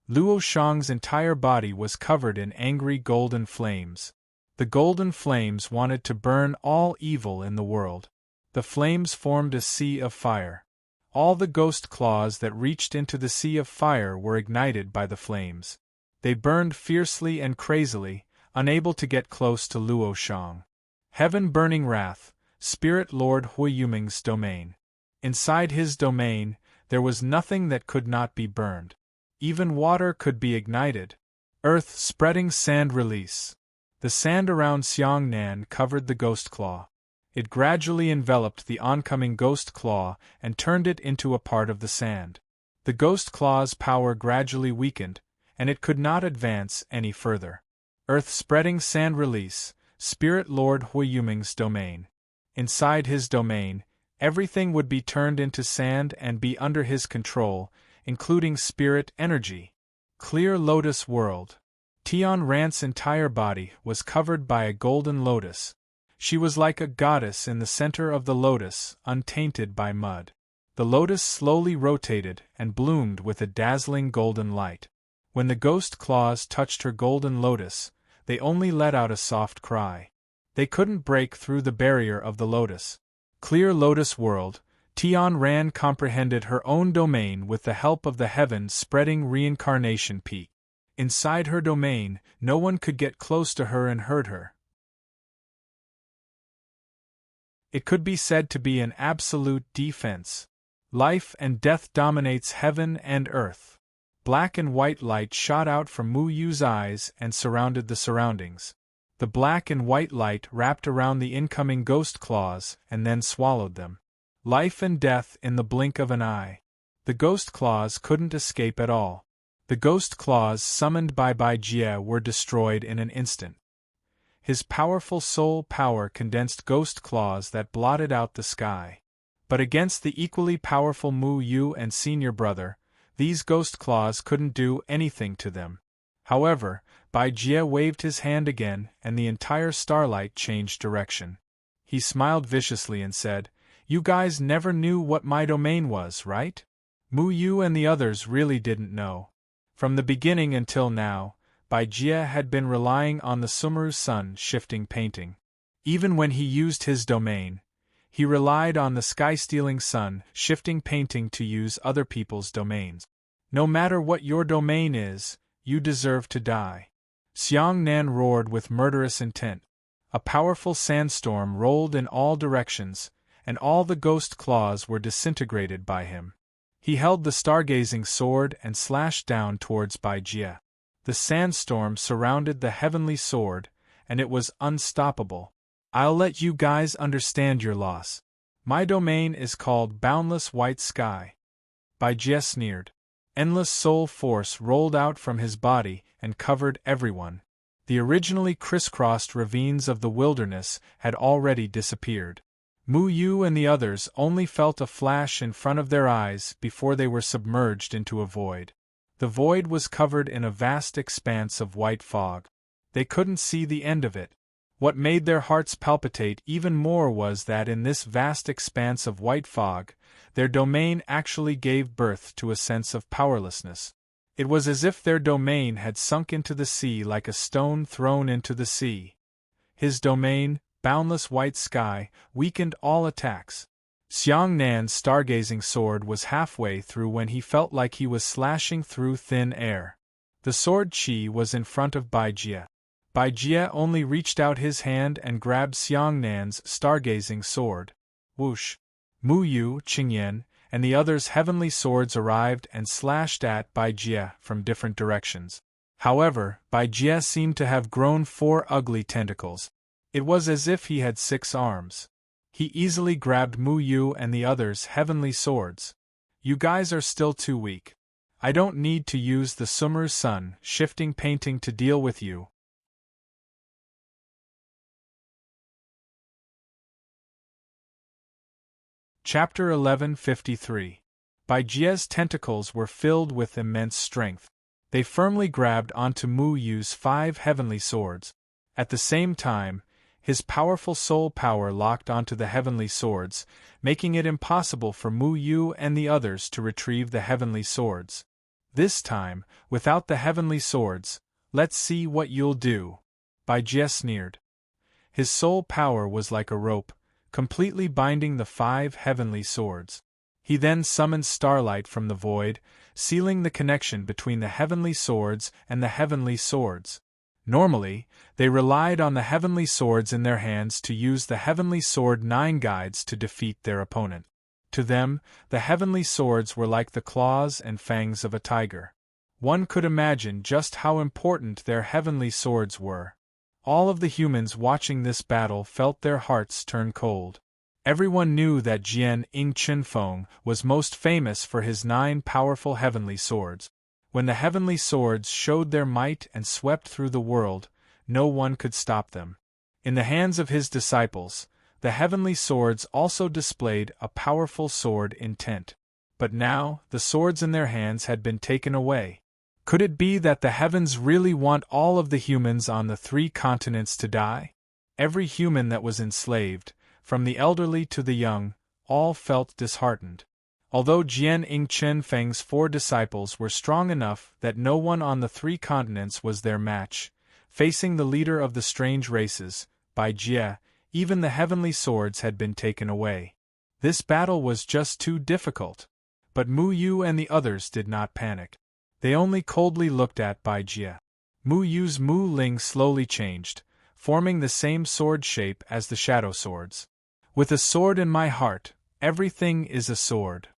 Luo Shang's entire body was covered in angry golden flames. The golden flames wanted to burn all evil in the world. The flames formed a sea of fire. All the ghost claws that reached into the sea of fire were ignited by the flames. They burned fiercely and crazily, unable to get close to Luo Shang. Heaven Burning Wrath, Spirit Lord Hui Yuming's domain. Inside his domain, there was nothing that could not be burned. Even water could be ignited. Earth Spreading Sand Release. The sand around Xiangnan covered the ghost claw. It gradually enveloped the oncoming ghost claw and turned it into a part of the sand. The ghost claw's power gradually weakened, and it could not advance any further. Earth Spreading Sand Release, Spirit Lord Hui Yuming's domain. Inside his domain, everything would be turned into sand and be under his control, including spirit energy. Clear Lotus World. Tian Rant's entire body was covered by a golden lotus. She was like a goddess in the center of the lotus, untainted by mud. The lotus slowly rotated and bloomed with a dazzling golden light. When the ghost claws touched her golden lotus, they only let out a soft cry. They couldn't break through the barrier of the lotus. Clear Lotus World. Tian Ran comprehended her own domain with the help of the heaven-spreading reincarnation peak. Inside her domain, no one could get close to her and hurt her. It could be said to be an absolute defense. Life and death dominates heaven and earth. Black and white light shot out from Mu Yu's eyes and surrounded the surroundings. The black and white light wrapped around the incoming ghost claws and then swallowed them. Life and death in the blink of an eye. The ghost claws couldn't escape at all. The ghost claws summoned by Jie were destroyed in an instant. His powerful soul power condensed ghost claws that blotted out the sky. But against the equally powerful Mu Yu and senior brother, these ghost claws couldn't do anything to them. However, Jie waved his hand again and the entire starlight changed direction. He smiled viciously and said, "You guys never knew what my domain was, right?" Mu Yu and the others really didn't know. From the beginning until now, Jie had been relying on the Sumeru Sun shifting painting. Even when he used his domain, he relied on the sky-stealing sun shifting painting to use other people's domains. No matter what your domain is, you deserve to die. Xiang Nan roared with murderous intent. A powerful sandstorm rolled in all directions, and all the ghost claws were disintegrated by him. He held the stargazing sword and slashed down towards Jie. The sandstorm surrounded the heavenly sword, and it was unstoppable. "I'll let you guys understand your loss. My domain is called Boundless White Sky." Jie sneered. Endless soul force rolled out from his body and covered everyone. The originally crisscrossed ravines of the wilderness had already disappeared. Mu Yu and the others only felt a flash in front of their eyes before they were submerged into a void. The void was covered in a vast expanse of white fog. They couldn't see the end of it. What made their hearts palpitate even more was that in this vast expanse of white fog, their domain actually gave birth to a sense of powerlessness. It was as if their domain had sunk into the sea like a stone thrown into the sea. His domain, Boundless White Sky, weakened all attacks. Xiang Nan's stargazing sword was halfway through when he felt like he was slashing through thin air. The sword chi was in front of Jie. Jie only reached out his hand and grabbed Xiang Nan's stargazing sword. Whoosh! Mu Yu, Qingyan, and the others' heavenly swords arrived and slashed at Jie from different directions. However, Jie seemed to have grown 4 ugly tentacles. It was as if he had 6 arms. He easily grabbed Mu Yu and the others' heavenly swords. "You guys are still too weak. I don't need to use the Sumeru Sun shifting painting to deal with you." Chapter 1153. Jie's tentacles were filled with immense strength. They firmly grabbed onto Mu Yu's 5 heavenly swords. At the same time, his powerful soul power locked onto the heavenly swords, making it impossible for Mu Yu and the others to retrieve the heavenly swords. "This time, without the heavenly swords, let's see what you'll do," Jie sneered. His soul power was like a rope, completely binding the 5 heavenly swords. He then summoned starlight from the void, sealing the connection between the heavenly swords and the heavenly swords. Normally, they relied on the heavenly swords in their hands to use the heavenly sword 9 guides to defeat their opponent. To them, the heavenly swords were like the claws and fangs of a tiger. One could imagine just how important their heavenly swords were. All of the humans watching this battle felt their hearts turn cold. Everyone knew that Jian Ing Chenfeng was most famous for his 9 powerful heavenly swords. When the heavenly swords showed their might and swept through the world, no one could stop them. In the hands of his disciples, the heavenly swords also displayed a powerful sword intent. But now, the swords in their hands had been taken away. Could it be that the heavens really want all of the humans on the 3 continents to die? Every human that was enslaved, from the elderly to the young, all felt disheartened. Although Jian Ing Chenfeng's 4 disciples were strong enough that no one on the 3 continents was their match, facing the leader of the strange races, Jie, even the heavenly swords had been taken away. This battle was just too difficult. But Mu Yu and the others did not panic. They only coldly looked at Bai Jie. Mu Yu's Mu Ling slowly changed, forming the same sword shape as the shadow swords. With a sword in my heart, everything is a sword.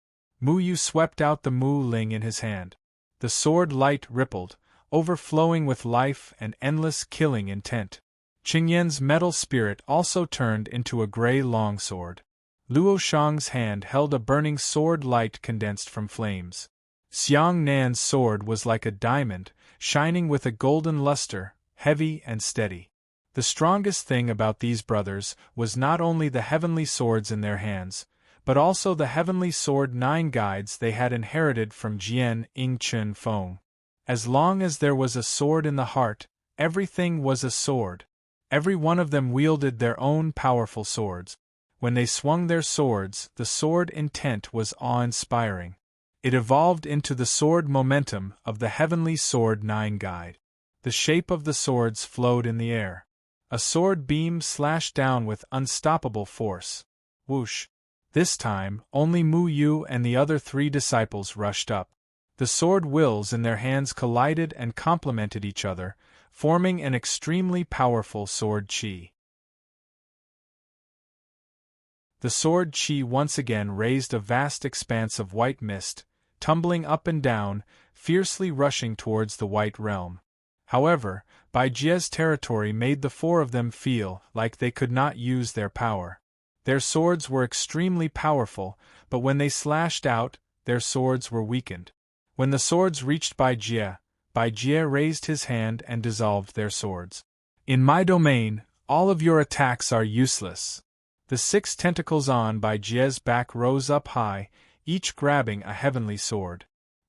Mu Yu swept out the Mu Ling in his hand. The sword light rippled, overflowing with life and endless killing intent. Qingyan's metal spirit also turned into a gray longsword. Luo Shang's hand held a burning sword light condensed from flames. Xiang Nan's sword was like a diamond, shining with a golden luster, heavy and steady. The strongest thing about these brothers was not only the heavenly swords in their hands, but also the heavenly sword 9 guides they had inherited from Jian Ing Chun Feng. As long as there was a sword in the heart, everything was a sword. Every one of them wielded their own powerful swords. When they swung their swords, the sword intent was awe-inspiring. It evolved into the sword momentum of the heavenly sword 9 guide. The shape of the swords flowed in the air. A sword beam slashed down with unstoppable force. Whoosh! This time, only Mu Yu and the other 3 disciples rushed up. The sword wills in their hands collided and complemented each other, forming an extremely powerful sword qi. The sword qi once again raised a vast expanse of white mist, tumbling up and down, fiercely rushing towards the White Realm. However, Bai Jie's territory made the 4 of them feel like they could not use their power. Their swords were extremely powerful, but when they slashed out, their swords were weakened. When the swords reached Bai Jie raised his hand and dissolved their swords. In my domain, all of your attacks are useless. The 6 tentacles on Bai Jie's back rose up high, each grabbing a heavenly sword.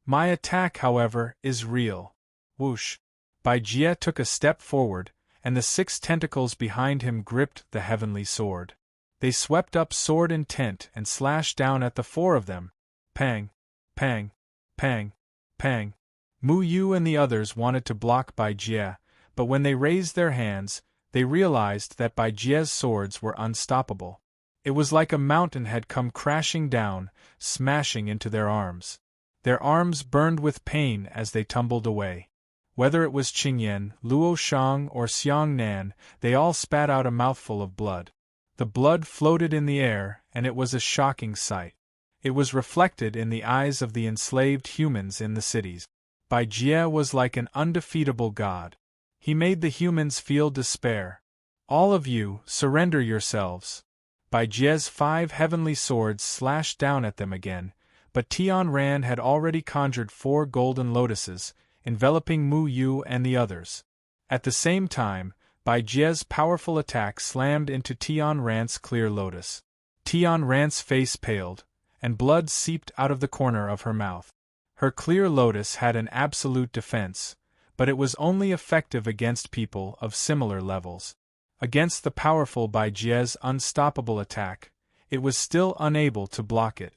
My attack, however, is real. Whoosh! Bai Jie took a step forward, and the 6 tentacles behind him gripped the heavenly sword. They swept up sword intent and slashed down at the 4 of them. Pang! Pang! Pang! Pang! Mu Yu and the others wanted to block Bai Jie, but when they raised their hands, they realized that Bai Jie's swords were unstoppable. It was like a mountain had come crashing down, smashing into their arms. Their arms burned with pain as they tumbled away. Whether it was Qingyan, Luo Shang, or Xiang Nan, they all spat out a mouthful of blood. The blood floated in the air, and it was a shocking sight. It was reflected in the eyes of the enslaved humans in the cities. Bai Jie was like an undefeatable god. He made the humans feel despair. All of you, surrender yourselves. Bai Jie's 5 heavenly swords slashed down at them again, but Tian Ran had already conjured 4 golden lotuses, enveloping Mu Yu and the others. At the same time, Bai Jie's powerful attack slammed into Tian Ran's clear lotus. Tian Ran's face paled, and blood seeped out of the corner of her mouth. Her clear lotus had an absolute defense, but it was only effective against people of similar levels. Against the powerful Bai Jie's unstoppable attack, it was still unable to block it.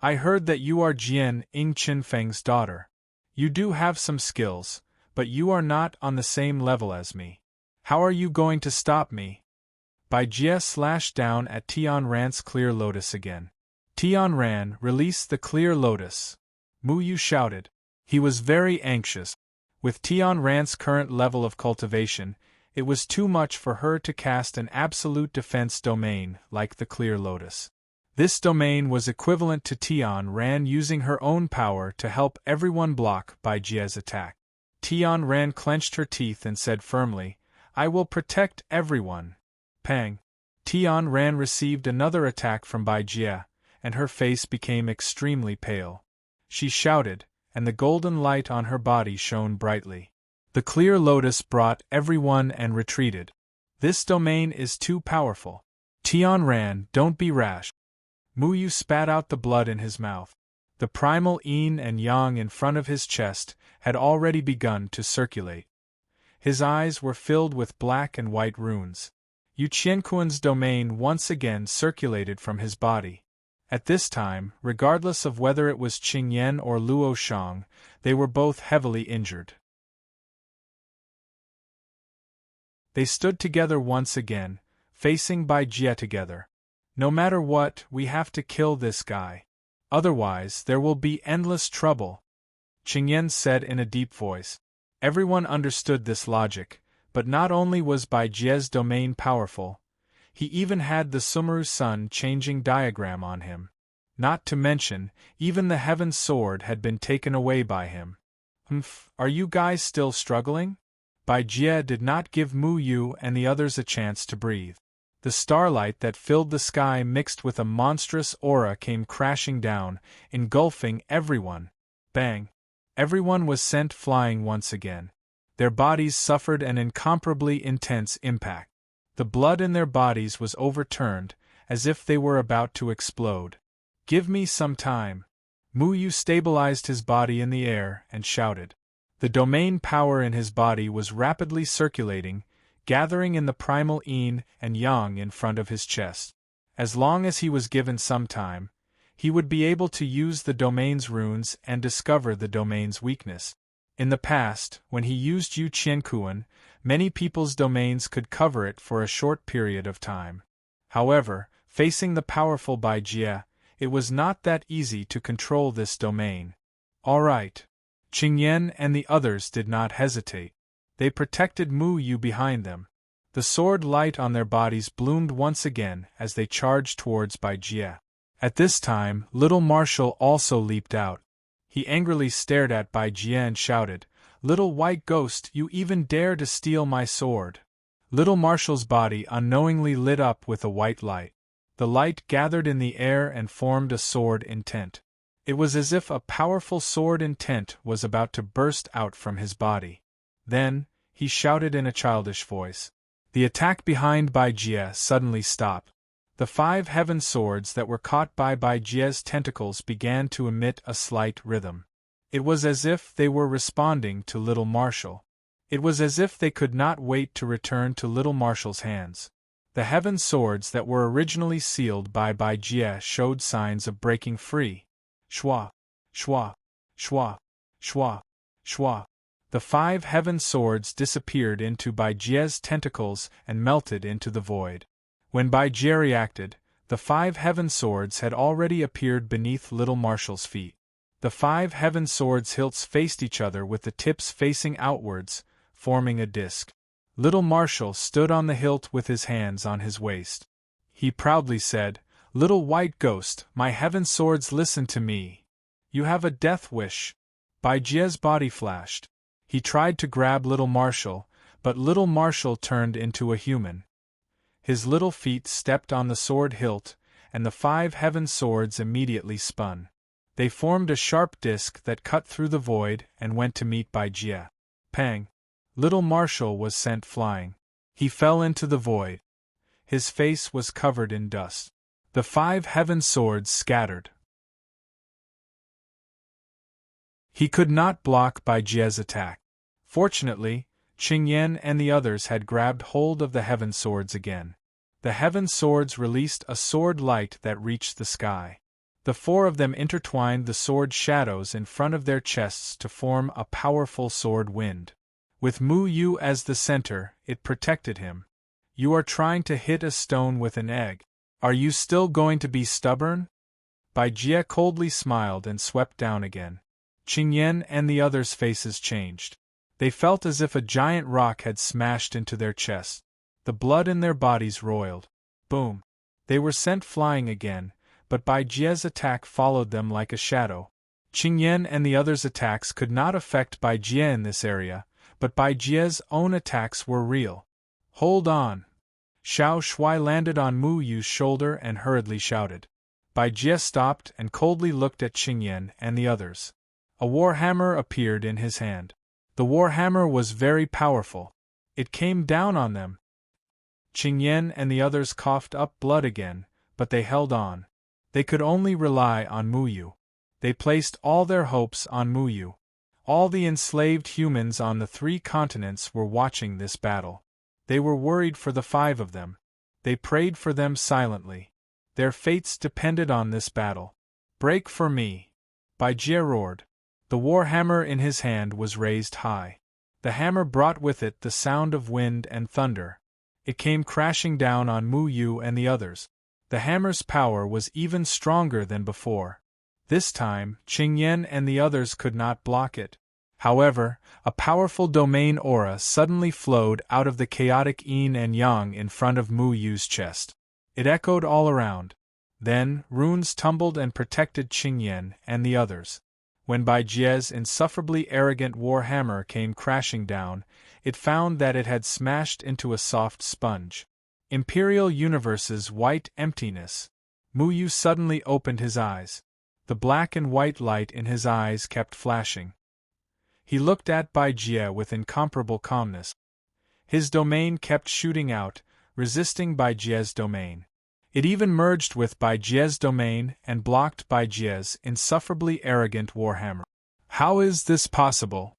I heard that you are Jian Ing Qin Feng's daughter. You do have some skills, but you are not on the same level as me. How are you going to stop me? Bai Jie slashed down at Tian Ran's clear lotus again. Tian Ran, release the clear lotus. Mu Yu shouted. He was very anxious. With Tian Ran's current level of cultivation, it was too much for her to cast an absolute defense domain like the clear lotus. This domain was equivalent to Tian Ran using her own power to help everyone block Bai Jie's attack. Tian Ran clenched her teeth and said firmly, I will protect everyone. Pang! Tian Ran received another attack from Bai Jie, and her face became extremely pale. She shouted, and the golden light on her body shone brightly. The clear lotus brought everyone and retreated. This domain is too powerful. Tian Ran, don't be rash. Mu Yu spat out the blood in his mouth. The primal yin and yang in front of his chest had already begun to circulate. His eyes were filled with black and white runes. Yu Qianquan's domain once again circulated from his body. At this time, regardless of whether it was Qingyan or Luo Shang, they were both heavily injured. They stood together once again, facing Bai Jie together. No matter what, we have to kill this guy. Otherwise, there will be endless trouble. Qingyan said in a deep voice. Everyone understood this logic, but not only was Bai Jie's domain powerful, he even had the Sumeru Sun changing diagram on him. Not to mention, even the Heaven Sword had been taken away by him. Are you guys still struggling? Bai Jie did not give Mu Yu and the others a chance to breathe. The starlight that filled the sky mixed with a monstrous aura came crashing down, engulfing everyone. Bang! Everyone was sent flying once again. Their bodies suffered an incomparably intense impact. The blood in their bodies was overturned, as if they were about to explode. Give me some time. Mu Yu stabilized his body in the air and shouted. The domain power in his body was rapidly circulating, gathering in the primal yin and yang in front of his chest. As long as he was given some time, he would be able to use the domain's runes and discover the domain's weakness. In the past, when he used Yu Qiankuan, many people's domains could cover it for a short period of time. However, facing the powerful Bai Jie, it was not that easy to control this domain. All right. Qingyan and the others did not hesitate. They protected Mu Yu behind them. The sword light on their bodies bloomed once again as they charged towards Bai Jie. At this time, Little Marshal also leaped out. He angrily stared at Bai Jie and shouted, "Little white ghost, you even dare to steal my sword!" Little Marshal's body unknowingly lit up with a white light. The light gathered in the air and formed a sword intent. It was as if a powerful sword intent was about to burst out from his body. Then, he shouted in a childish voice. The attack behind Bai Jie suddenly stopped. The 5 heaven swords that were caught by Bai Jie's tentacles began to emit a slight rhythm. It was as if they were responding to Little Marshal. It was as if they could not wait to return to Little Marshal's hands. The heaven swords that were originally sealed by Bai Jie showed signs of breaking free. Shwa, shwa, shwa, shwa, shwa. The 5 heaven swords disappeared into Bai Jie's tentacles and melted into the void. When Bai Jie reacted, the 5 heaven swords had already appeared beneath Little Marshal's feet. The 5 heaven swords' hilts faced each other with the tips facing outwards, forming a disc. Little Marshal stood on the hilt with his hands on his waist. He proudly said, "Little white ghost, my heaven swords, listen to me. You have a death wish." Bai Jie's body flashed. He tried to grab Little Marshal, but Little Marshal turned into a human. His little feet stepped on the sword hilt, and the 5 heaven swords immediately spun. They formed a sharp disc that cut through the void and went to meet Bai Jie. Pang! Little Marshal was sent flying. He fell into the void. His face was covered in dust. The 5 heaven swords scattered. He could not block Bai Jie's attack. Fortunately, Qingyan and the others had grabbed hold of the heaven swords again. The heaven swords released a sword light that reached the sky. The 4 of them intertwined the sword shadows in front of their chests to form a powerful sword wind. With Mu Yu as the center, it protected him. You are trying to hit a stone with an egg. Are you still going to be stubborn? Bai Jie coldly smiled and swept down again. Qingyan and the others' faces changed. They felt as if a giant rock had smashed into their chest. The blood in their bodies roiled. Boom! They were sent flying again, but Bai Jie's attack followed them like a shadow. Qingyan and the others' attacks could not affect Bai Jie in this area, but Bai Jie's own attacks were real. Hold on! Xiao Shui landed on Mu Yu's shoulder and hurriedly shouted. Bai Jie stopped and coldly looked at Qingyan and the others. A warhammer appeared in his hand. The warhammer was very powerful. It came down on them. Qingyan and the others coughed up blood again, but they held on. They could only rely on Mu Yu. They placed all their hopes on Mu Yu. All the enslaved humans on the 3 continents were watching this battle. They were worried for the 5 of them. They prayed for them silently. Their fates depended on this battle. Break for me! Bai Jie roared. The warhammer in his hand was raised high. The hammer brought with it the sound of wind and thunder. It came crashing down on Mu Yu and the others. The hammer's power was even stronger than before. This time, Qingyan and the others could not block it. However, a powerful domain aura suddenly flowed out of the chaotic yin and yang in front of Mu Yu's chest. It echoed all around. Then, runes tumbled and protected Qingyan and the others. When Bai Jie's insufferably arrogant war hammer came crashing down, it found that it had smashed into a soft sponge. Imperial Universe's white emptiness. Mu Yu suddenly opened his eyes. The black and white light in his eyes kept flashing. He looked at Bai Jie with incomparable calmness. His domain kept shooting out, resisting Bai Jie's domain. It even merged with Bai Jie's domain and blocked Bai Jie's insufferably arrogant warhammer. How is this possible?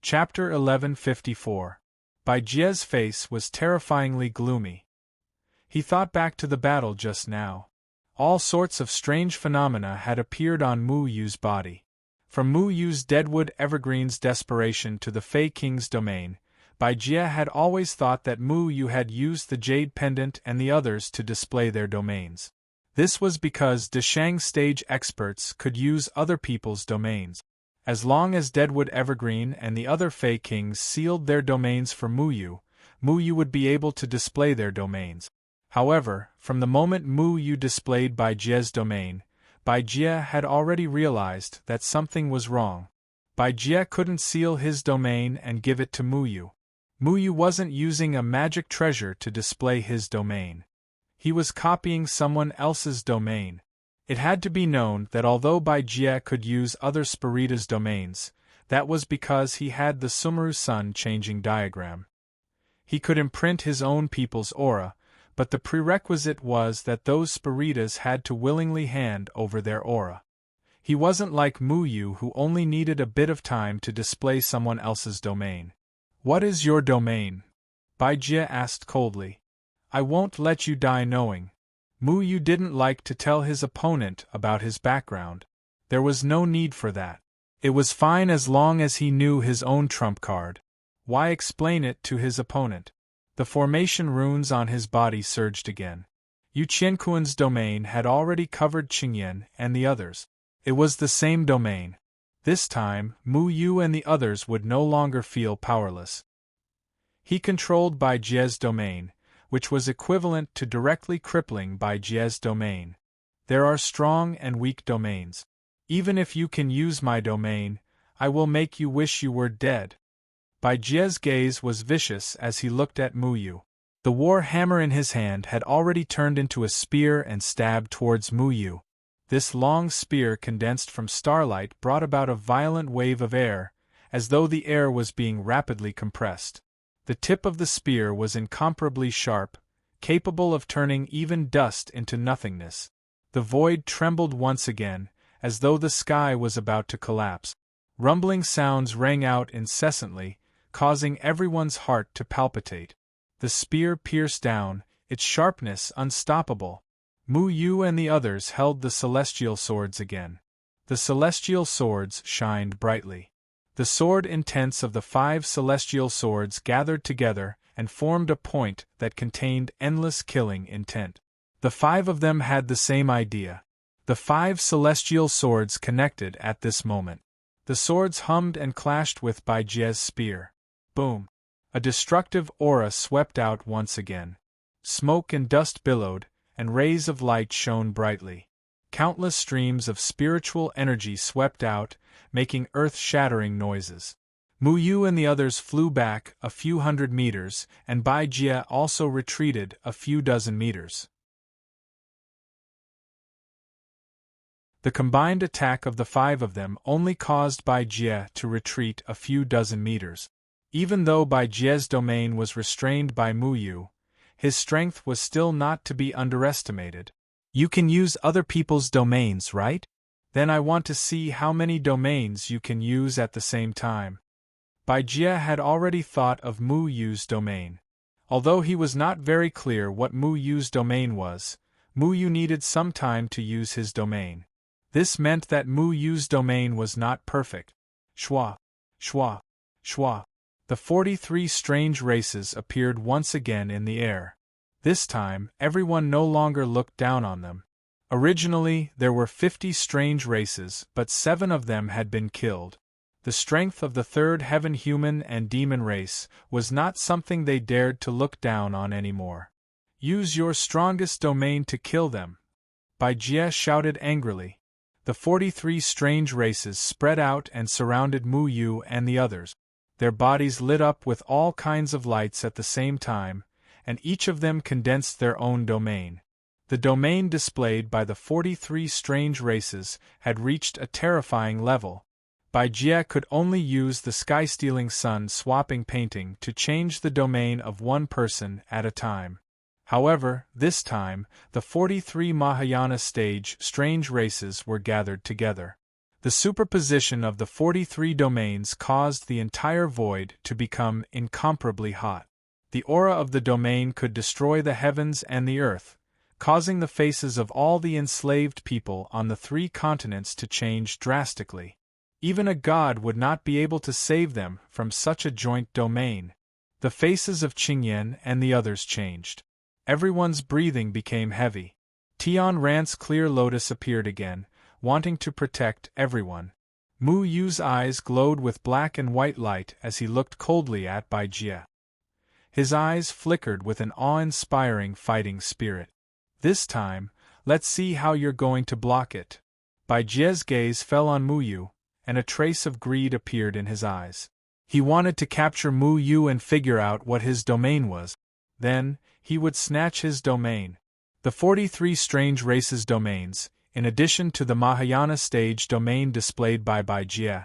Chapter 1154. Bai Jie's face was terrifyingly gloomy. He thought back to the battle just now. All sorts of strange phenomena had appeared on Mu Yu's body. From Mu Yu's Deadwood Evergreen's desperation to the Fey King's domain, Bai Jie had always thought that Mu Yu had used the Jade Pendant and the others to display their domains. This was because Deshang stage experts could use other people's domains. As long as Deadwood Evergreen and the other Fey Kings sealed their domains for Mu Yu would be able to display their domains. However, from the moment Mu Yu displayed Bai Jie's domain, Bai Jie had already realized that something was wrong. Bai Jie couldn't seal his domain and give it to Mu Yu. Mu Yu wasn't using a magic treasure to display his domain. He was copying someone else's domain. It had to be known that although Bai Jie could use other Spirita's domains, that was because he had the Sumeru Sun changing diagram. He could imprint his own people's aura, but the prerequisite was that those Spiritas had to willingly hand over their aura. He wasn't like Mu Yu, who only needed a bit of time to display someone else's domain. "What is your domain?" Bai Jie asked coldly. "I won't let you die knowing." Mu Yu didn't like to tell his opponent about his background. There was no need for that. It was fine as long as he knew his own trump card. Why explain it to his opponent? The formation runes on his body surged again. Yu Qianquan's domain had already covered Qingyan and the others. It was the same domain. This time, Mu Yu and the others would no longer feel powerless. He controlled Bai Jie's domain, which was equivalent to directly crippling Bai Jie's domain. There are strong and weak domains. Even if you can use my domain, I will make you wish you were dead. Bai Jie's gaze was vicious as he looked at Mu Yu. The war hammer in his hand had already turned into a spear and stabbed towards Mu Yu. This long spear condensed from starlight brought about a violent wave of air, as though the air was being rapidly compressed. The tip of the spear was incomparably sharp, capable of turning even dust into nothingness. The void trembled once again, as though the sky was about to collapse. Rumbling sounds rang out incessantly, causing everyone's heart to palpitate. The spear pierced down, its sharpness unstoppable. Mu Yu and the others held the celestial swords again. The celestial swords shined brightly. The sword intents of the 5 celestial swords gathered together and formed a point that contained endless killing intent. The 5 of them had the same idea. The 5 celestial swords connected at this moment. The swords hummed and clashed with Bai Jie's spear. Boom! A destructive aura swept out once again. Smoke and dust billowed, and rays of light shone brightly. Countless streams of spiritual energy swept out, making earth-shattering noises. Mu Yu and the others flew back a few hundred meters, and Bai Jie also retreated a few dozen meters. The combined attack of the 5 of them only caused Bai Jie to retreat a few dozen meters. Even though Bai Jie's domain was restrained by Mu Yu, his strength was still not to be underestimated. You can use other people's domains, right? Then I want to see how many domains you can use at the same time. Bai Jie had already thought of Mu Yu's domain. Although he was not very clear what Mu Yu's domain was, Mu Yu needed some time to use his domain. This meant that Mu Yu's domain was not perfect. Shwa, shwa, shwa. The 43 strange races appeared once again in the air. This time, everyone no longer looked down on them. Originally, there were 50 strange races, but 7 of them had been killed. The strength of the third heaven human and demon race was not something they dared to look down on anymore. Use your strongest domain to kill them, Bai Jie shouted angrily. The 43 strange races spread out and surrounded Mu Yu and the others. Their bodies lit up with all kinds of lights at the same time, and each of them condensed their own domain. The domain displayed by the 43 strange races had reached a terrifying level. Bai Jie could only use the sky-stealing sun swapping painting to change the domain of one person at a time. However, this time, the 43 Mahayana stage strange races were gathered together. The superposition of the 43 domains caused the entire void to become incomparably hot. The aura of the domain could destroy the heavens and the earth, causing the faces of all the enslaved people on the 3 continents to change drastically. Even a god would not be able to save them from such a joint domain. The faces of Qingyan and the others changed. Everyone's breathing became heavy. Tian Rant's clear lotus appeared again, wanting to protect everyone. Mu Yu's eyes glowed with black and white light as he looked coldly at Bai Jie. His eyes flickered with an awe-inspiring fighting spirit. This time, let's see how you're going to block it. Bai Jie's gaze fell on Mu Yu, and a trace of greed appeared in his eyes. He wanted to capture Mu Yu and figure out what his domain was. Then, he would snatch his domain. The 43 strange races' domains, in addition to the Mahayana stage domain displayed by Bai Jie,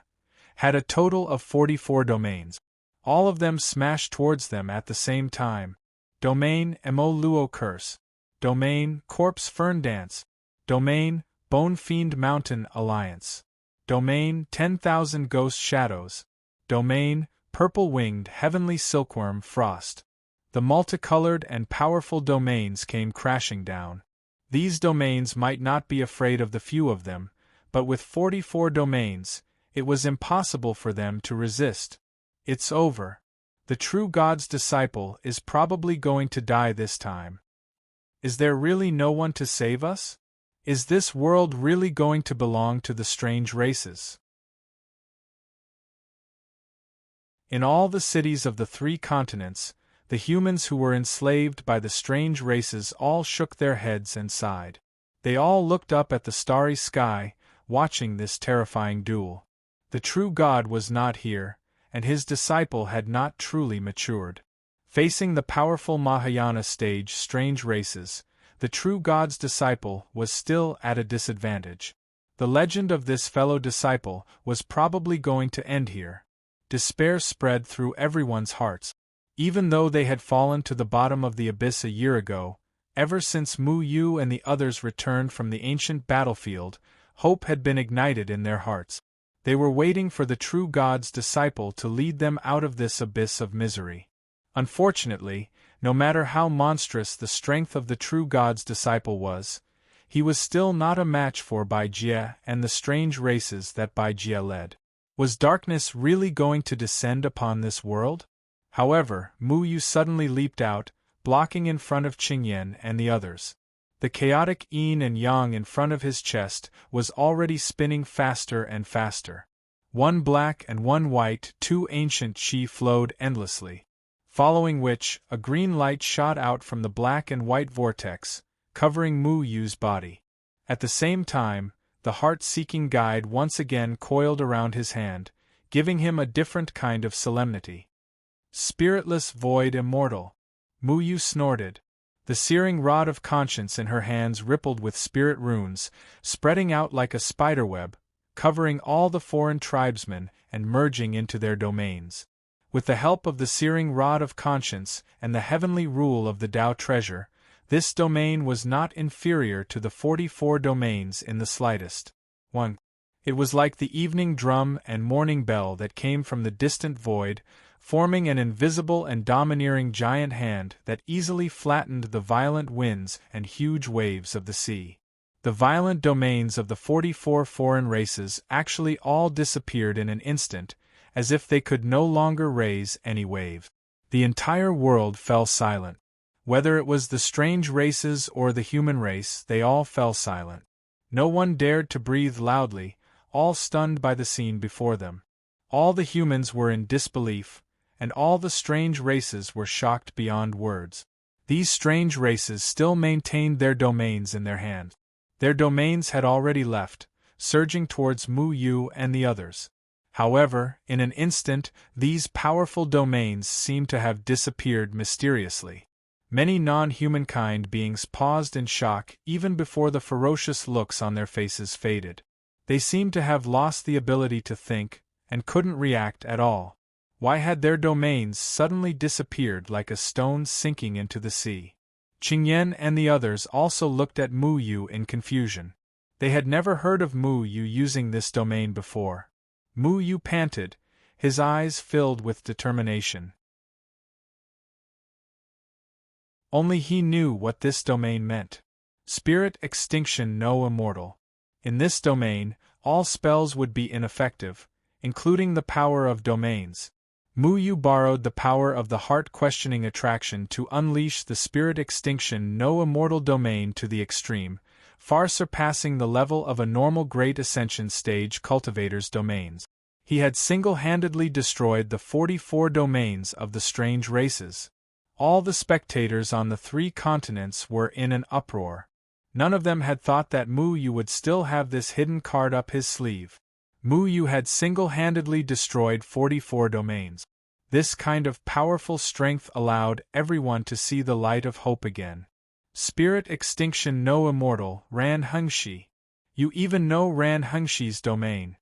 had a total of 44 domains. All of them smashed towards them at the same time. Domain Mo Luo Curse. Domain Corpse Fern Dance. Domain Bone Fiend Mountain Alliance. Domain 10,000 Ghost Shadows. Domain Purple-Winged Heavenly Silkworm Frost. The multicolored and powerful domains came crashing down. These domains might not be afraid of the few of them, but with 44 domains, it was impossible for them to resist. It's over. The true God's disciple is probably going to die this time. Is there really no one to save us? Is this world really going to belong to the strange races? In all the cities of the 3 continents, the humans who were enslaved by the strange races all shook their heads and sighed. They all looked up at the starry sky, watching this terrifying duel. The true God was not here, and his disciple had not truly matured. Facing the powerful Mahayana stage strange races, the true God's disciple was still at a disadvantage. The legend of this fellow disciple was probably going to end here. Despair spread through everyone's hearts. Even though they had fallen to the bottom of the abyss a year ago, ever since Mu Yu and the others returned from the ancient battlefield, hope had been ignited in their hearts. They were waiting for the true God's disciple to lead them out of this abyss of misery. Unfortunately, no matter how monstrous the strength of the true God's disciple was, he was still not a match for Bai Jie and the strange races that Bai Jie led. Was darkness really going to descend upon this world? However, Mu Yu suddenly leaped out, blocking in front of Qingyan and the others. The chaotic yin and yang in front of his chest was already spinning faster and faster. One black and one white, 2 ancient qi flowed endlessly. Following which, a green light shot out from the black and white vortex, covering Mu Yu's body. At the same time, the heart-seeking guide once again coiled around his hand, giving him a different kind of solemnity. Spiritless void immortal. Mu Yu snorted. The searing rod of conscience in her hands rippled with spirit runes, spreading out like a spiderweb, covering all the foreign tribesmen and merging into their domains. With the help of the searing rod of conscience and the heavenly rule of the Tao treasure, this domain was not inferior to the 44 domains in the slightest. 1. It was like the evening drum and morning bell that came from the distant void, forming an invisible and domineering giant hand that easily flattened the violent winds and huge waves of the sea. The violent domains of the 44 foreign races actually all disappeared in an instant, as if they could no longer raise any wave. The entire world fell silent. Whether it was the strange races or the human race, they all fell silent. No one dared to breathe loudly, all stunned by the scene before them. All the humans were in disbelief, and all the strange races were shocked beyond words. These strange races still maintained their domains in their hands. Their domains had already left, surging towards Mu Yu and the others. However, in an instant, these powerful domains seemed to have disappeared mysteriously. Many non-humankind beings paused in shock even before the ferocious looks on their faces faded. They seemed to have lost the ability to think, and couldn't react at all. Why had their domains suddenly disappeared like a stone sinking into the sea? Qingyan and the others also looked at Mu Yu in confusion. They had never heard of Mu Yu using this domain before. Mu Yu panted, his eyes filled with determination. Only he knew what this domain meant. Spirit extinction no immortal. In this domain, all spells would be ineffective, including the power of domains. Mu Yu borrowed the power of the heart-questioning attraction to unleash the spirit extinction no immortal domain to the extreme, far surpassing the level of a normal Great Ascension stage cultivator's domains. He had single-handedly destroyed the 44 domains of the strange races. All the spectators on the 3 continents were in an uproar. None of them had thought that Mu Yu would still have this hidden card up his sleeve. Mu Yu had single-handedly destroyed 44 domains. This kind of powerful strength allowed everyone to see the light of hope again. Spirit extinction no immortal, Ran Hengshi. You even know Ran Hengshi's domain.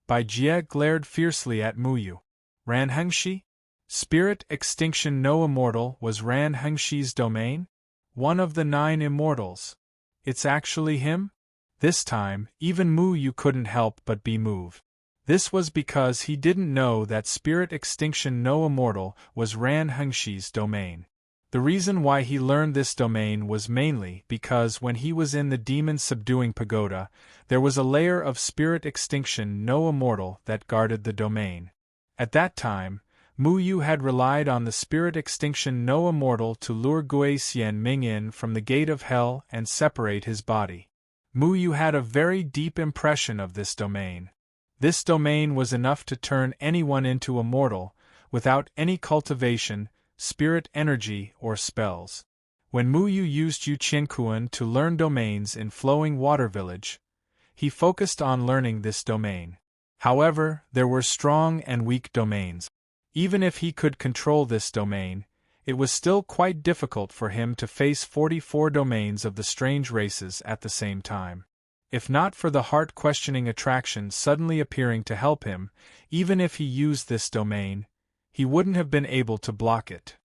Bai Jie glared fiercely at Mu Yu. Ran Hengshi? Spirit extinction no immortal was Ran Hengshi's domain? One of the 9 immortals. It's actually him? This time, even Mu Yu couldn't help but be moved. This was because he didn't know that spirit extinction no immortal was Ran Hengshi's domain. The reason why he learned this domain was mainly because when he was in the demon subduing pagoda, there was a layer of spirit extinction no immortal that guarded the domain. At that time, Mu Yu had relied on the spirit extinction no immortal to lure Gui Xian Ming in from the gate of hell and separate his body. Mu Yu had a very deep impression of this domain. This domain was enough to turn anyone into immortal, without any cultivation, spirit energy, or spells. When Mu Yu used Yu Qiankuan to learn domains in Flowing Water Village, he focused on learning this domain. However, there were strong and weak domains. Even if he could control this domain, it was still quite difficult for him to face 44 domains of the strange races at the same time. If not for the heart-questioning attraction suddenly appearing to help him, even if he used this domain, he wouldn't have been able to block it.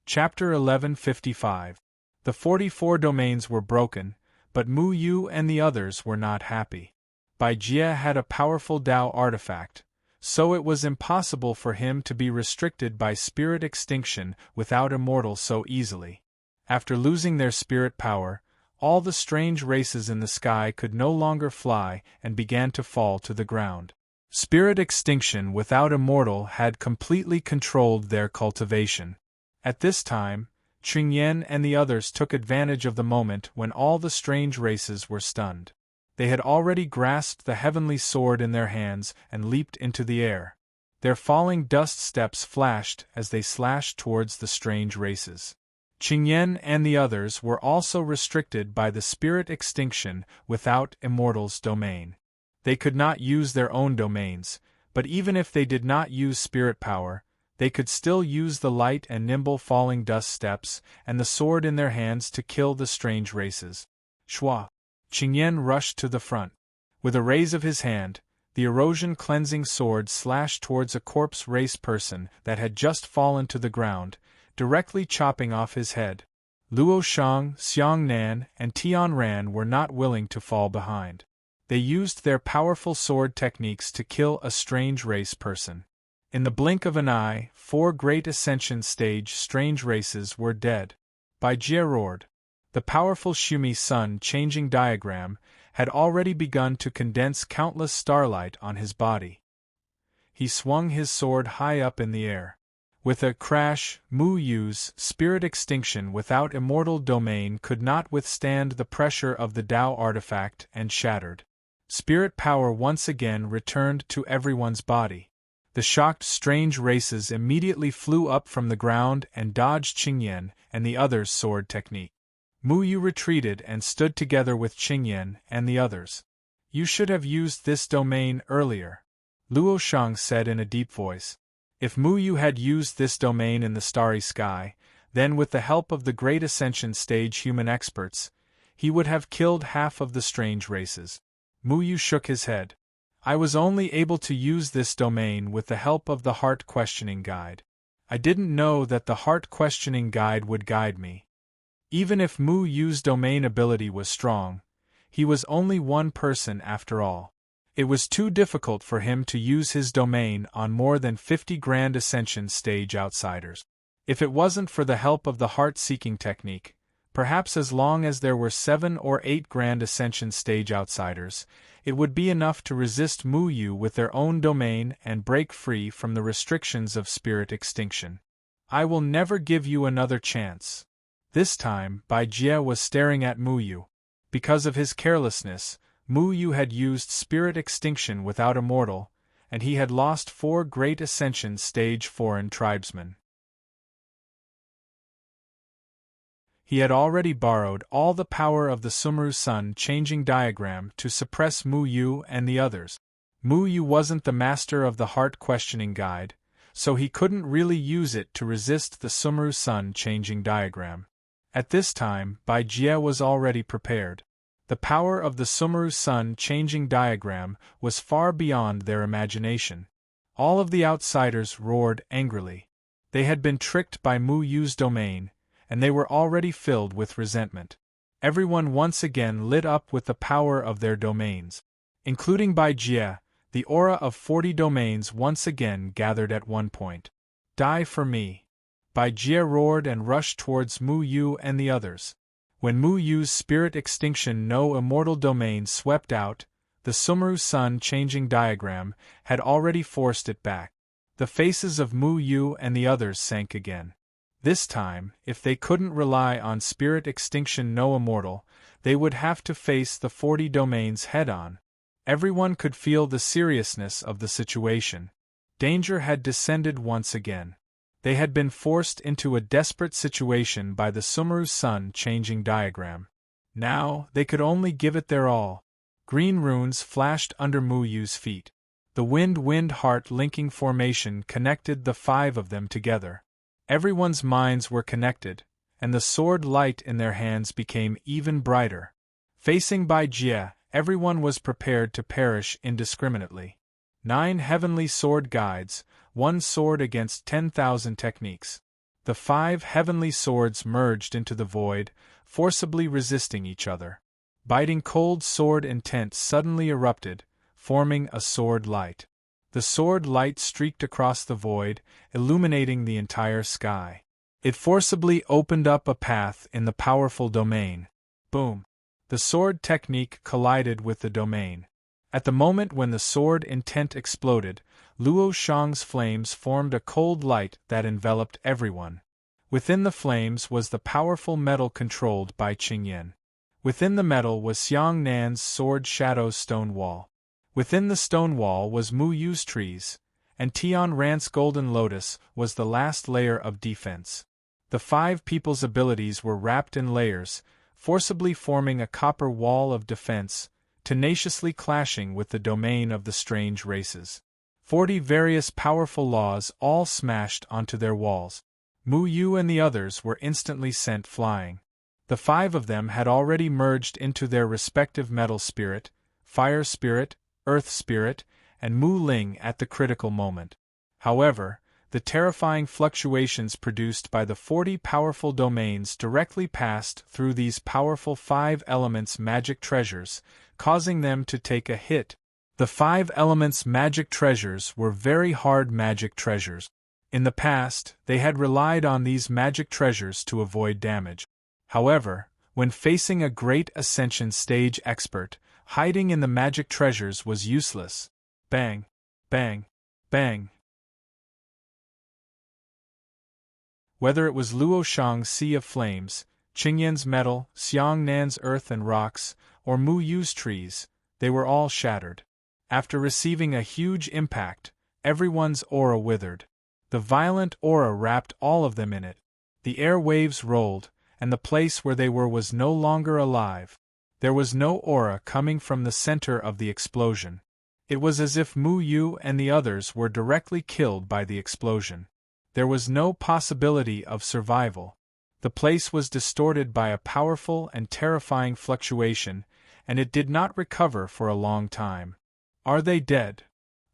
Chapter 1155. The 44 domains were broken, but Mu Yu and the others were not happy. Bai Jie had a powerful Dao artifact, so it was impossible for him to be restricted by spirit extinction without immortal so easily. After losing their spirit power, all the strange races in the sky could no longer fly and began to fall to the ground. Spirit extinction without immortal had completely controlled their cultivation. At this time, Qingyan and the others took advantage of the moment when all the strange races were stunned. They had already grasped the heavenly sword in their hands and leaped into the air. Their falling dust steps flashed as they slashed towards the strange races. Qingyan and the others were also restricted by the spirit extinction without immortal's domain. They could not use their own domains, but even if they did not use spirit power, they could still use the light and nimble falling dust steps and the sword in their hands to kill the strange races. Shua! Qingyan rushed to the front. With a raise of his hand, the erosion-cleansing sword slashed towards a corpse race person that had just fallen to the ground, directly chopping off his head. Luo Shang, Xiang Nan, and Tian Ran were not willing to fall behind. They used their powerful sword techniques to kill a strange race person. In the blink of an eye, 4 Great Ascension stage strange races were dead. Bai Jie roared. The powerful Shumi Sun changing diagram had already begun to condense countless starlight on his body. he swung his sword high up in the air. With a crash, Mu Yu's spirit extinction without immortal domain could not withstand the pressure of the Tao artifact and shattered. Spirit power once again returned to everyone's body. The shocked strange races immediately flew up from the ground and dodged Qingyan and the others' sword technique. Mu Yu retreated and stood together with Qingyan and the others. "You should have used this domain earlier," Luo Shang said in a deep voice. If Mu Yu had used this domain in the starry sky, then with the help of the great ascension stage human experts, he would have killed half of the strange races. Mu Yu shook his head. "I was only able to use this domain with the help of the heart questioning guide. I didn't know that the heart questioning guide would guide me." Even if Mu Yu's domain ability was strong, he was only one person after all. It was too difficult for him to use his domain on more than 50 Grand Ascension stage outsiders. If it wasn't for the help of the heart-seeking technique, perhaps as long as there were 7 or 8 Grand Ascension stage outsiders, it would be enough to resist Mu Yu with their own domain and break free from the restrictions of spirit extinction. "I will never give you another chance." This time, Bai Jie was staring at Mu Yu. Because of his carelessness, Mu Yu had used spirit extinction without immortal, and he had lost 4 Great Ascension stage foreign tribesmen. He had already borrowed all the power of the Sumeru Sun changing diagram to suppress Mu Yu and the others. Mu Yu wasn't the master of the heart questioning guide, so he couldn't really use it to resist the Sumeru Sun changing diagram. At this time, Bai Jie was already prepared. The power of the Sumeru Sun changing diagram was far beyond their imagination. All of the outsiders roared angrily. They had been tricked by Mu Yu's domain, and they were already filled with resentment. Everyone once again lit up with the power of their domains. Including Bai Jie, the aura of 40 domains once again gathered at one point. "Die for me!" Bai Jie roared and rushed towards Mu Yu and the others. When Mu Yu's spirit extinction no immortal domain swept out, the Sumeru Sun changing diagram had already forced it back. The faces of Mu Yu and the others sank again. This time, if they couldn't rely on spirit extinction no immortal, they would have to face the 40 domains head-on. Everyone could feel the seriousness of the situation. Danger had descended once again. They had been forced into a desperate situation by the Sumeru Sun changing diagram. Now, they could only give it their all. Green runes flashed under Mu Yu's feet. The wind heart linking formation connected the 5 of them together. Everyone's minds were connected, and the sword light in their hands became even brighter. Facing Bai Jie, everyone was prepared to perish indiscriminately. 9 heavenly sword guides, 1 sword against 10,000 techniques. The 5 heavenly swords merged into the void, forcibly resisting each other. Biting cold sword intent suddenly erupted, forming a sword light. The sword light streaked across the void, illuminating the entire sky. It forcibly opened up a path in the powerful domain. Boom! The sword technique collided with the domain. At the moment when the sword intent exploded, Luo Shang's flames formed a cold light that enveloped everyone. Within the flames was the powerful metal controlled by Qingyan. Within the metal was Xiang Nan's sword shadow stone wall. Within the stone wall was Mu Yu's trees, and Tian Rant's golden lotus was the last layer of defense. The 5 people's abilities were wrapped in layers, forcibly forming a copper wall of defense, tenaciously clashing with the domain of the strange races. 40 various powerful laws all smashed onto their walls. Mu Yu and the others were instantly sent flying. The 5 of them had already merged into their respective metal spirit, fire spirit, earth spirit, and Mu Ling at the critical moment. However, the terrifying fluctuations produced by the 40 powerful domains directly passed through these powerful 5 elements magic treasures, causing them to take a hit. The 5 elements magic treasures were very hard magic treasures. In the past, they had relied on these magic treasures to avoid damage. However, when facing a great ascension stage expert, hiding in the magic treasures was useless. Bang! Bang! Bang! Whether it was Luo Shang's sea of flames, Qingyan's metal, Xiang Nan's earth and rocks, or Mu Yu's trees, they were all shattered. After receiving a huge impact, everyone's aura withered. The violent aura wrapped all of them in it. The air waves rolled, and the place where they were was no longer alive. There was no aura coming from the center of the explosion. It was as if Mu Yu and the others were directly killed by the explosion. There was no possibility of survival. The place was distorted by a powerful and terrifying fluctuation, and it did not recover for a long time. Are they dead?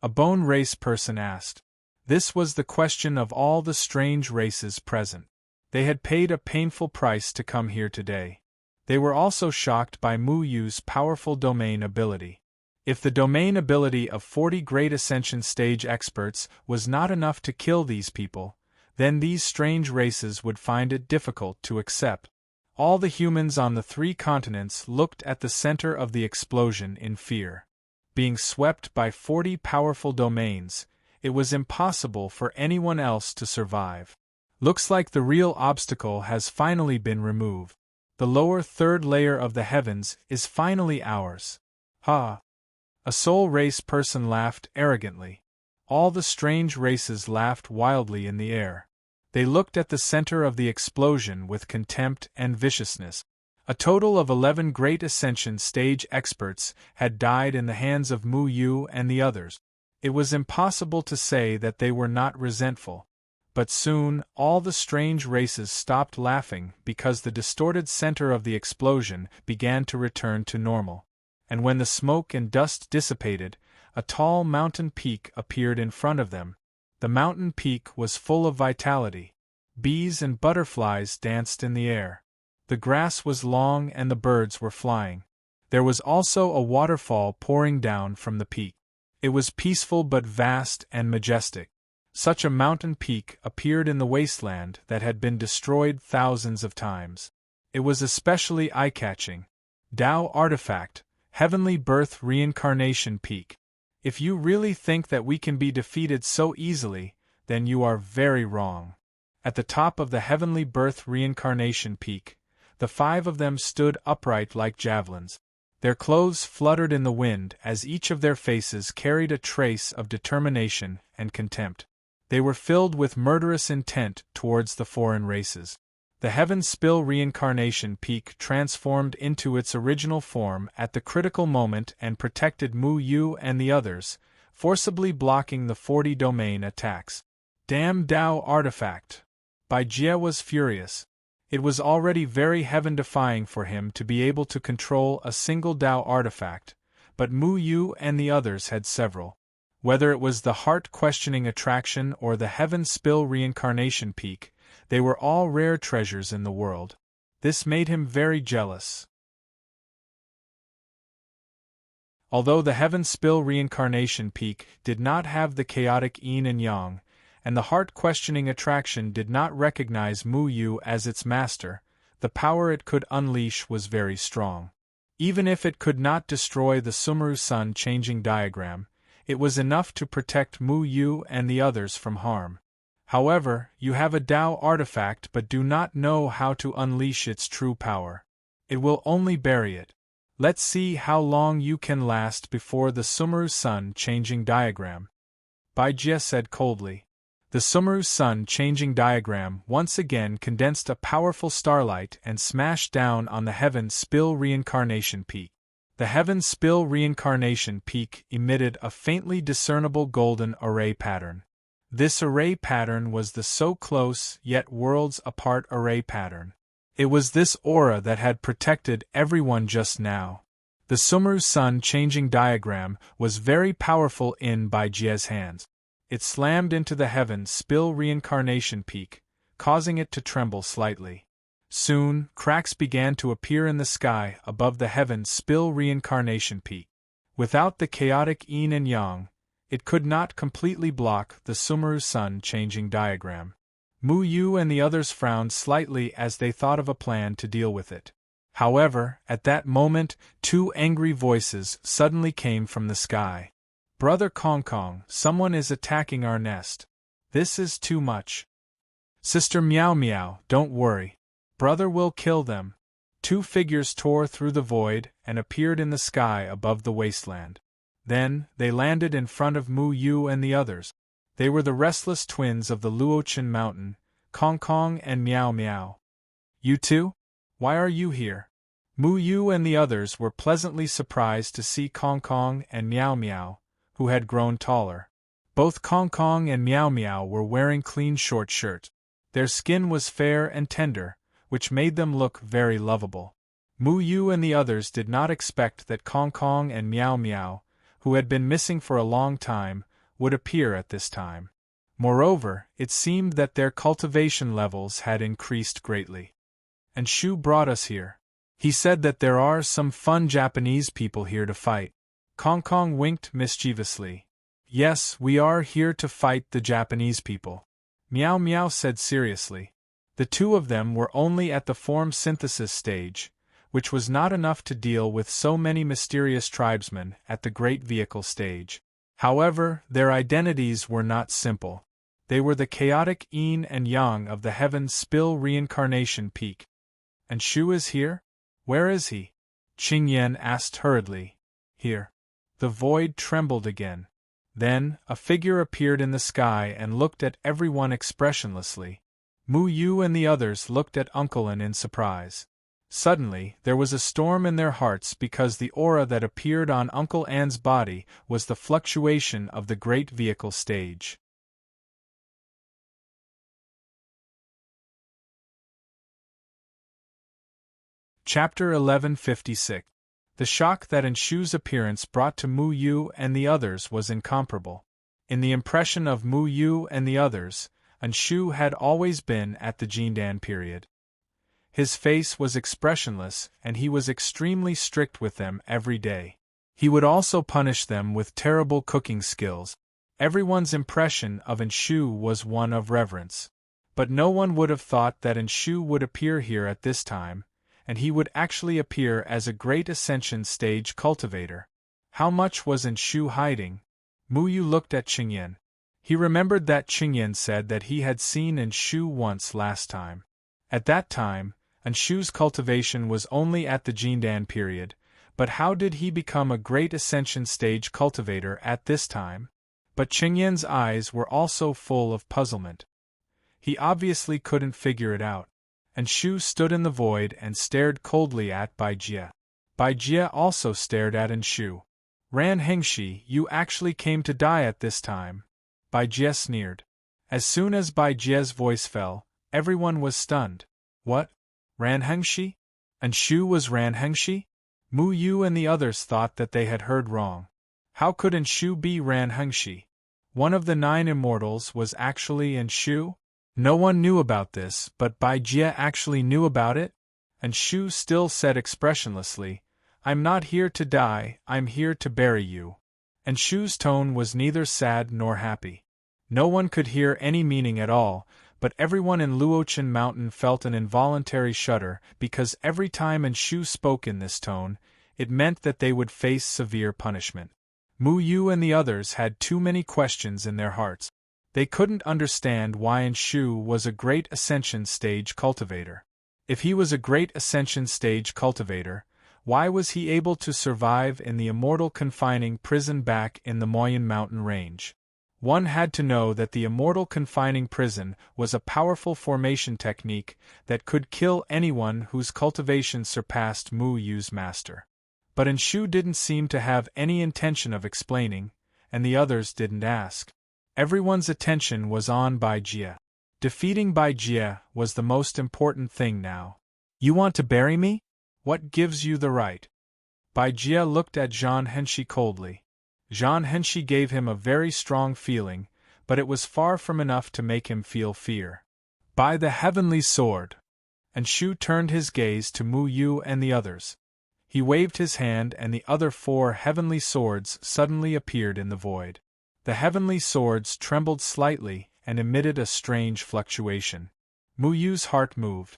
A bone race person asked. This was the question of all the strange races present. They had paid a painful price to come here today. They were also shocked by Mu Yu's powerful domain ability. If the domain ability of 40 Great Ascension Stage experts was not enough to kill these people, then these strange races would find it difficult to accept. All the humans on the 3 continents looked at the center of the explosion in fear. Being swept by 40 powerful domains, it was impossible for anyone else to survive. Looks like the real obstacle has finally been removed. The lower 3rd layer of the heavens is finally ours. Ha! A soul race person laughed arrogantly. All the strange races laughed wildly in the air. They looked at the center of the explosion with contempt and viciousness. A total of 11 Great Ascension Stage experts had died in the hands of Mu Yu and the others. It was impossible to say that they were not resentful. But soon, all the strange races stopped laughing because the distorted center of the explosion began to return to normal. And when the smoke and dust dissipated, a tall mountain peak appeared in front of them. The mountain peak was full of vitality. Bees and butterflies danced in the air. The grass was long and the birds were flying. There was also a waterfall pouring down from the peak. It was peaceful but vast and majestic. Such a mountain peak appeared in the wasteland that had been destroyed thousands of times. It was especially eye-catching. Tao Artifact, Heavenly Birth Reincarnation Peak. If you really think that we can be defeated so easily, then you are very wrong. At the top of the Heavenly Birth Reincarnation Peak, the 5 of them stood upright like javelins. Their clothes fluttered in the wind as each of their faces carried a trace of determination and contempt. They were filled with murderous intent towards the foreign races. The Heaven Spill Reincarnation Peak transformed into its original form at the critical moment and protected Mu Yu and the others, forcibly blocking the 40 domain attacks. Damn Tao Artifact! Bai Jie was furious. It was already very heaven-defying for him to be able to control a single Tao artifact, but Mu Yu and the others had several. Whether it was the heart-questioning attraction or the Heaven Spill Reincarnation Peak, they were all rare treasures in the world. This made him very jealous. Although the Heaven Spill Reincarnation Peak did not have the chaotic yin and yang, and the heart-questioning attraction did not recognize Mu Yu as its master, the power it could unleash was very strong. Even if it could not destroy the Sumeru Sun changing diagram, it was enough to protect Mu Yu and the others from harm. However, you have a Tao artifact but do not know how to unleash its true power. It will only bury it. Let's see how long you can last before the Sumeru Sun changing diagram. Bai Jie said coldly. The Sumeru Sun changing diagram once again condensed a powerful starlight and smashed down on the Heaven Spill Reincarnation Peak. The Heaven Spill Reincarnation Peak emitted a faintly discernible golden array pattern. This array pattern was the so close yet worlds apart array pattern. It was this aura that had protected everyone just now. The Sumeru Sun changing diagram was very powerful in Bai Jie's hands. It slammed into the Heaven Spill Reincarnation Peak, causing it to tremble slightly. Soon, cracks began to appear in the sky above the Heaven Spill Reincarnation Peak. Without the chaotic yin and yang, it could not completely block the Sumeru Sun changing diagram. Mu Yu and the others frowned slightly as they thought of a plan to deal with it. However, at that moment, 2 angry voices suddenly came from the sky. Brother Kong Kong, someone is attacking our nest. This is too much. Sister Meow Meow, don't worry. Brother will kill them. Two figures tore through the void and appeared in the sky above the wasteland. Then, they landed in front of Mu Yu and the others. They were the restless twins of the Luochen Mountain, Kong Kong and Meow Meow. You too? Why are you here? Mu Yu and the others were pleasantly surprised to see Kong Kong and Meow Meow, who had grown taller. Both Kong Kong and Meow Meow were wearing clean short shirts. Their skin was fair and tender, which made them look very lovable. Mu Yu and the others did not expect that Kong Kong and Meow Meow, who had been missing for a long time, would appear at this time. Moreover, it seemed that their cultivation levels had increased greatly. And Shu brought us here. He said that there are some fun Japanese people here to fight. Kong Kong winked mischievously. Yes, we are here to fight the Japanese people. Meow Meow said seriously. The two of them were only at the form synthesis stage, which was not enough to deal with so many mysterious tribesmen at the great vehicle stage. However, their identities were not simple. They were the chaotic yin and yang of the heaven's spill reincarnation peak. And Shu is here? Where is he? Qing Yan asked hurriedly. Here. The void trembled again. Then, a figure appeared in the sky and looked at everyone expressionlessly. Mu Yu and the others looked at Uncle An in surprise. Suddenly, there was a storm in their hearts because the aura that appeared on Uncle An's body was the fluctuation of the great vehicle stage. Chapter 1156. The shock that Anshu's appearance brought to Mu Yu and the others was incomparable. In the impression of Mu Yu and the others, Anshu had always been at the Jindan period. His face was expressionless and he was extremely strict with them every day. He would also punish them with terrible cooking skills. Everyone's impression of Anshu was one of reverence. But no one would have thought that Anshu would appear here at this time, and he would actually appear as a great ascension stage cultivator. How much was Anshu hiding? Mu Yu looked at Qingyan. He remembered that Qingyan said that he had seen Anshu once last time. At that time, Anshu's cultivation was only at the Jindan period, but how did he become a great ascension stage cultivator at this time? But Qingyan's eyes were also full of puzzlement. He obviously couldn't figure it out. Anshu stood in the void and stared coldly at Bai Jie. Bai Jie also stared at Anshu. Ran Hengshi, you actually came to die at this time. Bai Jie sneered. As soon as Bai Jie's voice fell, everyone was stunned. What? Ran Hengshi? Anshu was Ran Hengshi? Mu Yu and the others thought that they had heard wrong. How could Anshu be Ran Hengshi? One of the 9 immortals was actually Anshu? No one knew about this, but Bai Jie actually knew about it? Anshu still said expressionlessly, I'm not here to die, I'm here to bury you. Anshu's tone was neither sad nor happy. No one could hear any meaning at all, but everyone in Luochen Mountain felt an involuntary shudder because every time Anshu spoke in this tone, it meant that they would face severe punishment. Mu Yu and the others had too many questions in their hearts. They couldn't understand why Anshu was a great ascension stage cultivator. If he was a great ascension stage cultivator, why was he able to survive in the immortal confining prison back in the Moyen Mountain range? One had to know that the immortal confining prison was a powerful formation technique that could kill anyone whose cultivation surpassed Mu Yu's master. But Anshu didn't seem to have any intention of explaining, and the others didn't ask. Everyone's attention was on Bai Jie. Defeating Bai Jie was the most important thing now. You want to bury me? What gives you the right? Bai Jie looked at Zhan Henshi coldly. Zhan Henshi gave him a very strong feeling, but it was far from enough to make him feel fear. By the heavenly sword! Anshu turned his gaze to Mu Yu and the others. He waved his hand and the other 4 heavenly swords suddenly appeared in the void. The heavenly swords trembled slightly and emitted a strange fluctuation. Mu Yu's heart moved.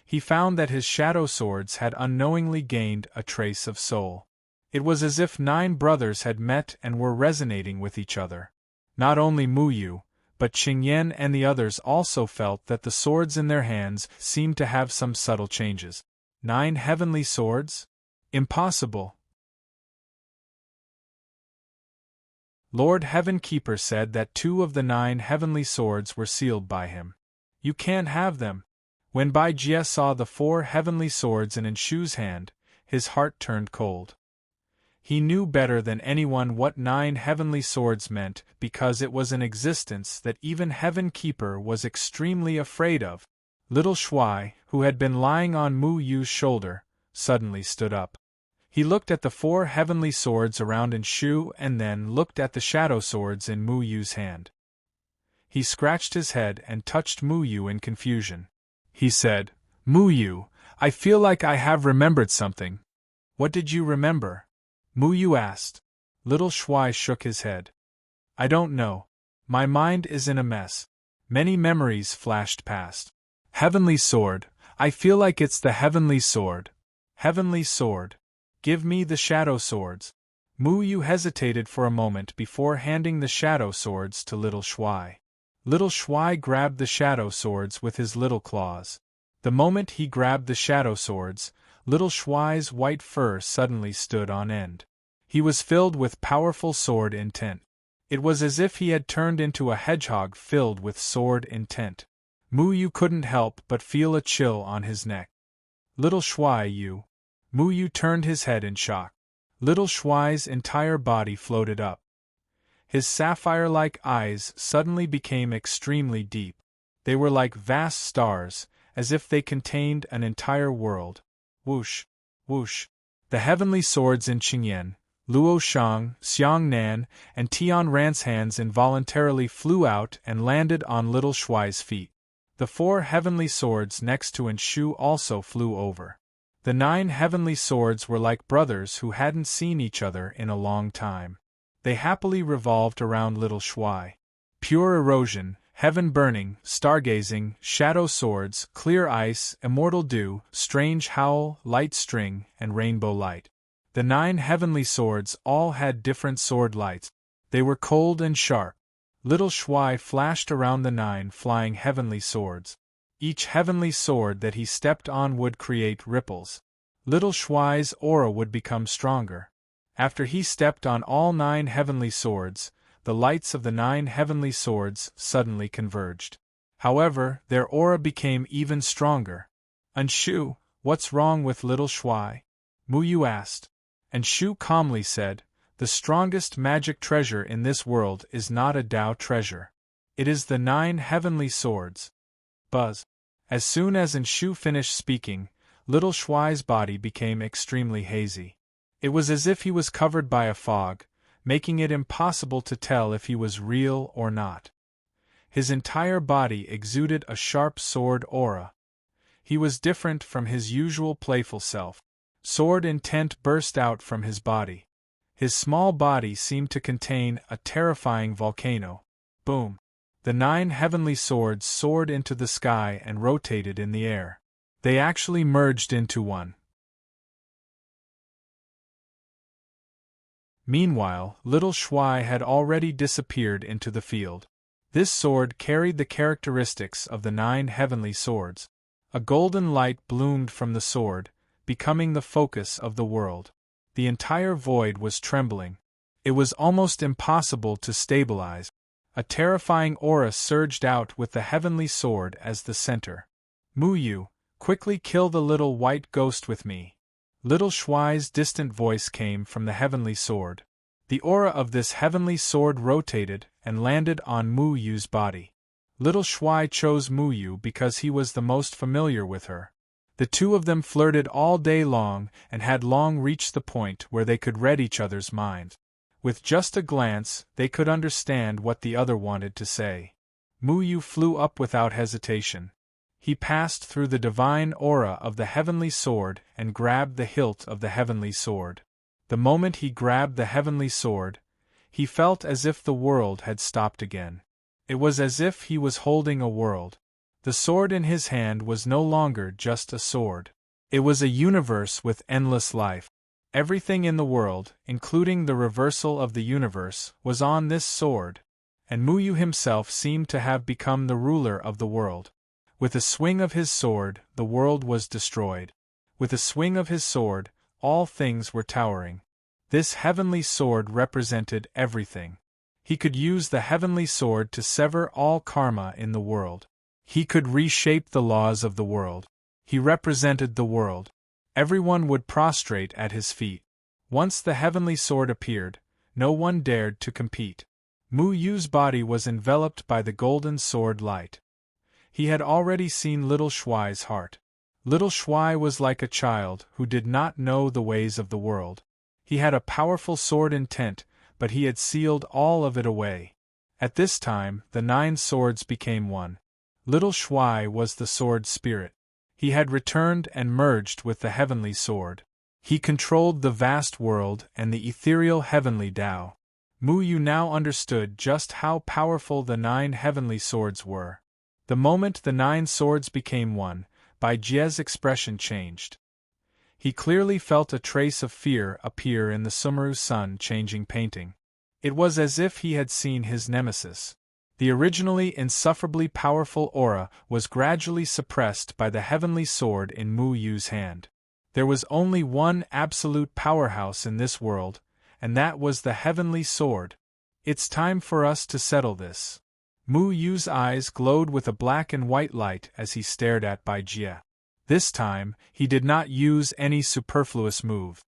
He found that his shadow swords had unknowingly gained a trace of soul. It was as if 9 brothers had met and were resonating with each other. Not only Mu Yu, but Qingyan and the others also felt that the swords in their hands seemed to have some subtle changes. 9 heavenly swords? Impossible. Lord Heaven Keeper said that 2 of the 9 heavenly swords were sealed by him. You can't have them. When Bai Jie saw the 4 heavenly swords in Enshu's hand, his heart turned cold. He knew better than anyone what 9 heavenly swords meant because it was an existence that even Heaven Keeper was extremely afraid of. Little Shuai, who had been lying on Mu Yu's shoulder, suddenly stood up. He looked at the 4 heavenly swords around Enshu and then looked at the shadow swords in Mu Yu's hand. He scratched his head and touched Mu Yu in confusion. He said, Mu Yu, I feel like I have remembered something. What did you remember? Mu Yu asked. Little Shuai shook his head. I don't know. My mind is in a mess. Many memories flashed past. Heavenly sword, I feel like it's the heavenly sword. Heavenly sword. Give me the shadow swords. Mu Yu hesitated for a moment before handing the shadow swords to Little Shuai. Little Shuai grabbed the shadow swords with his little claws. The moment he grabbed the shadow swords, Little Shuai's white fur suddenly stood on end. He was filled with powerful sword intent. It was as if he had turned into a hedgehog filled with sword intent. Mu Yu couldn't help but feel a chill on his neck. Little Shuai, you. Mu Yu turned his head in shock. Little Shuai's entire body floated up. His sapphire-like eyes suddenly became extremely deep. They were like vast stars, as if they contained an entire world. Whoosh, whoosh. The heavenly swords in Qingyan, Luo Shang, Xiang Nan, and Tian Ran's hands involuntarily flew out and landed on Little Shuai's feet. The 4 heavenly swords next to Enshu also flew over. The 9 heavenly swords were like brothers who hadn't seen each other in a long time. They happily revolved around Little Shuai. Pure erosion, heaven burning, stargazing, shadow swords, clear ice, immortal dew, strange howl, light string, and rainbow light. The 9 heavenly swords all had different sword lights. They were cold and sharp. Little Shuai flashed around the 9 flying heavenly swords. Each heavenly sword that he stepped on would create ripples. Little Shuai's aura would become stronger. After he stepped on all 9 heavenly swords, the lights of the 9 heavenly swords suddenly converged. However, their aura became even stronger. Enshu, what's wrong with Little Shuai? Mu Yu asked. Enshu calmly said, the strongest magic treasure in this world is not a Tao treasure. It is the 9 heavenly swords. Buzz. As soon as Enshu finished speaking, Little Shuai's body became extremely hazy. It was as if he was covered by a fog, making it impossible to tell if he was real or not. His entire body exuded a sharp sword aura. He was different from his usual playful self. Sword intent burst out from his body. His small body seemed to contain a terrifying volcano. Boom! The 9 heavenly swords soared into the sky and rotated in the air. They actually merged into one. Meanwhile, Little Shuai had already disappeared into the field. This sword carried the characteristics of the 9 heavenly swords. A golden light bloomed from the sword, becoming the focus of the world. The entire void was trembling. It was almost impossible to stabilize. A terrifying aura surged out with the heavenly sword as the center. Mu Yu, quickly kill the little white ghost with me. Little Shuai's distant voice came from the heavenly sword. The aura of this heavenly sword rotated and landed on Mu Yu's body. Little Shuai chose Mu Yu because he was the most familiar with her. The 2 of them flirted all day long and had long reached the point where they could read each other's minds. With just a glance, they could understand what the other wanted to say. Mu Yu flew up without hesitation. He passed through the divine aura of the heavenly sword and grabbed the hilt of the heavenly sword. The moment he grabbed the heavenly sword, he felt as if the world had stopped again. It was as if he was holding a world. The sword in his hand was no longer just a sword. It was a universe with endless life. Everything in the world, including the reversal of the universe, was on this sword, and Mu Yu himself seemed to have become the ruler of the world. With a swing of his sword, the world was destroyed. With a swing of his sword, all things were towering. This heavenly sword represented everything. He could use the heavenly sword to sever all karma in the world. He could reshape the laws of the world. He represented the world. Everyone would prostrate at his feet. Once the heavenly sword appeared, no one dared to compete. Mu Yu's body was enveloped by the golden sword light. He had already seen Little Shuai's heart. Little Shuai was like a child who did not know the ways of the world. He had a powerful sword intent, but he had sealed all of it away. At this time, the 9 swords became one. Little Shuai was the sword spirit. He had returned and merged with the heavenly sword. He controlled the vast world and the ethereal heavenly Tao. Mu Yu now understood just how powerful the 9 heavenly swords were. The moment the 9 swords became one, Bai Jie's expression changed. He clearly felt a trace of fear appear in the Sumeru sun changing painting. It was as if he had seen his nemesis. The originally insufferably powerful aura was gradually suppressed by the heavenly sword in Mu Yu's hand. There was only one absolute powerhouse in this world, and that was the heavenly sword. It's time for us to settle this. Mu Yu's eyes glowed with a black and white light as he stared at Bai Jie. This time, he did not use any superfluous move.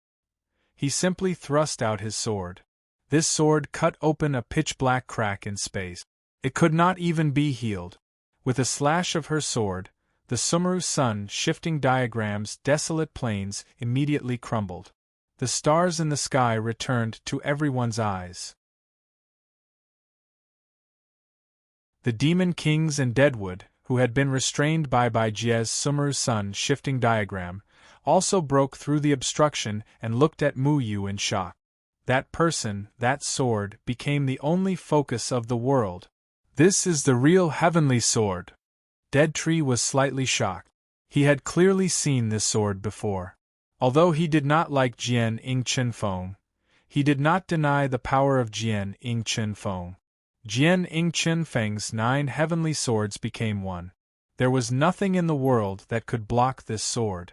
He simply thrust out his sword. This sword cut open a pitch-black crack in space. It could not even be healed. With a slash of her sword, the Sumeru sun shifting diagrams desolate plains immediately crumbled. The stars in the sky returned to everyone's eyes. The demon kings and Deadwood, who had been restrained by Bai Jie's Sumeru sun shifting diagram, also broke through the obstruction and looked at Mu Yu in shock. That person, that sword, became the only focus of the world. This is the real heavenly sword. Dead Tree was slightly shocked. He had clearly seen this sword before. Although he did not like Jian Ing Chen Feng, he did not deny the power of Jian Ing Chen Feng. Jian Ing Chen Feng's 9 heavenly swords became one. There was nothing in the world that could block this sword.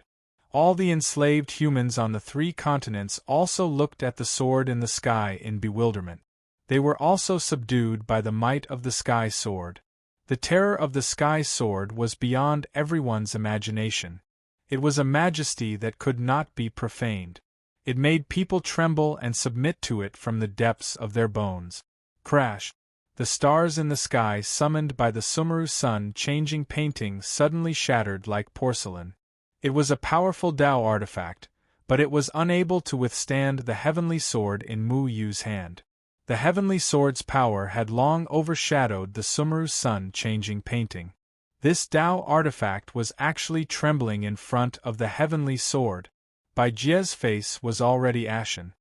All the enslaved humans on the 3 continents also looked at the sword in the sky in bewilderment. They were also subdued by the might of the sky sword. The terror of the sky sword was beyond everyone's imagination. It was a majesty that could not be profaned. It made people tremble and submit to it from the depths of their bones. Crash! The stars in the sky summoned by the Sumeru sun changing painting suddenly shattered like porcelain. It was a powerful Tao artifact, but it was unable to withstand the heavenly sword in Mu Yu's hand. The heavenly sword's power had long overshadowed the Sumeru sun changing painting. This Tao artifact was actually trembling in front of the heavenly sword. Bai Jie's face was already ashen.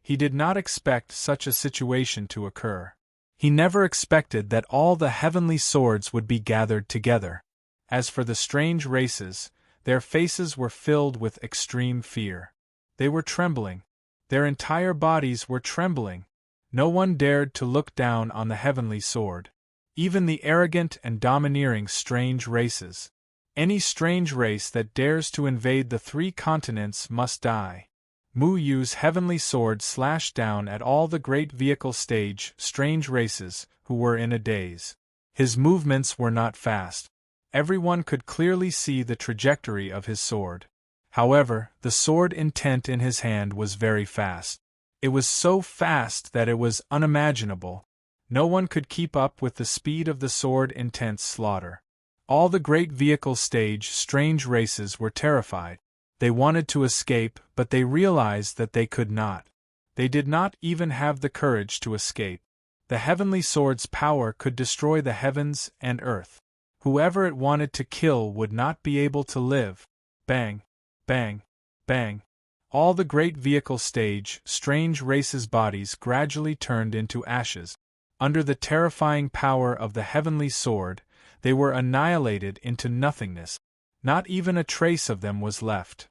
He did not expect such a situation to occur. He never expected that all the heavenly swords would be gathered together. As for the strange races, their faces were filled with extreme fear. They were trembling. Their entire bodies were trembling. No one dared to look down on the heavenly sword. Even the arrogant and domineering strange races. Any strange race that dares to invade the 3 continents must die. Mu Yu's heavenly sword slashed down at all the great vehicle stage strange races, who were in a daze. His movements were not fast. Everyone could clearly see the trajectory of his sword. However, the sword intent in his hand was very fast. It was so fast that it was unimaginable. No one could keep up with the speed of the sword intent's slaughter. All the great vehicle stage strange races were terrified. They wanted to escape, but they realized that they could not. They did not even have the courage to escape. The heavenly sword's power could destroy the heavens and earth. Whoever it wanted to kill would not be able to live. Bang! Bang! Bang! All the great vehicle stage strange races' bodies gradually turned into ashes. Under the terrifying power of the heavenly sword, they were annihilated into nothingness. Not even a trace of them was left.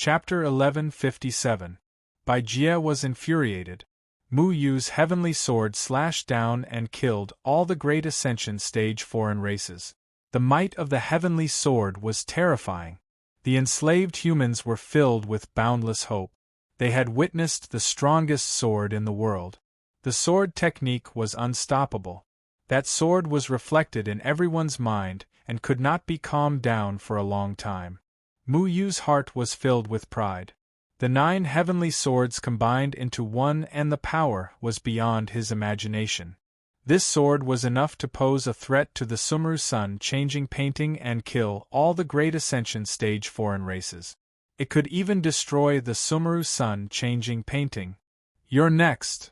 Chapter 1157. Bai Jie was infuriated. Mu Yu's heavenly sword slashed down and killed all the great Ascension Stage foreign races. The might of the heavenly sword was terrifying. The enslaved humans were filled with boundless hope. They had witnessed the strongest sword in the world. The sword technique was unstoppable. That sword was reflected in everyone's mind and could not be calmed down for a long time. Mu Yu's heart was filled with pride. The 9 heavenly swords combined into one, and the power was beyond his imagination. This sword was enough to pose a threat to the Sumeru Sun changing painting and kill all the great Ascension Stage foreign races. It could even destroy the Sumeru Sun changing painting. You're next.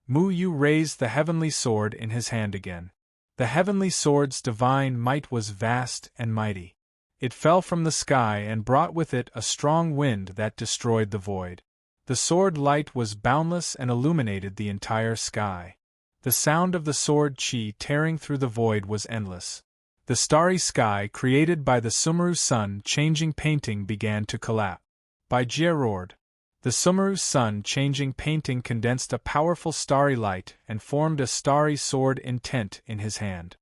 Mu Yu raised the heavenly sword in his hand again. The heavenly sword's divine might was vast and mighty. It fell from the sky and brought with it a strong wind that destroyed the void. The sword light was boundless and illuminated the entire sky. The sound of the sword chi tearing through the void was endless. The starry sky created by the Sumeru Sun changing painting began to collapse. Bai Jie roared. The Sumeru Sun changing painting condensed a powerful starry light and formed a starry sword intent in his hand.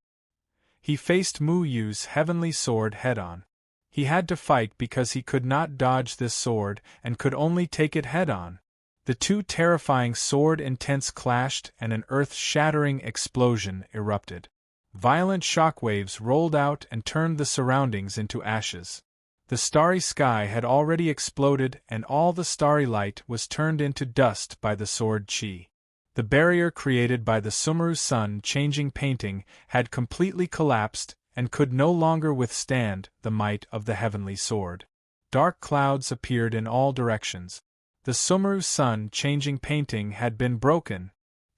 He faced Mu Yu's heavenly sword head-on. He had to fight because he could not dodge this sword and could only take it head-on. The two terrifying sword intents clashed and an earth-shattering explosion erupted. Violent shockwaves rolled out and turned the surroundings into ashes. The starry sky had already exploded and all the starry light was turned into dust by the sword chi. The barrier created by the Sumeru Sun changing painting had completely collapsed and could no longer withstand the might of the heavenly sword. Dark clouds appeared in all directions. The Sumeru Sun changing painting had been broken.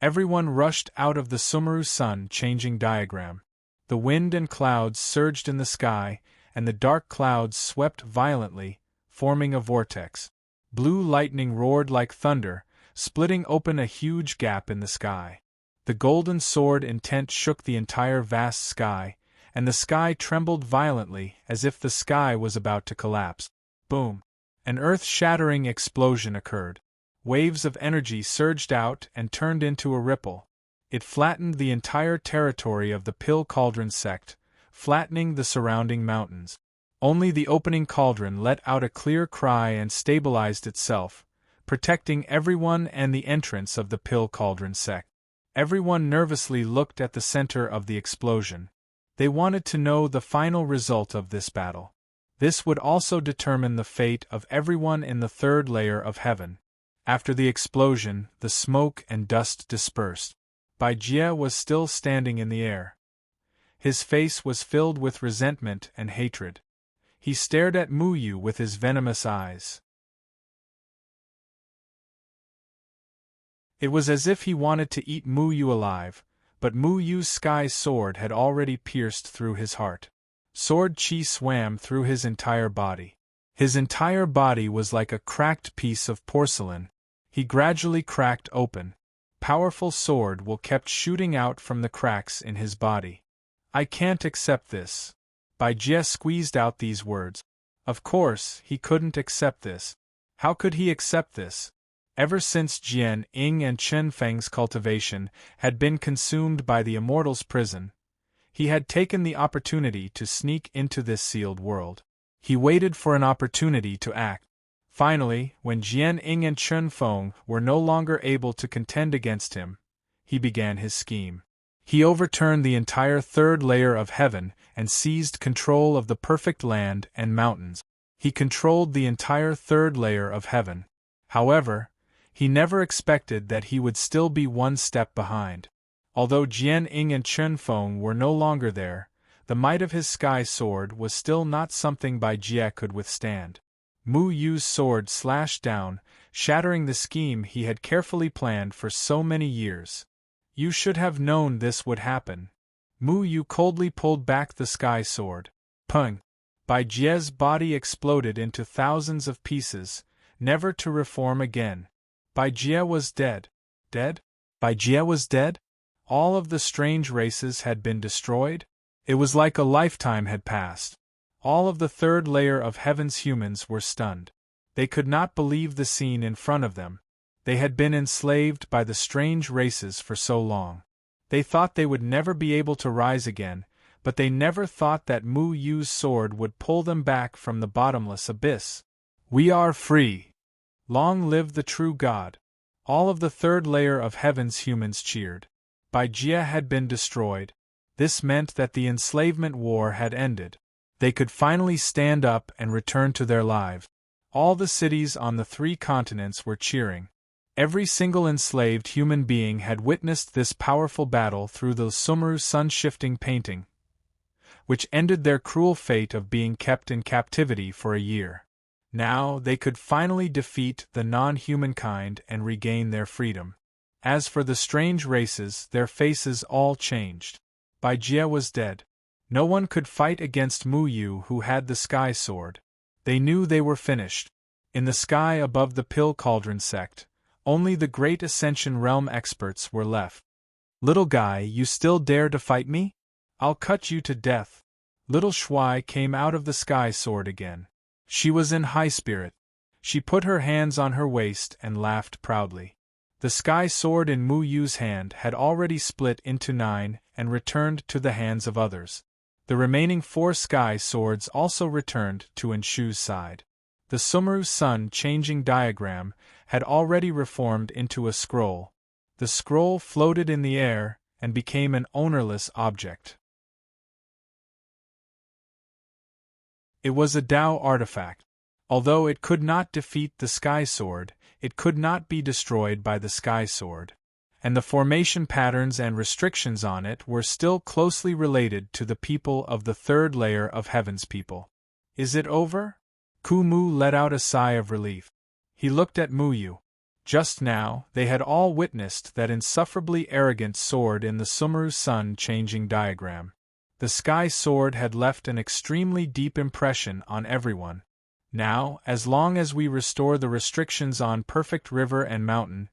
Everyone rushed out of the Sumeru Sun changing diagram. The wind and clouds surged in the sky, and the dark clouds swept violently, forming a vortex. Blue lightning roared like thunder, splitting open a huge gap in the sky. The golden sword intent shook the entire vast sky, and the sky trembled violently as if the sky was about to collapse. Boom! An earth-shattering explosion occurred. Waves of energy surged out and turned into a ripple. It flattened the entire territory of the Pill Cauldron sect, flattening the surrounding mountains. Only the opening cauldron let out a clear cry and stabilized itself, protecting everyone and the entrance of the Pill Cauldron sect. Everyone nervously looked at the center of the explosion. They wanted to know the final result of this battle. This would also determine the fate of everyone in the 3rd layer of heaven. After the explosion, the smoke and dust dispersed. Bai Jie was still standing in the air. His face was filled with resentment and hatred. He stared at Mu Yu with his venomous eyes. It was as if he wanted to eat Mu Yu alive, but Mu Yu's sky sword had already pierced through his heart. Sword chi swam through his entire body. His entire body was like a cracked piece of porcelain. He gradually cracked open. Powerful sword will kept shooting out from the cracks in his body. I can't accept this. Bai Jie squeezed out these words. Of course, he couldn't accept this. How could he accept this? Ever since Jian Ying and Chen Feng's cultivation had been consumed by the Immortal's prison, he had taken the opportunity to sneak into this sealed world. He waited for an opportunity to act. Finally, when Jian Ying and Chen Feng were no longer able to contend against him, he began his scheme. He overturned the entire 3rd layer of heaven and seized control of the perfect land and mountains. He controlled the entire 3rd layer of heaven. However, he never expected that he would still be one step behind. Although Jian Ying and Chen Feng were no longer there, the might of his sky sword was still not something Bai Jie could withstand. Mu Yu's sword slashed down, shattering the scheme he had carefully planned for so many years. You should have known this would happen. Mu Yu coldly pulled back the sky sword. Pung! Bai Jie's body exploded into thousands of pieces, never to reform again. Bai Jie was dead. Dead? Bai Jie was dead? All of the strange races had been destroyed? It was like a lifetime had passed. All of the 3rd layer of heaven's humans were stunned. They could not believe the scene in front of them. They had been enslaved by the strange races for so long. They thought they would never be able to rise again, but they never thought that Mu Yu's sword would pull them back from the bottomless abyss. We are free! Long live the true God! All of the third layer of heaven's humans cheered. Jia had been destroyed. This meant that the enslavement war had ended. They could finally stand up and return to their lives. All the cities on the 3 continents were cheering. Every single enslaved human being had witnessed this powerful battle through the Sumeru sun-shifting painting, which ended their cruel fate of being kept in captivity for a year. Now they could finally defeat the non-humankind and regain their freedom. As for the strange races, their faces all changed. Jia was dead. No one could fight against Mu Yu, who had the sky sword. They knew they were finished. In the sky above the Pill Cauldron sect, only the great Ascension Realm experts were left. Little guy, you still dare to fight me? I'll cut you to death. Little Shuai came out of the sky sword again. She was in high spirit. She put her hands on her waist and laughed proudly. The sky sword in Mu Yu's hand had already split into 9 and returned to the hands of others. The remaining 4 sky swords also returned to Enshu's side. The Sumeru sun changing diagram had already reformed into a scroll. The scroll floated in the air and became an ownerless object. It was a Tao artifact. Although it could not defeat the sky sword, it could not be destroyed by the sky sword. And the formation patterns and restrictions on it were still closely related to the people of the third layer of Heaven's people. Is it over? Ku-Mu let out a sigh of relief. He looked at Mu Yu. Just now, they had all witnessed that insufferably arrogant sword in the Sumeru sun changing diagram. The sky sword had left an extremely deep impression on everyone. Now, as long as we restore the restrictions on Perfect River and Mountain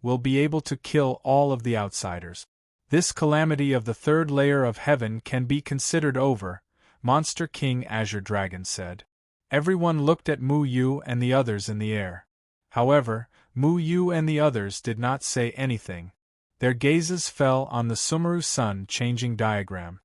will be able to kill all of the outsiders. This calamity of the third layer of heaven can be considered over, Monster King Azure Dragon said. Everyone looked at Mu Yu and the others in the air. However, Mu Yu and the others did not say anything. Their gazes fell on the Sumeru sun changing diagram.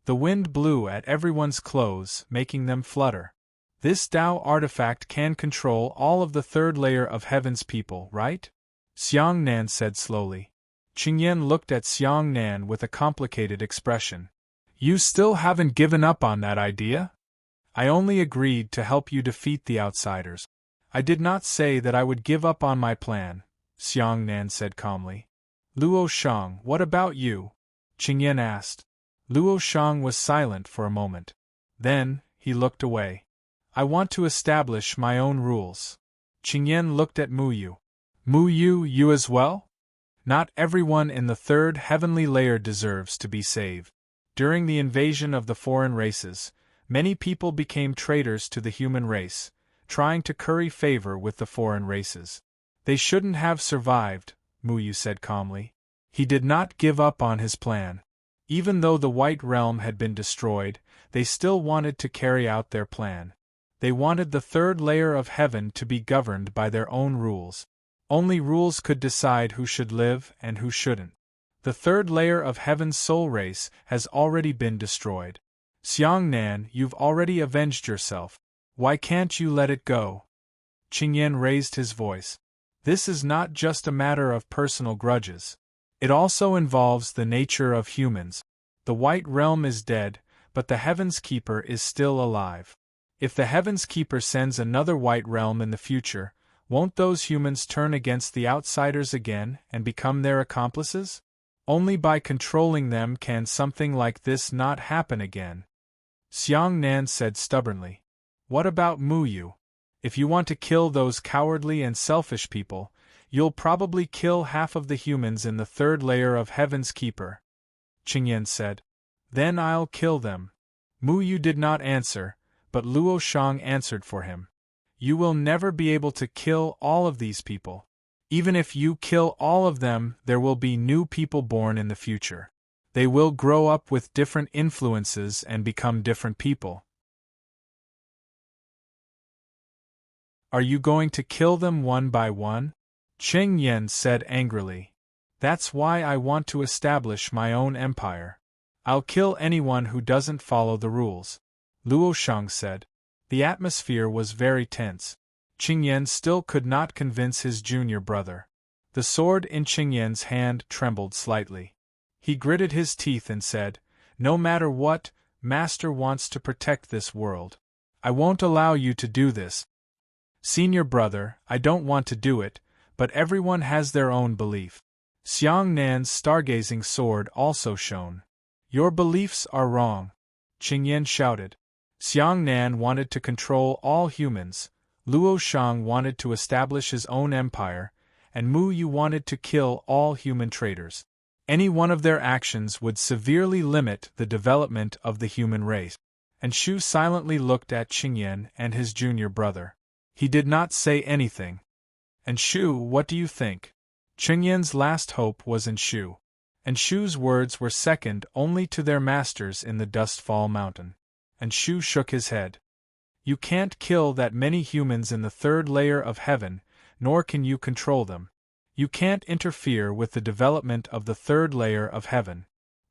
The wind blew at everyone's clothes, making them flutter. This Tao artifact can control all of the third layer of heaven's people, right? Xiang Nan said slowly. Qingyan looked at Xiang Nan with a complicated expression. You still haven't given up on that idea? I only agreed to help you defeat the outsiders. I did not say that I would give up on my plan, Xiang Nan said calmly. Luo Shang, what about you? Qingyan asked. Luo Shang was silent for a moment. Then, he looked away. I want to establish my own rules. Qingyan looked at Mu Yu. Mu Yu, you as well? Not everyone in the third heavenly layer deserves to be saved. During the invasion of the foreign races, many people became traitors to the human race, trying to curry favor with the foreign races. They shouldn't have survived, Mu Yu said calmly. He did not give up on his plan. Even though the White Realm had been destroyed, they still wanted to carry out their plan. They wanted the third layer of heaven to be governed by their own rules. Only rules could decide who should live and who shouldn't. The third layer of heaven's soul race has already been destroyed. Xiang Nan, you've already avenged yourself. Why can't you let it go? Qingyan raised his voice. This is not just a matter of personal grudges. It also involves the nature of humans. The White Realm is dead, but the Heaven's Keeper is still alive. If the Heaven's Keeper sends another White Realm in the future, won't those humans turn against the outsiders again and become their accomplices? Only by controlling them can something like this not happen again. Xiang Nan said stubbornly. What about Mu Yu? If you want to kill those cowardly and selfish people, you'll probably kill half of the humans in the third layer of Heaven's Keeper, Qingyan said. Then I'll kill them. Mu Yu did not answer, but Luo Shang answered for him. You will never be able to kill all of these people. Even if you kill all of them, there will be new people born in the future. They will grow up with different influences and become different people. Are you going to kill them one by one? Qing Yan said angrily. That's why I want to establish my own empire. I'll kill anyone who doesn't follow the rules. Luo Shang said. The atmosphere was very tense. Qing Yan still could not convince his junior brother. The sword in Qing Yan's hand trembled slightly. He gritted his teeth and said, No matter what, Master wants to protect this world. I won't allow you to do this. Senior brother, I don't want to do it, but everyone has their own belief. Xiang Nan's stargazing sword also shone. Your beliefs are wrong. Qing Yan shouted. Xiang Nan wanted to control all humans, Luo Shang wanted to establish his own empire, and Mu Yu wanted to kill all human traitors. Any one of their actions would severely limit the development of the human race. And Shu silently looked at Qing Yan and his junior brother. He did not say anything. And Shu, what do you think? Qing Yan's last hope was in Shu. And Shu's words were second only to their masters in the Dustfall Mountain. And Shu shook his head. You can't kill that many humans in the third layer of heaven, nor can you control them. You can't interfere with the development of the third layer of heaven.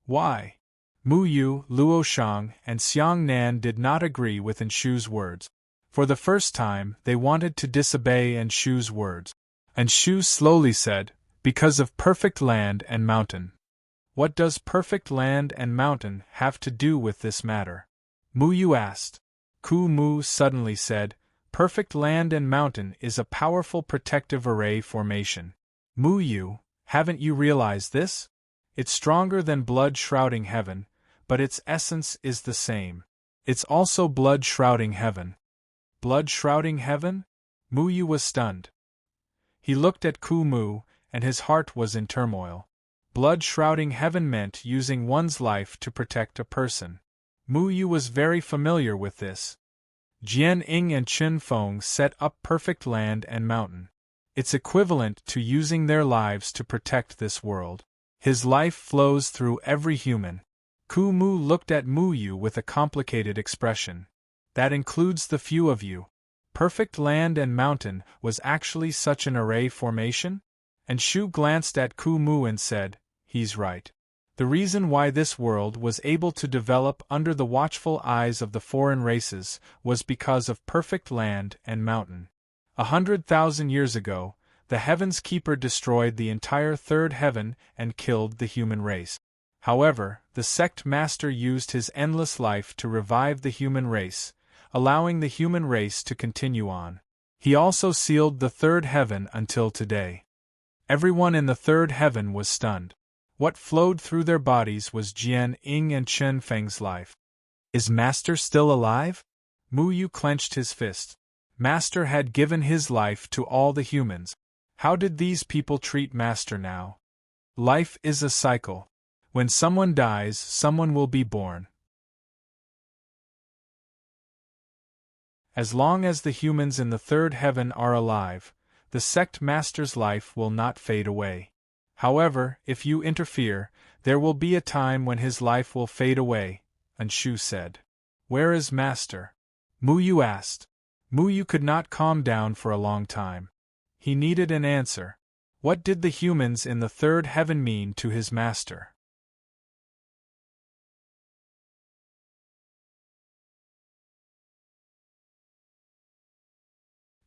Why? Mu Yu, Luo Shang, and Xiang Nan did not agree with Enshu's words. For the first time, they wanted to disobey Enshu's words. Enshu slowly said, Because of perfect land and mountain. What does perfect land and mountain have to do with this matter? Mu Yu asked. Ku Mu suddenly said, Perfect land and mountain is a powerful protective array formation. Mu Yu, haven't you realized this? It's stronger than blood-shrouding heaven, but its essence is the same. It's also blood-shrouding heaven. Blood-shrouding heaven? Mu Yu was stunned. He looked at Ku Mu, and his heart was in turmoil. Blood-shrouding heaven meant using one's life to protect a person. Mu Yu was very familiar with this. Jian Ying and Chen Feng set up perfect land and mountain. It's equivalent to using their lives to protect this world. His life flows through every human. Ku Mu looked at Mu Yu with a complicated expression. That includes the few of you. Perfect land and mountain was actually such an array formation? And Shu glanced at Ku Mu and said, He's right. The reason why this world was able to develop under the watchful eyes of the foreign races was because of perfect land and mountain. 100,000 years ago, the Heaven's Keeper destroyed the entire third heaven and killed the human race. However, the sect master used his endless life to revive the human race, allowing the human race to continue on. He also sealed the third heaven until today. Everyone in the third heaven was stunned. What flowed through their bodies was Jian Ying and Chen Feng's life. Is Master still alive? Mu Yu clenched his fist. Master had given his life to all the humans. How did these people treat Master now? Life is a cycle. When someone dies, someone will be born. As long as the humans in the third heaven are alive, the sect master's life will not fade away. However, if you interfere, there will be a time when his life will fade away, Anshu said. Where is Master? Mu Yu asked. Mu Yu could not calm down for a long time. He needed an answer. What did the humans in the third heaven mean to his master?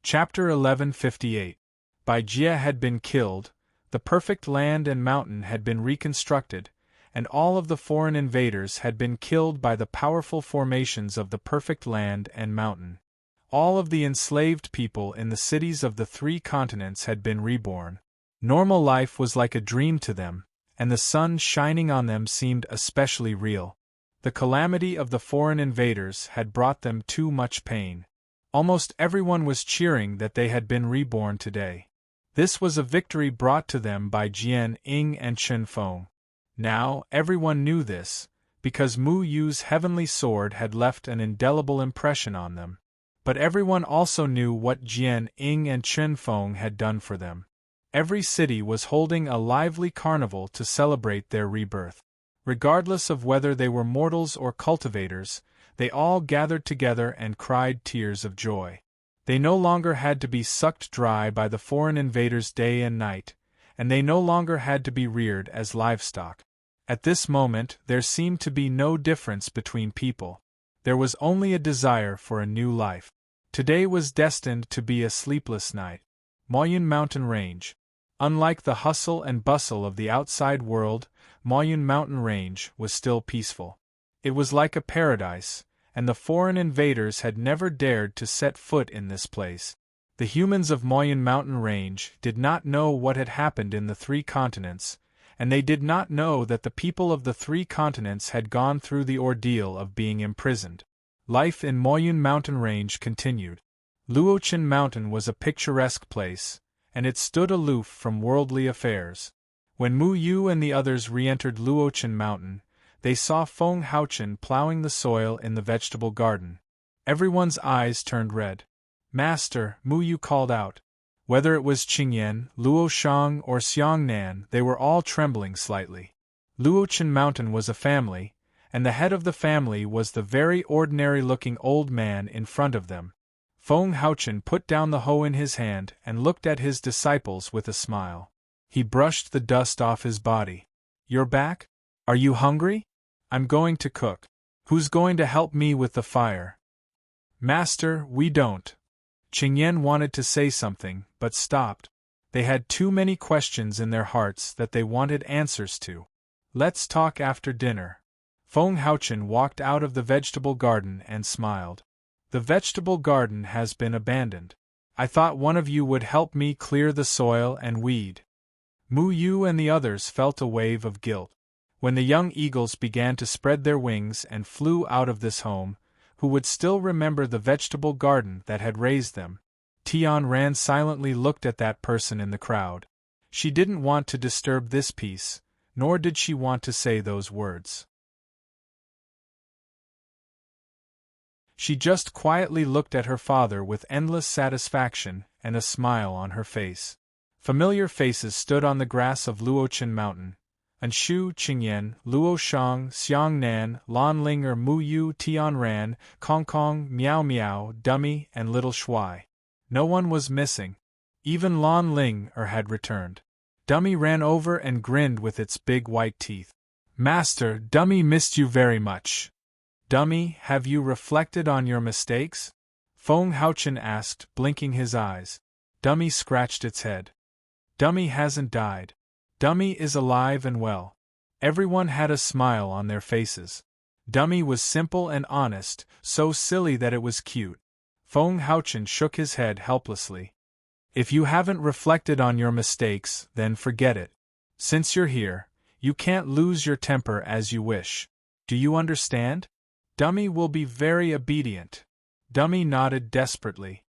Chapter 1158. Bai Jia had been killed, the perfect land and mountain had been reconstructed, and all of the foreign invaders had been killed by the powerful formations of the perfect land and mountain. All of the enslaved people in the cities of the 3 continents had been reborn. Normal life was like a dream to them, and the sun shining on them seemed especially real. The calamity of the foreign invaders had brought them too much pain. Almost everyone was cheering that they had been reborn today. This was a victory brought to them by Jian Ying and Chen Feng. Now, everyone knew this, because Mu Yu's heavenly sword had left an indelible impression on them. But everyone also knew what Jian Ying and Chen Feng had done for them. Every city was holding a lively carnival to celebrate their rebirth. Regardless of whether they were mortals or cultivators, they all gathered together and cried tears of joy. They no longer had to be sucked dry by the foreign invaders day and night, and they no longer had to be reared as livestock. At this moment there seemed to be no difference between people. There was only a desire for a new life. Today was destined to be a sleepless night. Moyun Mountain Range. Unlike the hustle and bustle of the outside world, Moyun Mountain Range was still peaceful. It was like a paradise, and the foreign invaders had never dared to set foot in this place. The humans of Moyun Mountain Range did not know what had happened in the 3 continents, and they did not know that the people of the 3 continents had gone through the ordeal of being imprisoned. Life in Moyun Mountain Range continued. Luochen Mountain was a picturesque place, and it stood aloof from worldly affairs. When Mu Yu and the others re-entered Luochen Mountain, they saw Feng Haochen plowing the soil in the vegetable garden. Everyone's eyes turned red. "Master," Mu Yu called out. Whether it was Qingyan, Luo Shang, or Xiangnan, they were all trembling slightly. Luochen Mountain was a family, and the head of the family was the very ordinary-looking old man in front of them. Feng Haochen put down the hoe in his hand and looked at his disciples with a smile. He brushed the dust off his body. "You're back? Are you hungry? I'm going to cook. Who's going to help me with the fire?" "Master, we don't." Qingyan wanted to say something, but stopped. They had too many questions in their hearts that they wanted answers to. "Let's talk after dinner." Feng Haochen walked out of the vegetable garden and smiled. "The vegetable garden has been abandoned. I thought one of you would help me clear the soil and weed." Mu Yu and the others felt a wave of guilt. When the young eagles began to spread their wings and flew out of this home, who would still remember the vegetable garden that had raised them? Tian Ran silently looked at that person in the crowd. She didn't want to disturb this peace, nor did she want to say those words. She just quietly looked at her father with endless satisfaction and a smile on her face. Familiar faces stood on the grass of Luochen Mountain. Anshu, Qingyan, Luo Shang, Xiangnan, Lan Ling, Mu Yu, Tian Ran, Kong Kong, Miao Miao, Dummy, and Little Shuai. No one was missing. Even Lan Ling had returned. Dummy ran over and grinned with its big white teeth. "Master, Dummy missed you very much." "Dummy, have you reflected on your mistakes?" Feng Haochen asked, blinking his eyes. Dummy scratched its head. "Dummy hasn't died. Dummy is alive and well." Everyone had a smile on their faces. Dummy was simple and honest, so silly that it was cute. Feng Haochen shook his head helplessly. "If you haven't reflected on your mistakes, then forget it. Since you're here, you can't lose your temper as you wish. Do you understand? Dummy will be very obedient." Dummy nodded desperately.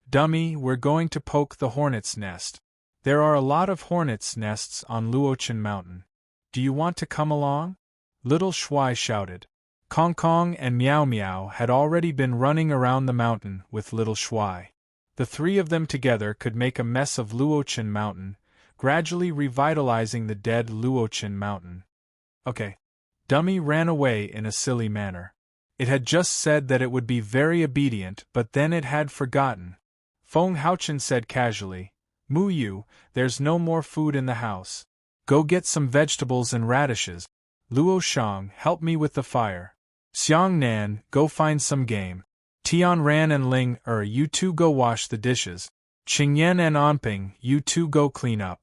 "Dummy, we're going to poke the hornet's nest. There are a lot of hornets' nests on Luochen Mountain. Do you want to come along?" Little Shuai shouted. Kong Kong and Miao Miao had already been running around the mountain with Little Shuai. The 3 of them together could make a mess of Luochen Mountain, gradually revitalizing the dead Luochen Mountain. "Okay." Dummy ran away in a silly manner. It had just said that it would be very obedient, but then it had forgotten. Feng Haochen said casually, "Mu Yu, there's no more food in the house. Go get some vegetables and radishes. Luo Shang, help me with the fire. Xiangnan, go find some game. Tian Ran and Ling you 2 go wash the dishes. Qingyan and Anping, you 2 go clean up."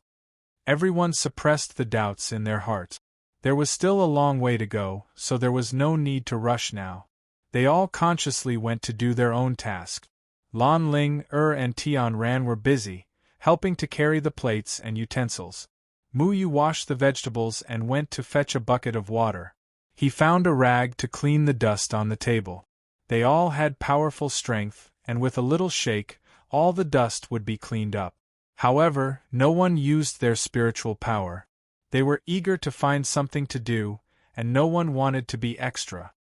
Everyone suppressed the doubts in their hearts. There was still a long way to go, so there was no need to rush now. They all consciously went to do their own task. Lan Ling, and Tian Ran were busy, helping to carry the plates and utensils. Mu Yu washed the vegetables and went to fetch a bucket of water. He found a rag to clean the dust on the table. They all had powerful strength, and with a little shake, all the dust would be cleaned up. However, no one used their spiritual power. They were eager to find something to do, and no one wanted to be extra.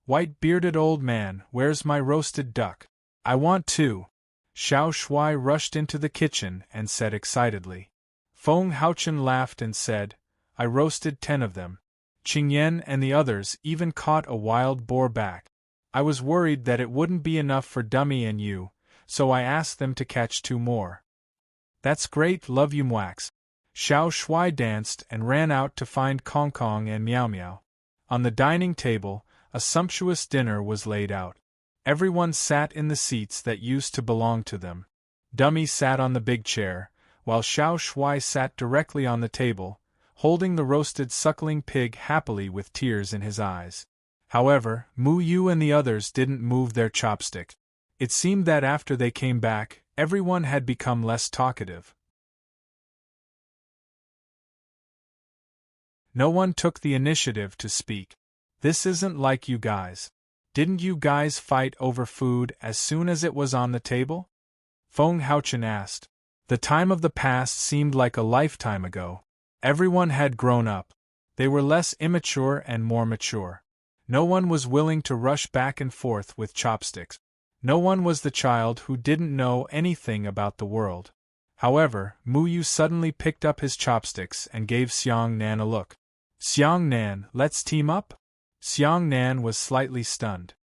"White-bearded old man, where's my roasted duck? I want 2. Xiao Shuai rushed into the kitchen and said excitedly. Feng Haochen laughed and said, "I roasted 10 of them. Qingyan and the others even caught a wild boar back. I was worried that it wouldn't be enough for Dummy and you, so I asked them to catch 2 more. That's great, love you Mwax. Xiao Shuai danced and ran out to find Kong Kong and Miao Miao. On the dining table, a sumptuous dinner was laid out. Everyone sat in the seats that used to belong to them. Dummy sat on the big chair, while Xiao Shuai sat directly on the table, holding the roasted suckling pig happily with tears in his eyes. However, Mu Yu and the others didn't move their chopstick. It seemed that after they came back, everyone had become less talkative. No one took the initiative to speak. This isn't like you guys. Didn't you guys fight over food as soon as it was on the table? Feng Haochen asked. The time of the past seemed like a lifetime ago. Everyone had grown up. They were less immature and more mature. No one was willing to rush back and forth with chopsticks. No one was the child who didn't know anything about the world. However, Mu Yu suddenly picked up his chopsticks and gave Xiang Nan a look. Xiang Nan, let's team up? Xiang Nan was slightly stunned.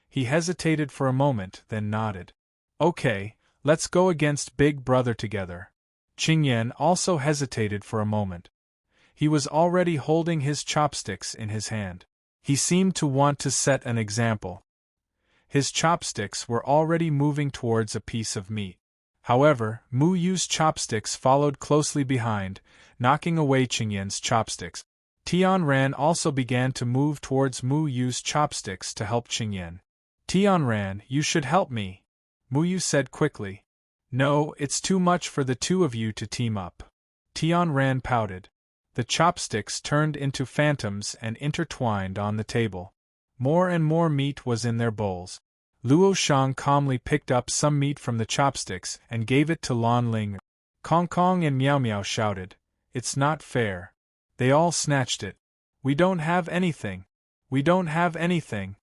He hesitated for a moment, then nodded. Okay, let's go against Big Brother together. Qingyan also hesitated for a moment. He was already holding his chopsticks in his hand. He seemed to want to set an example. His chopsticks were already moving towards a piece of meat. However, Mu Yu's chopsticks followed closely behind, knocking away Qingyan's chopsticks. Tianran also began to move towards Mu Yu's chopsticks to help Qingyan. Tianran, you should help me, Mu Yu said quickly. No, it's too much for the 2 of you to team up. Tianran pouted. The chopsticks turned into phantoms and intertwined on the table. More and more meat was in their bowls. Luo Shang calmly picked up some meat from the chopsticks and gave it to Lan Ling. Kong Kong and Miao Miao shouted, "It's not fair." They all snatched it. We don't have anything. We don't have anything.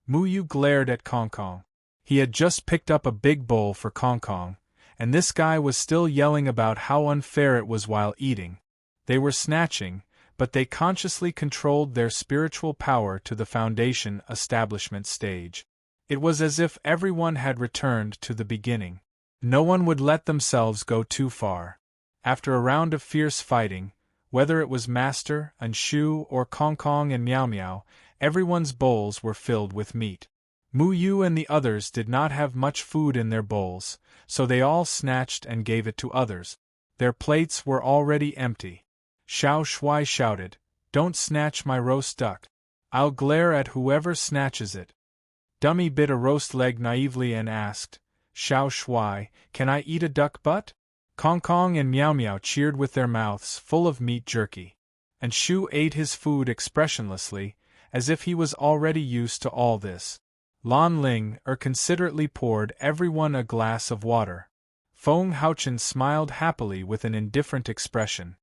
Mu Yu glared at Kong Kong. He had just picked up a big bowl for Kong Kong, and this guy was still yelling about how unfair it was while eating. They were snatching, but they consciously controlled their spiritual power to the foundation establishment stage. It was as if everyone had returned to the beginning. No one would let themselves go too far. After a round of fierce fighting, whether it was Master, Anshu, or Kong Kong and Miao Miao, everyone's bowls were filled with meat. Mu Yu and the others did not have much food in their bowls, so they all snatched and gave it to others. Their plates were already empty. Xiao Shuai shouted, "Don't snatch my roast duck. I'll glare at whoever snatches it." Dummy bit a roast leg naively and asked, "Xiao Shuai, can I eat a duck butt?" Kong Kong and Miao Miao cheered with their mouths full of meat jerky. And Shu ate his food expressionlessly, as if he was already used to all this. Lan Ling considerately poured everyone a glass of water. Feng Haochen smiled happily with an indifferent expression.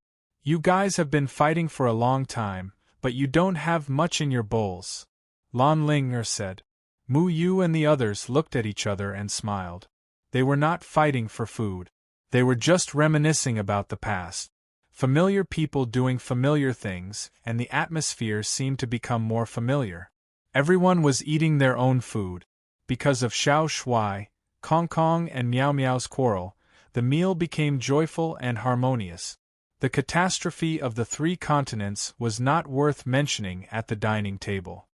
"You guys have been fighting for a long time, but you don't have much in your bowls," Lan Ling said. Mu Yu and the others looked at each other and smiled. They were not fighting for food. They were just reminiscing about the past. Familiar people doing familiar things, and the atmosphere seemed to become more familiar. Everyone was eating their own food. Because of Xiao Shuai, Kong Kong and Miao Miao's quarrel, the meal became joyful and harmonious. The catastrophe of the 3 continents was not worth mentioning at the dining table.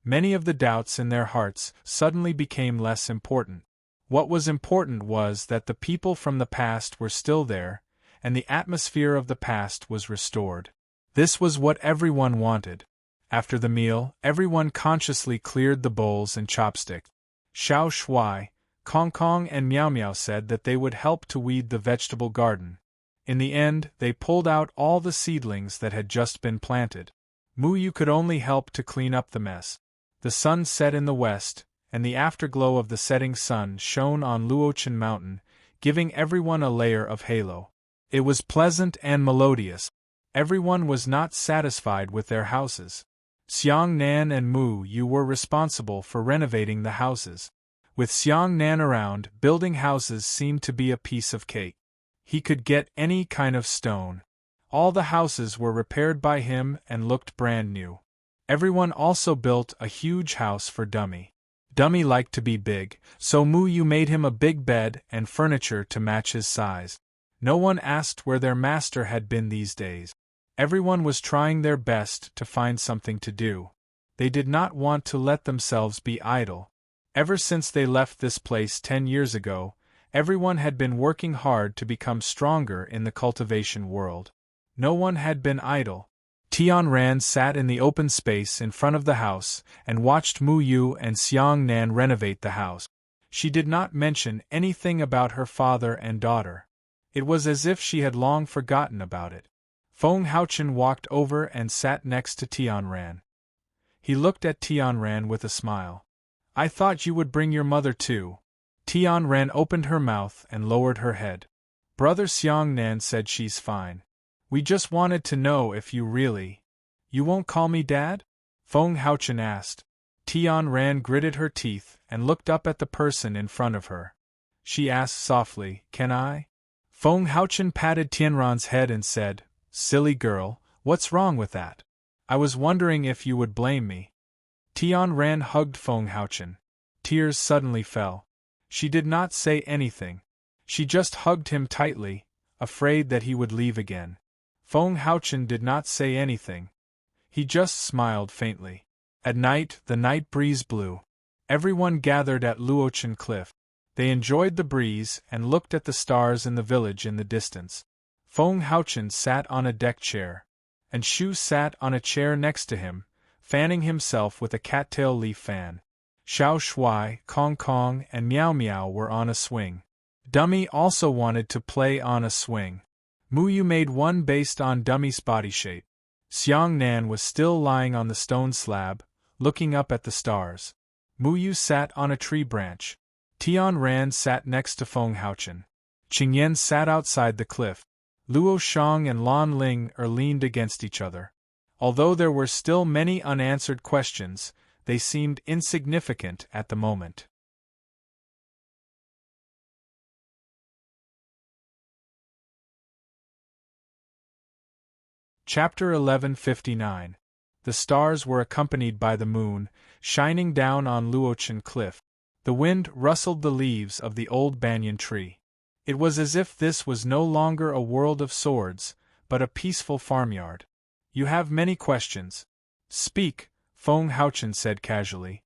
Many of the doubts in their hearts suddenly became less important. What was important was that the people from the past were still there, and the atmosphere of the past was restored. This was what everyone wanted. After the meal, everyone consciously cleared the bowls and chopsticks. Xiao Shuai, Kong Kong and Miao Miao said that they would help to weed the vegetable garden. In the end, they pulled out all the seedlings that had just been planted. Mu Yu could only help to clean up the mess. The sun set in the west, and the afterglow of the setting sun shone on Luochen Mountain, giving everyone a layer of halo. It was pleasant and melodious. Everyone was not satisfied with their houses. Xiang Nan and Mu Yu were responsible for renovating the houses. With Xiang Nan around, building houses seemed to be a piece of cake. He could get any kind of stone. All the houses were repaired by him and looked brand new. Everyone also built a huge house for Dummy. Dummy liked to be big, so Mu Yu made him a big bed and furniture to match his size. No one asked where their master had been these days. Everyone was trying their best to find something to do. They did not want to let themselves be idle. Ever since they left this place 10 years ago, everyone had been working hard to become stronger in the cultivation world. No one had been idle. Tianran sat in the open space in front of the house and watched Mu Yu and Xiang Nan renovate the house. She did not mention anything about her father and daughter. It was as if she had long forgotten about it. Feng Haochen walked over and sat next to Tianran. He looked at Tianran with a smile. I thought you would bring your mother too. Tianran opened her mouth and lowered her head. Brother Xiang Nan said she's fine. We just wanted to know if you really. You won't call me Dad? Feng Haochen asked. Tianran gritted her teeth and looked up at the person in front of her. She asked softly, Can I? Feng Haochen patted Tianran's head and said, Silly girl, what's wrong with that? I was wondering if you would blame me. Tianran hugged Feng Haochen. Tears suddenly fell. She did not say anything. She just hugged him tightly, afraid that he would leave again. Feng Haochen did not say anything. He just smiled faintly. At night, the night breeze blew. Everyone gathered at Luochen Cliff. They enjoyed the breeze and looked at the stars in the village in the distance. Feng Haochen sat on a deck chair, and Shu sat on a chair next to him, fanning himself with a cattail leaf fan. Xiao Shui, Kong Kong, and Miao Miao were on a swing. Dummy also wanted to play on a swing. Mu Yu made one based on Dummy's body shape. Xiang Nan was still lying on the stone slab, looking up at the stars. Mu Yu sat on a tree branch. Tianran sat next to Feng Haochen. Qingyan sat outside the cliff. Luo Shang and Lan Ling leaned against each other. Although there were still many unanswered questions, they seemed insignificant at the moment. Chapter 1159. The stars were accompanied by the moon, shining down on Luochen Cliff. The wind rustled the leaves of the old banyan tree. It was as if this was no longer a world of swords, but a peaceful farmyard. You have many questions. Speak, Feng Haochen said casually.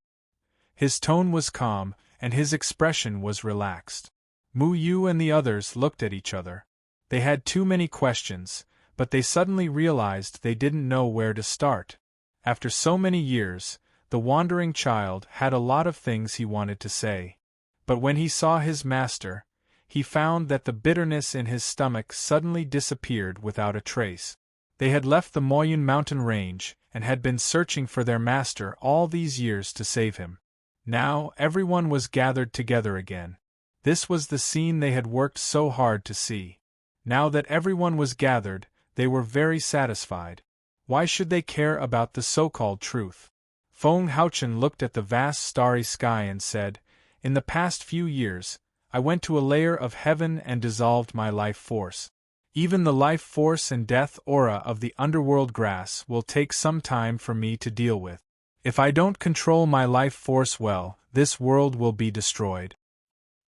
His tone was calm, and his expression was relaxed. Mu Yu and the others looked at each other. They had too many questions, but they suddenly realized they didn't know where to start. After so many years, the wandering child had a lot of things he wanted to say. But when he saw his master, he found that the bitterness in his stomach suddenly disappeared without a trace. They had left the Moyun mountain range and had been searching for their master all these years to save him. Now everyone was gathered together again. This was the scene they had worked so hard to see. Now that everyone was gathered, they were very satisfied. Why should they care about the so-called truth? Feng Haochen looked at the vast starry sky and said, In the past few years, I went to a layer of heaven and dissolved my life force. Even the life force and death aura of the underworld grass will take some time for me to deal with. If I don't control my life force well, this world will be destroyed.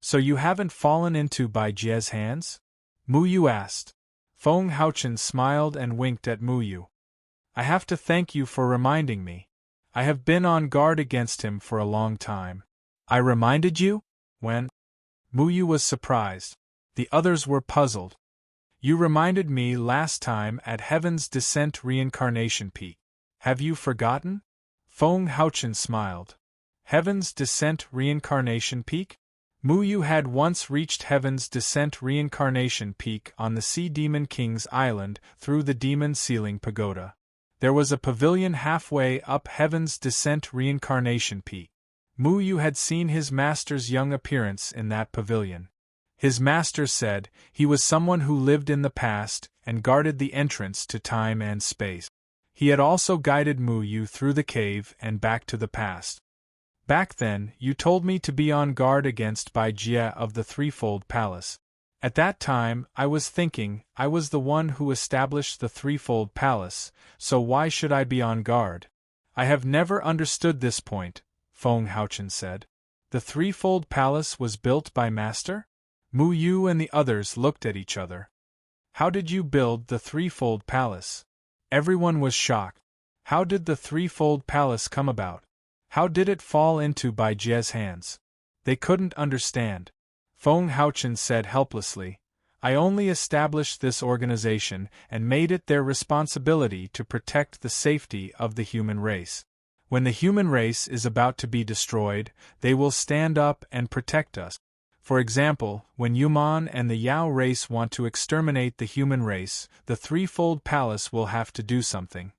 So you haven't fallen into Bai Jie's hands? Mu Yu asked. Feng Haochen smiled and winked at Mu Yu. I have to thank you for reminding me. I have been on guard against him for a long time. I reminded you? When? Mu Yu was surprised. The others were puzzled. You reminded me last time at Heaven's Descent Reincarnation Peak. Have you forgotten? Feng Haochen smiled. Heaven's Descent Reincarnation Peak? Mu Yu had once reached Heaven's Descent Reincarnation Peak on the Sea Demon King's Island through the Demon Ceiling Pagoda. There was a pavilion halfway up Heaven's Descent Reincarnation Peak. Mu Yu had seen his master's young appearance in that pavilion. His master said he was someone who lived in the past and guarded the entrance to time and space. He had also guided Mu Yu through the cave and back to the past. Back then, you told me to be on guard against Bai Jie of the Threefold Palace. At that time, I was thinking, I was the one who established the Threefold Palace, so why should I be on guard? I have never understood this point, Feng Haochen said. The threefold palace was built by Master? Mu Yu and the others looked at each other. How did you build the threefold palace? Everyone was shocked. How did the threefold palace come about? How did it fall into Bai Jie's hands? They couldn't understand. Feng Haochen said helplessly, I only established this organization and made it their responsibility to protect the safety of the human race. When the human race is about to be destroyed, they will stand up and protect us. For example, when Yuman and the Yao race want to exterminate the human race, the threefold palace will have to do something.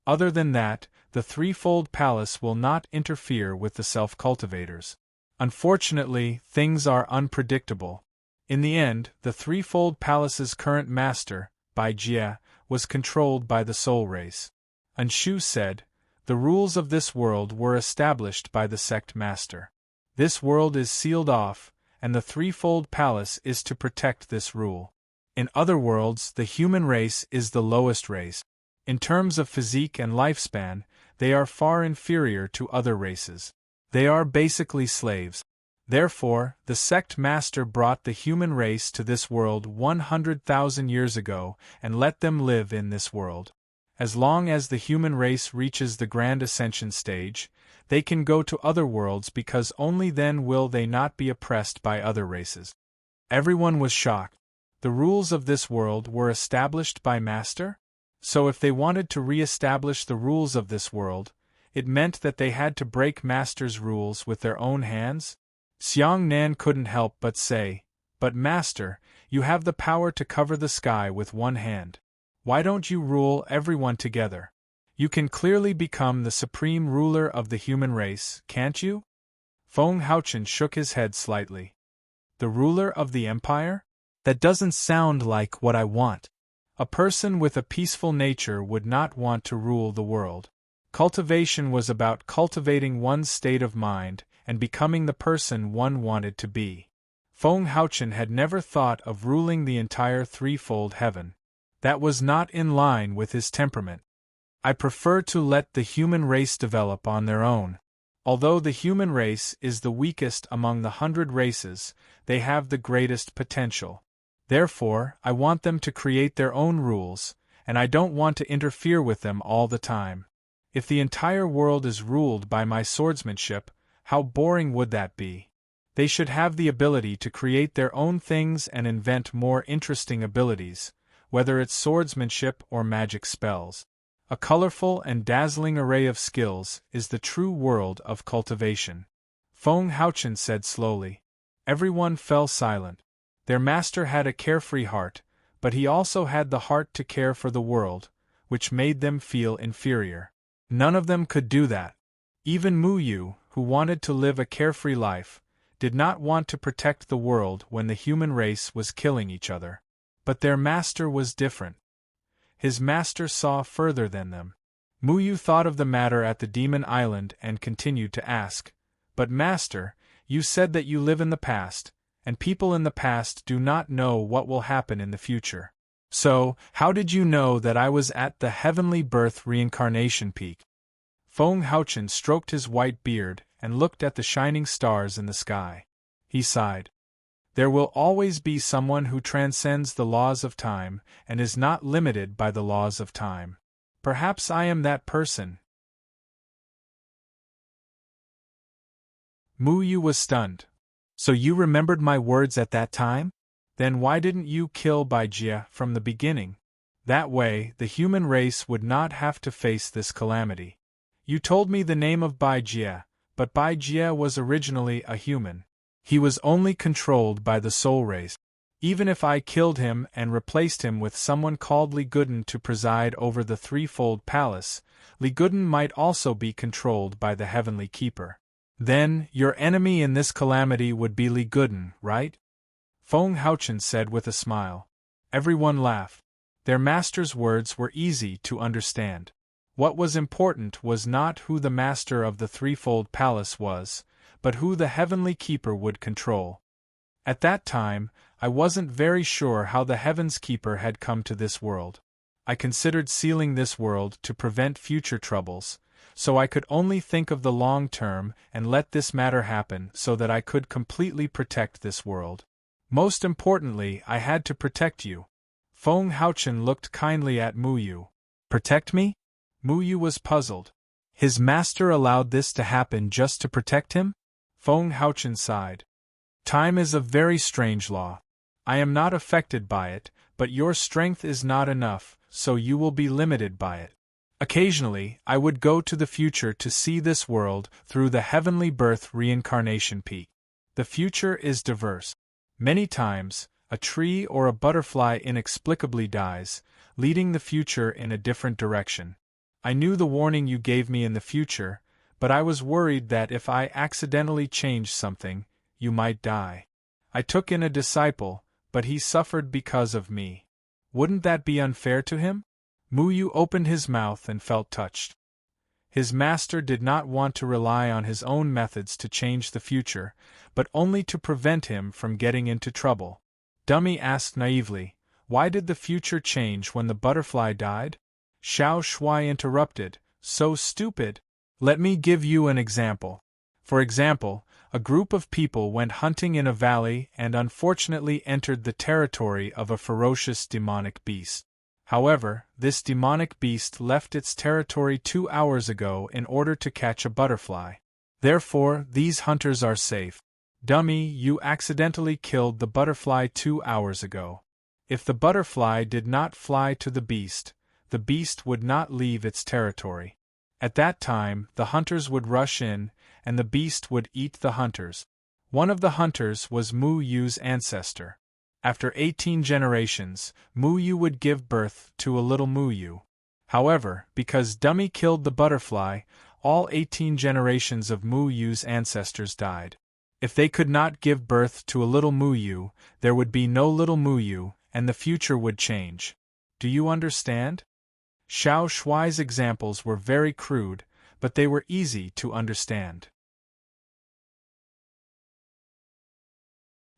Other than that, the threefold palace will not interfere with the self-cultivators. Unfortunately, things are unpredictable. In the end, the threefold palace's current master, Bai Jie, was controlled by the soul race. Anshu said, the rules of this world were established by the sect master. This world is sealed off, and the threefold palace is to protect this rule. In other worlds, the human race is the lowest race. In terms of physique and lifespan, they are far inferior to other races. They are basically slaves. Therefore, the sect master brought the human race to this world 100,000 years ago and let them live in this world. As long as the human race reaches the Grand Ascension stage, they can go to other worlds because only then will they not be oppressed by other races. Everyone was shocked. The rules of this world were established by Master? So if they wanted to re-establish the rules of this world, it meant that they had to break Master's rules with their own hands? Xiang Nan couldn't help but say, but Master, you have the power to cover the sky with one hand. Why don't you rule everyone together? You can clearly become the supreme ruler of the human race, can't you? Feng Haochen shook his head slightly. The ruler of the empire? That doesn't sound like what I want. A person with a peaceful nature would not want to rule the world. Cultivation was about cultivating one's state of mind and becoming the person one wanted to be. Feng Haochen had never thought of ruling the entire threefold heaven. That was not in line with his temperament. I prefer to let the human race develop on their own. Although the human race is the weakest among the 100 races, they have the greatest potential. Therefore, I want them to create their own rules, and I don't want to interfere with them all the time. If the entire world is ruled by my swordsmanship, how boring would that be? They should have the ability to create their own things and invent more interesting abilities, whether it's swordsmanship or magic spells. A colorful and dazzling array of skills is the true world of cultivation. Feng Haochen said slowly. Everyone fell silent. Their master had a carefree heart, but he also had the heart to care for the world, which made them feel inferior. None of them could do that. Even Mu Yu, who wanted to live a carefree life, did not want to protect the world when the human race was killing each other. But their master was different. His master saw further than them. Mu Yu thought of the matter at the Demon Island and continued to ask, but Master, you said that you live in the past, and people in the past do not know what will happen in the future. So, how did you know that I was at the heavenly birth reincarnation peak? Feng Haochen stroked his white beard and looked at the shining stars in the sky. He sighed. There will always be someone who transcends the laws of time and is not limited by the laws of time. Perhaps I am that person. Mu Yu was stunned. So you remembered my words at that time? Then why didn't you kill Bai Jie from the beginning? That way, the human race would not have to face this calamity. You told me the name of Bai Jie, but Bai Jie was originally a human. He was only controlled by the soul race. Even if I killed him and replaced him with someone called Li Guden to preside over the threefold palace, Li Guden might also be controlled by the heavenly keeper. Then, your enemy in this calamity would be Li Guden, right? Feng Haochen said with a smile. Everyone laughed. Their master's words were easy to understand. What was important was not who the master of the threefold palace was, but who the heavenly keeper would control. At that time, I wasn't very sure how the heavens keeper had come to this world. I considered sealing this world to prevent future troubles, so I could only think of the long term and let this matter happen so that I could completely protect this world. Most importantly, I had to protect you. Feng Haochen looked kindly at Mu Yu. Protect me? Mu Yu was puzzled. His master allowed this to happen just to protect him? Feng Haochen sighed. Time is a very strange law. I am not affected by it, but your strength is not enough, so you will be limited by it. Occasionally, I would go to the future to see this world through the heavenly birth reincarnation peak. The future is diverse. Many times, a tree or a butterfly inexplicably dies, leading the future in a different direction. I knew the warning you gave me in the future, but I was worried that if I accidentally changed something, you might die. I took in a disciple, but he suffered because of me. Wouldn't that be unfair to him? Mu Yu opened his mouth and felt touched. His master did not want to rely on his own methods to change the future, but only to prevent him from getting into trouble. Dummy asked naively, "Why did the future change when the butterfly died?" Xiao Shuai interrupted, "So stupid! Let me give you an example. For example, a group of people went hunting in a valley and unfortunately entered the territory of a ferocious demonic beast. However, this demonic beast left its territory 2 hours ago in order to catch a butterfly. Therefore, these hunters are safe. Dummy, you accidentally killed the butterfly 2 hours ago. If the butterfly did not fly to the beast would not leave its territory. At that time, the hunters would rush in, and the beast would eat the hunters. One of the hunters was Mu Yu's ancestor. After 18 generations, Mu Yu would give birth to a little Mu Yu. However, because Dummy killed the butterfly, all 18 generations of Mu Yu's ancestors died. If they could not give birth to a little Mu Yu, there would be no little Mu Yu, and the future would change. Do you understand? Xiao Shuai's examples were very crude, but they were easy to understand.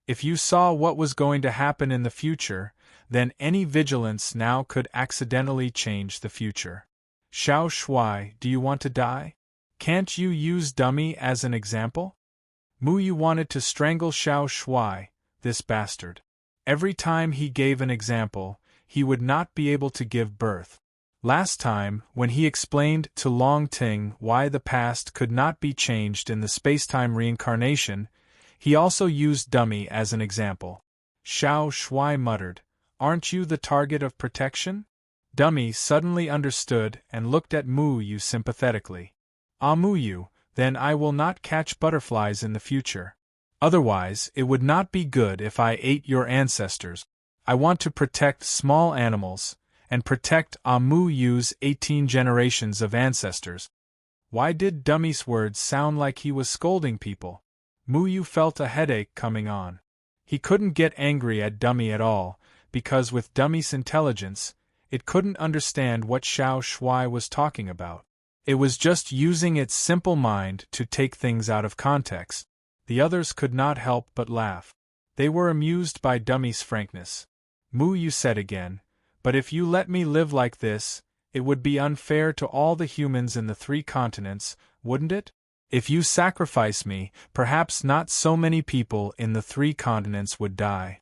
If you saw what was going to happen in the future, then any vigilance now could accidentally change the future. Xiao Shuai, do you want to die? Can't you use Dummy as an example? Mu Yu wanted to strangle Xiao Shuai, this bastard. Every time he gave an example, he would not be able to give birth. Last time, when he explained to Long Ting why the past could not be changed in the spacetime reincarnation, he also used Dummy as an example. Xiao Shuai muttered, "Aren't you the target of protection?" Dummy suddenly understood and looked at Mu Yu sympathetically. "Ah, Mu Yu, then I will not catch butterflies in the future. Otherwise, it would not be good if I ate your ancestors. I want to protect small animals, and protect Mu Yu's 18 generations of ancestors." Why did Dummy's words sound like he was scolding people? Mu Yu felt a headache coming on. He couldn't get angry at Dummy at all, because with Dummy's intelligence, it couldn't understand what Xiao Shuai was talking about. It was just using its simple mind to take things out of context. The others could not help but laugh. They were amused by Dummy's frankness. Mu Yu said again, "But if you let me live like this, it would be unfair to all the humans in the 3 continents, wouldn't it? If you sacrifice me, perhaps not so many people in the 3 continents would die.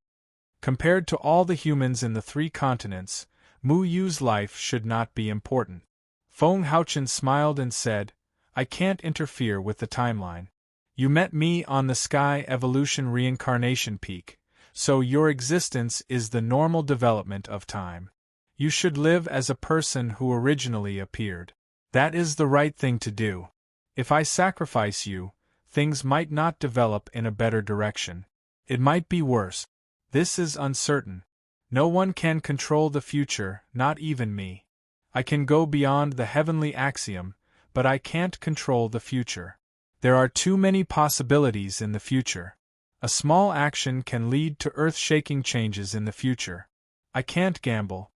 Compared to all the humans in the 3 continents, Mu Yu's life should not be important." Feng Haochen smiled and said, "I can't interfere with the timeline. You met me on the Sky Evolution Reincarnation Peak, so your existence is the normal development of time. You should live as a person who originally appeared. That is the right thing to do. If I sacrifice you, things might not develop in a better direction. It might be worse. This is uncertain. No one can control the future, not even me. I can go beyond the heavenly axiom, but I can't control the future. There are too many possibilities in the future. A small action can lead to earth-shaking changes in the future. I can't gamble."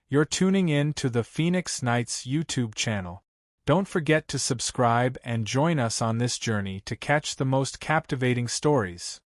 You're tuning in to the Phoenix Nights YouTube channel. Don't forget to subscribe and join us on this journey to catch the most captivating stories.